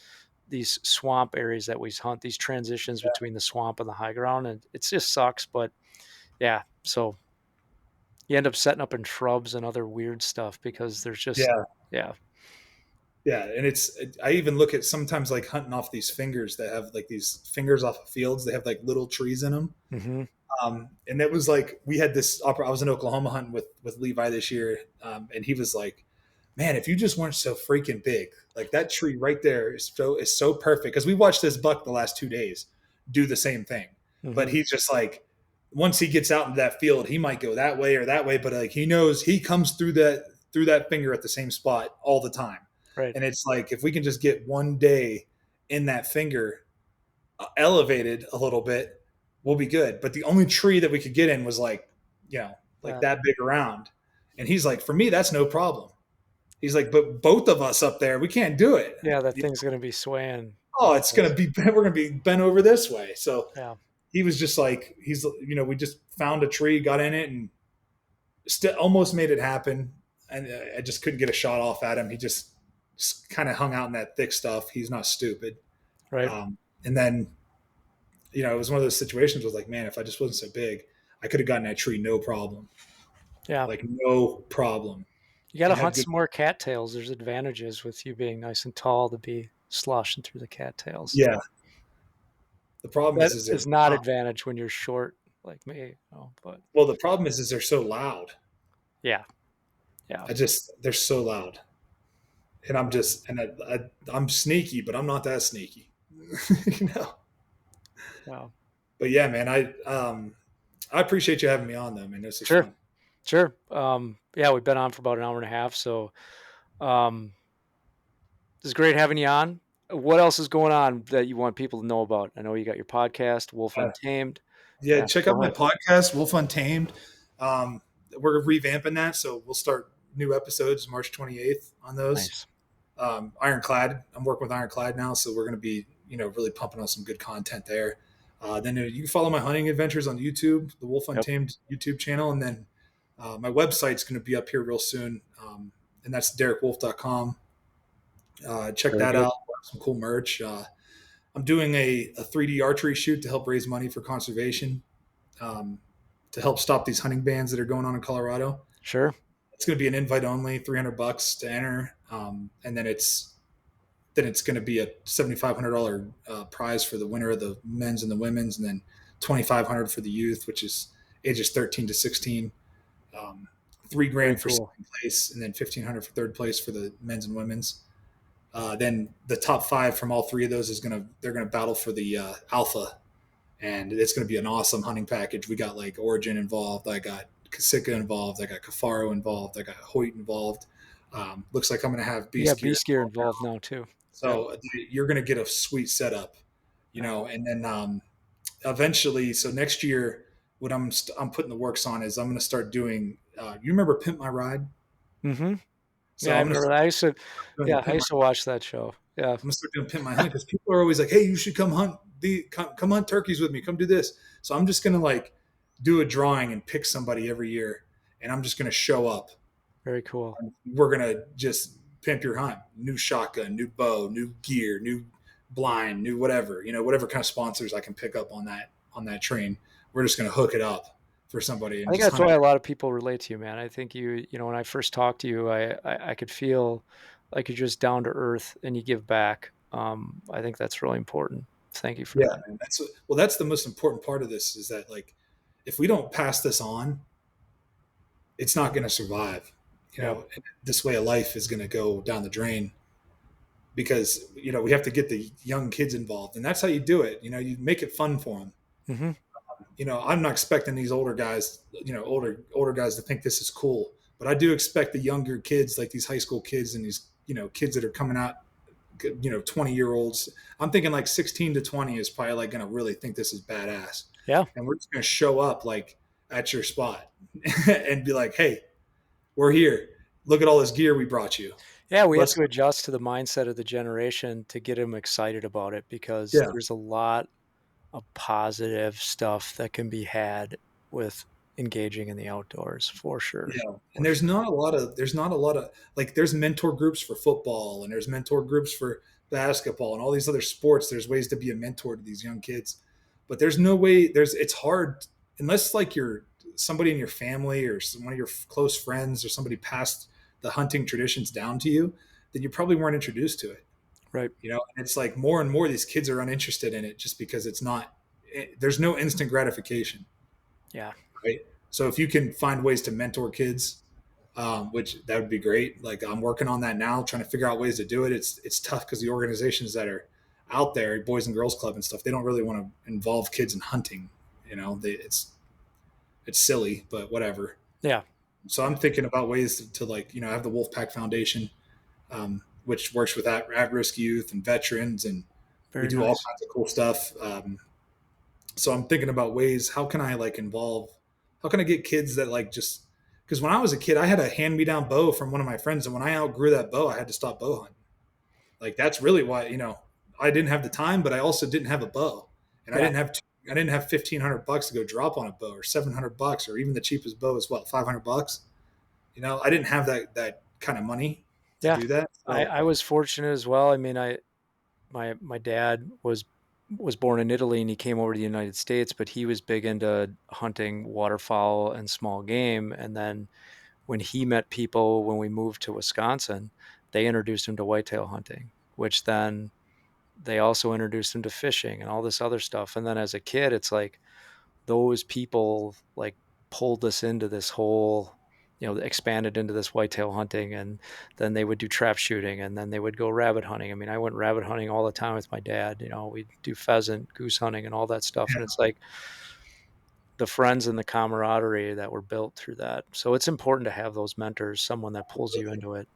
[SPEAKER 1] swamp areas that we hunt, these transitions between the swamp and the high ground, and it just sucks. But yeah, so you end up setting up in shrubs and other weird stuff because there's just
[SPEAKER 2] yeah.
[SPEAKER 1] yeah.
[SPEAKER 2] Yeah, and I even look at sometimes like hunting off these fingers that have like these fingers off of fields. They have like little trees in them.
[SPEAKER 1] Hmm.
[SPEAKER 2] And it was like we had this. I was in Oklahoma hunting with Levi this year, and he was like, "Man, if you just weren't so freaking big, like that tree right there is so perfect." Because we watched this buck the last 2 days do the same thing, but
[SPEAKER 1] Hmm.
[SPEAKER 2] he's just like, once he gets out into that field, he might go that way or that way, but like he knows he comes through that finger at the same spot all the time,
[SPEAKER 1] Right.
[SPEAKER 2] and it's like if we can just get one day in that finger elevated a little bit, we'll be good. But the only tree that we could get in was like
[SPEAKER 1] That.
[SPEAKER 2] that big around. And he's like, for me, that's no problem. He's like, but both of us up there, we can't do it.
[SPEAKER 1] Yeah, that thing's gonna be swaying
[SPEAKER 2] Oh,
[SPEAKER 1] like
[SPEAKER 2] it's gonna
[SPEAKER 1] this.
[SPEAKER 2] be we're gonna be bent over this way. So
[SPEAKER 1] Yeah.
[SPEAKER 2] he was just like, we just found a tree, got in it, and still almost made it happen. And I just couldn't get a shot off at him. He just kind of hung out in that thick stuff. He's not stupid.
[SPEAKER 1] Right.
[SPEAKER 2] And then it was one of those situations where like, man, if I just wasn't so big, I could have gotten that tree no problem.
[SPEAKER 1] Yeah.
[SPEAKER 2] Like no problem.
[SPEAKER 1] You got to
[SPEAKER 2] And had
[SPEAKER 1] hunt
[SPEAKER 2] good
[SPEAKER 1] some more cattails. There's advantages with you being nice and tall to be sloshing through the cattails.
[SPEAKER 2] yeah. The problem
[SPEAKER 1] That
[SPEAKER 2] is they're
[SPEAKER 1] is not
[SPEAKER 2] loud.
[SPEAKER 1] advantage when you're short like me. Oh, but
[SPEAKER 2] Well, the problem is they're so loud.
[SPEAKER 1] yeah, yeah,
[SPEAKER 2] They're so loud. And I'm sneaky, but I'm not that sneaky. you know.
[SPEAKER 1] wow.
[SPEAKER 2] But yeah, man, I appreciate you having me on though, man. This is
[SPEAKER 1] Sure,
[SPEAKER 2] fun.
[SPEAKER 1] sure. Yeah, we've been on for about an hour and a half, so um, it's great having you on. What else is going on that you want people to know about? I know you got your podcast, Wolf
[SPEAKER 2] Uh,
[SPEAKER 1] Untamed.
[SPEAKER 2] yeah,
[SPEAKER 1] Yeah,
[SPEAKER 2] check out
[SPEAKER 1] go
[SPEAKER 2] my
[SPEAKER 1] ahead.
[SPEAKER 2] podcast, Wolf Untamed. Um, we're revamping that, so we'll start new episodes March 28th on those.
[SPEAKER 1] Nice.
[SPEAKER 2] Ironclad. I'm working with Ironclad now, so we're going to be really pumping out some good content there. Then you can follow my hunting adventures on YouTube, the Wolf
[SPEAKER 1] Yep.
[SPEAKER 2] Untamed YouTube channel, and then my website's going to be up here real soon, and that's derekwolf.com. Check
[SPEAKER 1] Very
[SPEAKER 2] that
[SPEAKER 1] good.
[SPEAKER 2] out. Some cool merch. I'm doing a 3D archery shoot to help raise money for conservation, um, to help stop these hunting bans that are going on in Colorado.
[SPEAKER 1] Sure.
[SPEAKER 2] It's going to be an invite only, $300 to enter, and then it's going to be a $7,500 prize for the winner of the men's and the women's, and then $2,500 for the youth, which is ages 13 to 16. Um,
[SPEAKER 1] Very
[SPEAKER 2] $3,000 for
[SPEAKER 1] cool.
[SPEAKER 2] second place, and then $1,500 for third place for the men's and women's. Then the top five from all three of those they're gonna battle for the alpha, and it's gonna be an awesome hunting package. We got like Origin involved, I got Kasika involved, I got Kafaro involved, I got Hoyt involved. Looks like I'm gonna have
[SPEAKER 1] You got
[SPEAKER 2] Beast Gear
[SPEAKER 1] beast gear
[SPEAKER 2] involved
[SPEAKER 1] involved
[SPEAKER 2] now.
[SPEAKER 1] now too. Yep.
[SPEAKER 2] So you're going to get a sweet setup,
[SPEAKER 1] Yeah.
[SPEAKER 2] and then eventually, so next year, what I'm putting the works on is I'm going to start doing. You remember Pimp My Ride?
[SPEAKER 1] Mm-hmm.
[SPEAKER 2] So
[SPEAKER 1] Yeah, I
[SPEAKER 2] I'm going to
[SPEAKER 1] remember that.
[SPEAKER 2] start
[SPEAKER 1] I used to.
[SPEAKER 2] doing the
[SPEAKER 1] Yeah, I
[SPEAKER 2] Pimp My.
[SPEAKER 1] used to watch that show. Yeah.
[SPEAKER 2] I'm going to start doing Pimp My Hunt because people are always like, "Hey, you should come hunt come hunt turkeys with me. Come do this." So I'm just going to like do a drawing and pick somebody every year, and I'm just going to show up.
[SPEAKER 1] Very cool.
[SPEAKER 2] We're gonna just pimp your hunt. New shotgun, new bow, new gear, new blind, new whatever. Whatever kind of sponsors I can pick up on that train. We're just gonna hook it up for somebody
[SPEAKER 1] I
[SPEAKER 2] and
[SPEAKER 1] think
[SPEAKER 2] just
[SPEAKER 1] that's
[SPEAKER 2] hunt
[SPEAKER 1] why
[SPEAKER 2] it.
[SPEAKER 1] a lot of people relate to you, man. I think when I first talked to you, I could feel like you're just down to earth and you give back. I think that's really important. Thank you for
[SPEAKER 2] Yeah,
[SPEAKER 1] that.
[SPEAKER 2] man. That's the most important part of this is that like if we don't pass this on, it's not gonna survive.
[SPEAKER 1] Yeah.
[SPEAKER 2] This way of life is gonna go down the drain because we have to get the young kids involved, and that's how you do it. You make it fun for them.
[SPEAKER 1] Hmm.
[SPEAKER 2] I'm not expecting these older guys, older guys to think this is cool, but I do expect the younger kids, like these high school kids and these, kids that are coming out, 20-year-olds. I'm thinking like 16 to 20 is probably like going to really think this is badass.
[SPEAKER 1] Yeah.
[SPEAKER 2] And we're just going to show up like at your spot and be like, "Hey, we're here. Look at all this gear we brought you.
[SPEAKER 1] Yeah. We have
[SPEAKER 2] Let's."
[SPEAKER 1] to adjust to the mindset of the generation to get them excited about it because
[SPEAKER 2] Yeah.
[SPEAKER 1] there's a lot of positive stuff that can be had with engaging in the outdoors for sure.
[SPEAKER 2] Yeah, and
[SPEAKER 1] For sure.
[SPEAKER 2] there's not a lot of like there's mentor groups for football and there's mentor groups for basketball and all these other sports. There's ways to be a mentor to these young kids, but there's no way. It's hard unless like you're somebody in your family or one of your close friends or somebody passed the hunting traditions down to you. Then you probably weren't introduced to it.
[SPEAKER 1] Right.
[SPEAKER 2] And it's like more and more these kids are uninterested in it just because it's not. There's no instant gratification.
[SPEAKER 1] Yeah,
[SPEAKER 2] right? So if you can find ways to mentor kids, which that would be great. Like I'm working on that now, trying to figure out ways to do it. It's tough because the organizations that are out there, Boys and Girls Club and stuff, they don't really want to involve kids in hunting. It's silly, but whatever.
[SPEAKER 1] yeah,
[SPEAKER 2] So I'm thinking about ways to like have the Wolfpack Foundation, which works with at-risk youth and veterans, and we
[SPEAKER 1] very
[SPEAKER 2] do all
[SPEAKER 1] nice.
[SPEAKER 2] kinds of cool stuff. So I'm thinking about ways, how can I like how can I get kids that like just, because when I was a kid, I had a hand me down bow from one of my friends, and when I outgrew that bow, I had to stop bow hunting. Like that's really why I didn't have the time, but I also didn't have a bow, and
[SPEAKER 1] Yeah,
[SPEAKER 2] I didn't have $1,500 to go drop on a bow, or $700, or even the cheapest bow is what, $500. I didn't have that kind of money to
[SPEAKER 1] yeah.
[SPEAKER 2] do that. So
[SPEAKER 1] I was fortunate as well. I mean, my dad was born in Italy and he came over to the United States, but he was big into hunting waterfowl and small game. And then when he met people when we moved to Wisconsin, they introduced him to whitetail hunting, which then they also introduced him to fishing and all this other stuff. And then as a kid, it's like those people like pulled us into this whole, expanded into this whitetail hunting, and then they would do trap shooting, and then they would go rabbit hunting. I mean, I went rabbit hunting all the time with my dad. We'd do pheasant, goose hunting, and all that stuff. And it's like the friends and the camaraderie that were built through that. So it's important to have those mentors, someone that pulls you into it.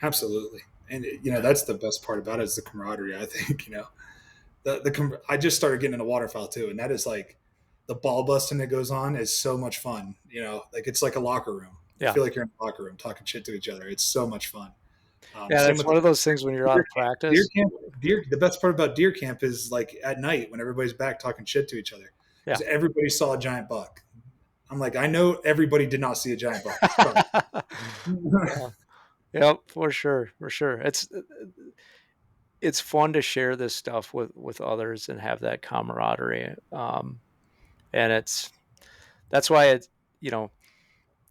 [SPEAKER 2] absolutely, and that's the best part about it, is the camaraderie. I think I just started getting into waterfowl too, and that is like the ball busting that goes on is so much fun. Like it's like a locker room. You
[SPEAKER 1] Yeah.
[SPEAKER 2] feel like you're in a locker room talking shit to each other. It's so much fun.
[SPEAKER 1] Yeah,
[SPEAKER 2] Same
[SPEAKER 1] that's
[SPEAKER 2] with
[SPEAKER 1] one of those things when you're out
[SPEAKER 2] deer
[SPEAKER 1] of
[SPEAKER 2] camp. Deer
[SPEAKER 1] practice.
[SPEAKER 2] camp. Deer. The best part about deer camp is like at night when everybody's back talking shit to each other,
[SPEAKER 1] Yeah.
[SPEAKER 2] because everybody saw a giant buck. I'm like, I know everybody did not see a giant buck. Trust me.
[SPEAKER 1] Yeah. Yep, for sure, for sure. It's fun to share this stuff with others and have that camaraderie. And that's why you know,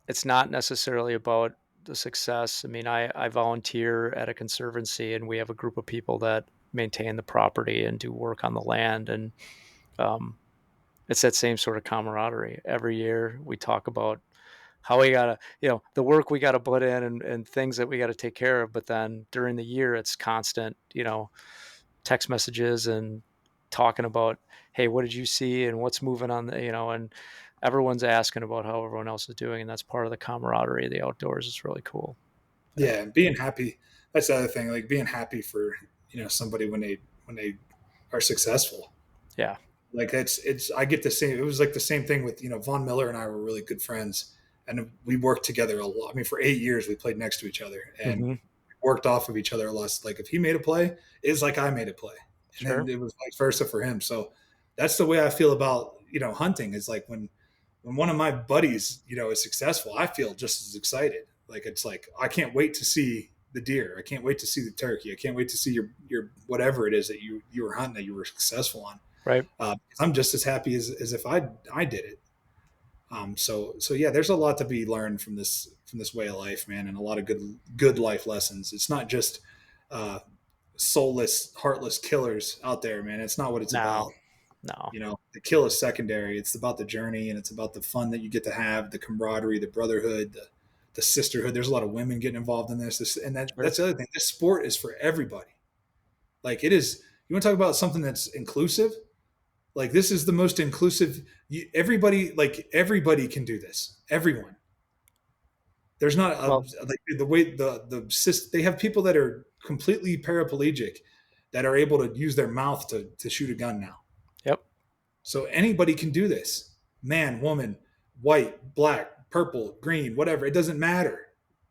[SPEAKER 1] it's not necessarily about the success. I mean, I volunteer at a conservancy, and we have a group of people that maintain the property and do work on the land, and um, it's that same sort of camaraderie. Every year, we talk about how we gotta, the work we gotta put in, and things that we gotta take care of. But then during the year, it's constant, text messages and talking about, hey, what did you see and what's moving on and everyone's asking about how everyone else is doing, and that's part of the camaraderie of the outdoors. It's really cool. Yeah.
[SPEAKER 2] Yeah, and being happy. That's the other thing. Like being happy for somebody when they are successful.
[SPEAKER 1] Yeah.
[SPEAKER 2] Like it's I get the same. It was like the same thing with Von Miller and I were really good friends, and we worked together a lot. I mean, for 8 years we played next to each other and
[SPEAKER 1] Hmm.
[SPEAKER 2] worked off of each other a lot. Like if he made a play, it's like I made a play, and then
[SPEAKER 1] Sure.
[SPEAKER 2] it was vice versa for him. So that's the way I feel about hunting. Is like when one of my buddies is successful, I feel just as excited. Like it's like I can't wait to see the deer. I can't wait to see the turkey. I can't wait to see your whatever it is that you were hunting that you were successful on.
[SPEAKER 1] Right.
[SPEAKER 2] I'm just as happy as if I did it. So yeah, there's a lot to be learned from this way of life, man, and a lot of good life lessons. It's not just uh, soulless, heartless killers out there, man. It's not what it's
[SPEAKER 1] No.
[SPEAKER 2] about.
[SPEAKER 1] No.
[SPEAKER 2] The kill is secondary. It's about the journey, and it's about the fun that you get to have, the camaraderie, the brotherhood, the sisterhood. There's a lot of women getting involved in this and
[SPEAKER 1] Sure.
[SPEAKER 2] that's the other thing. This sport is for everybody. Like it is. You want to talk about something that's inclusive? Like this is the most inclusive. Everybody can do this. Everyone. There's not a,
[SPEAKER 1] Well,
[SPEAKER 2] like the way they have people that are completely paraplegic that are able to use their mouth to shoot a gun now.
[SPEAKER 1] yep.
[SPEAKER 2] So anybody can do this. Man, woman, white, black, purple, green, whatever. It doesn't matter.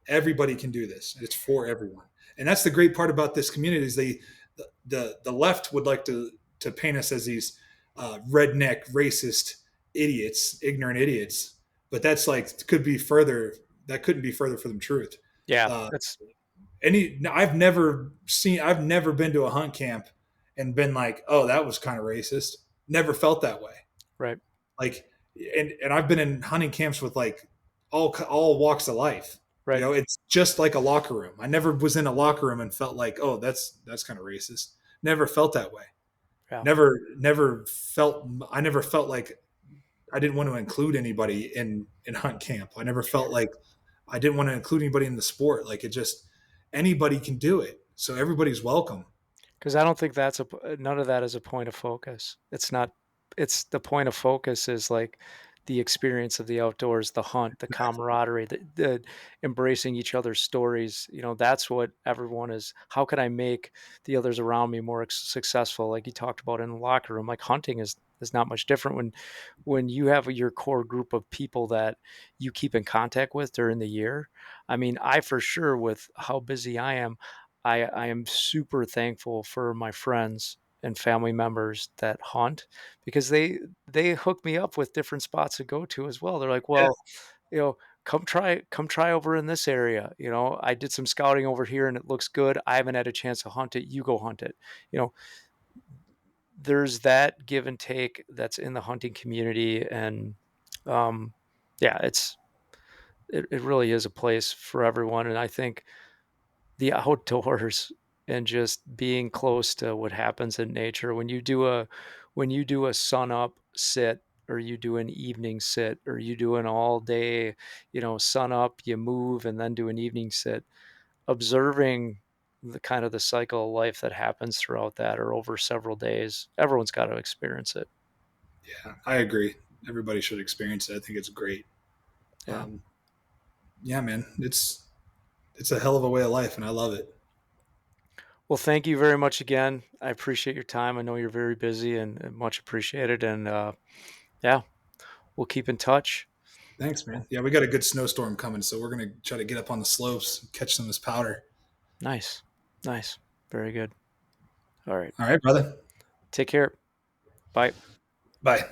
[SPEAKER 2] Everybody can do this. It's for everyone. And that's the great part about this community is the left would like to paint us as these redneck, racist idiots, ignorant idiots. But that's like could be further. That couldn't be further from the truth.
[SPEAKER 1] Yeah.
[SPEAKER 2] Uh,
[SPEAKER 1] That's
[SPEAKER 2] I've never been to a hunt camp and been like, oh, that was kind of racist. Never felt that way.
[SPEAKER 1] right.
[SPEAKER 2] Like, and I've been in hunting camps with like all walks of life.
[SPEAKER 1] Right.
[SPEAKER 2] It's just like a locker room. I never was in a locker room and felt like, oh, that's kind of racist. Never felt that way.
[SPEAKER 1] Yeah.
[SPEAKER 2] Never felt. I never felt like I didn't want to include anybody in hunt camp. I never felt like I didn't want to include anybody in the sport. Like it just anybody can do it, so everybody's welcome.
[SPEAKER 1] 'Cause I don't think that's none of that is a point of focus. It's not it's the point of focus is, like, the experience of the outdoors, the hunt, the camaraderie, the embracing each other's stories, that's what everyone is how can I make the others around me more successful, like you talked about in the locker room, like, hunting is not much different when you have your core group of people that you keep in contact with during the year. I mean, I for sure, with how busy I am, I am super thankful for my friends and family members that hunt because they hook me up with different spots to go to as well. They're like,
[SPEAKER 2] Yeah,
[SPEAKER 1] "Well, you know, come try over in this area. I did some scouting over here and it looks good. I haven't had a chance to hunt it. You go hunt it." You know, there's that give and take that's in the hunting community and um yeah, it really is a place for everyone and I think the outdoors and just being close to what happens in nature. When you do a sun up sit or you do an evening sit or you do an all day, sun up, you move and then do an evening sit, observing the kind of the cycle of life that happens throughout that or over several days. Everyone's got to experience it.
[SPEAKER 2] yeah, I agree. Everybody should experience it. I think it's great.
[SPEAKER 1] Yeah.
[SPEAKER 2] Um, yeah, man, it's a hell of a way of life, and I love it.
[SPEAKER 1] Well, thank you very much again. I appreciate your time. I know you're very busy and much appreciated. And yeah, we'll keep in touch.
[SPEAKER 2] Thanks, man. Yeah, we got a good snowstorm coming, so we're gonna try to get up on the slopes, and catch some of this powder.
[SPEAKER 1] Nice. Nice. Very good. All right.
[SPEAKER 2] All right, brother.
[SPEAKER 1] Take care. Bye.
[SPEAKER 2] Bye.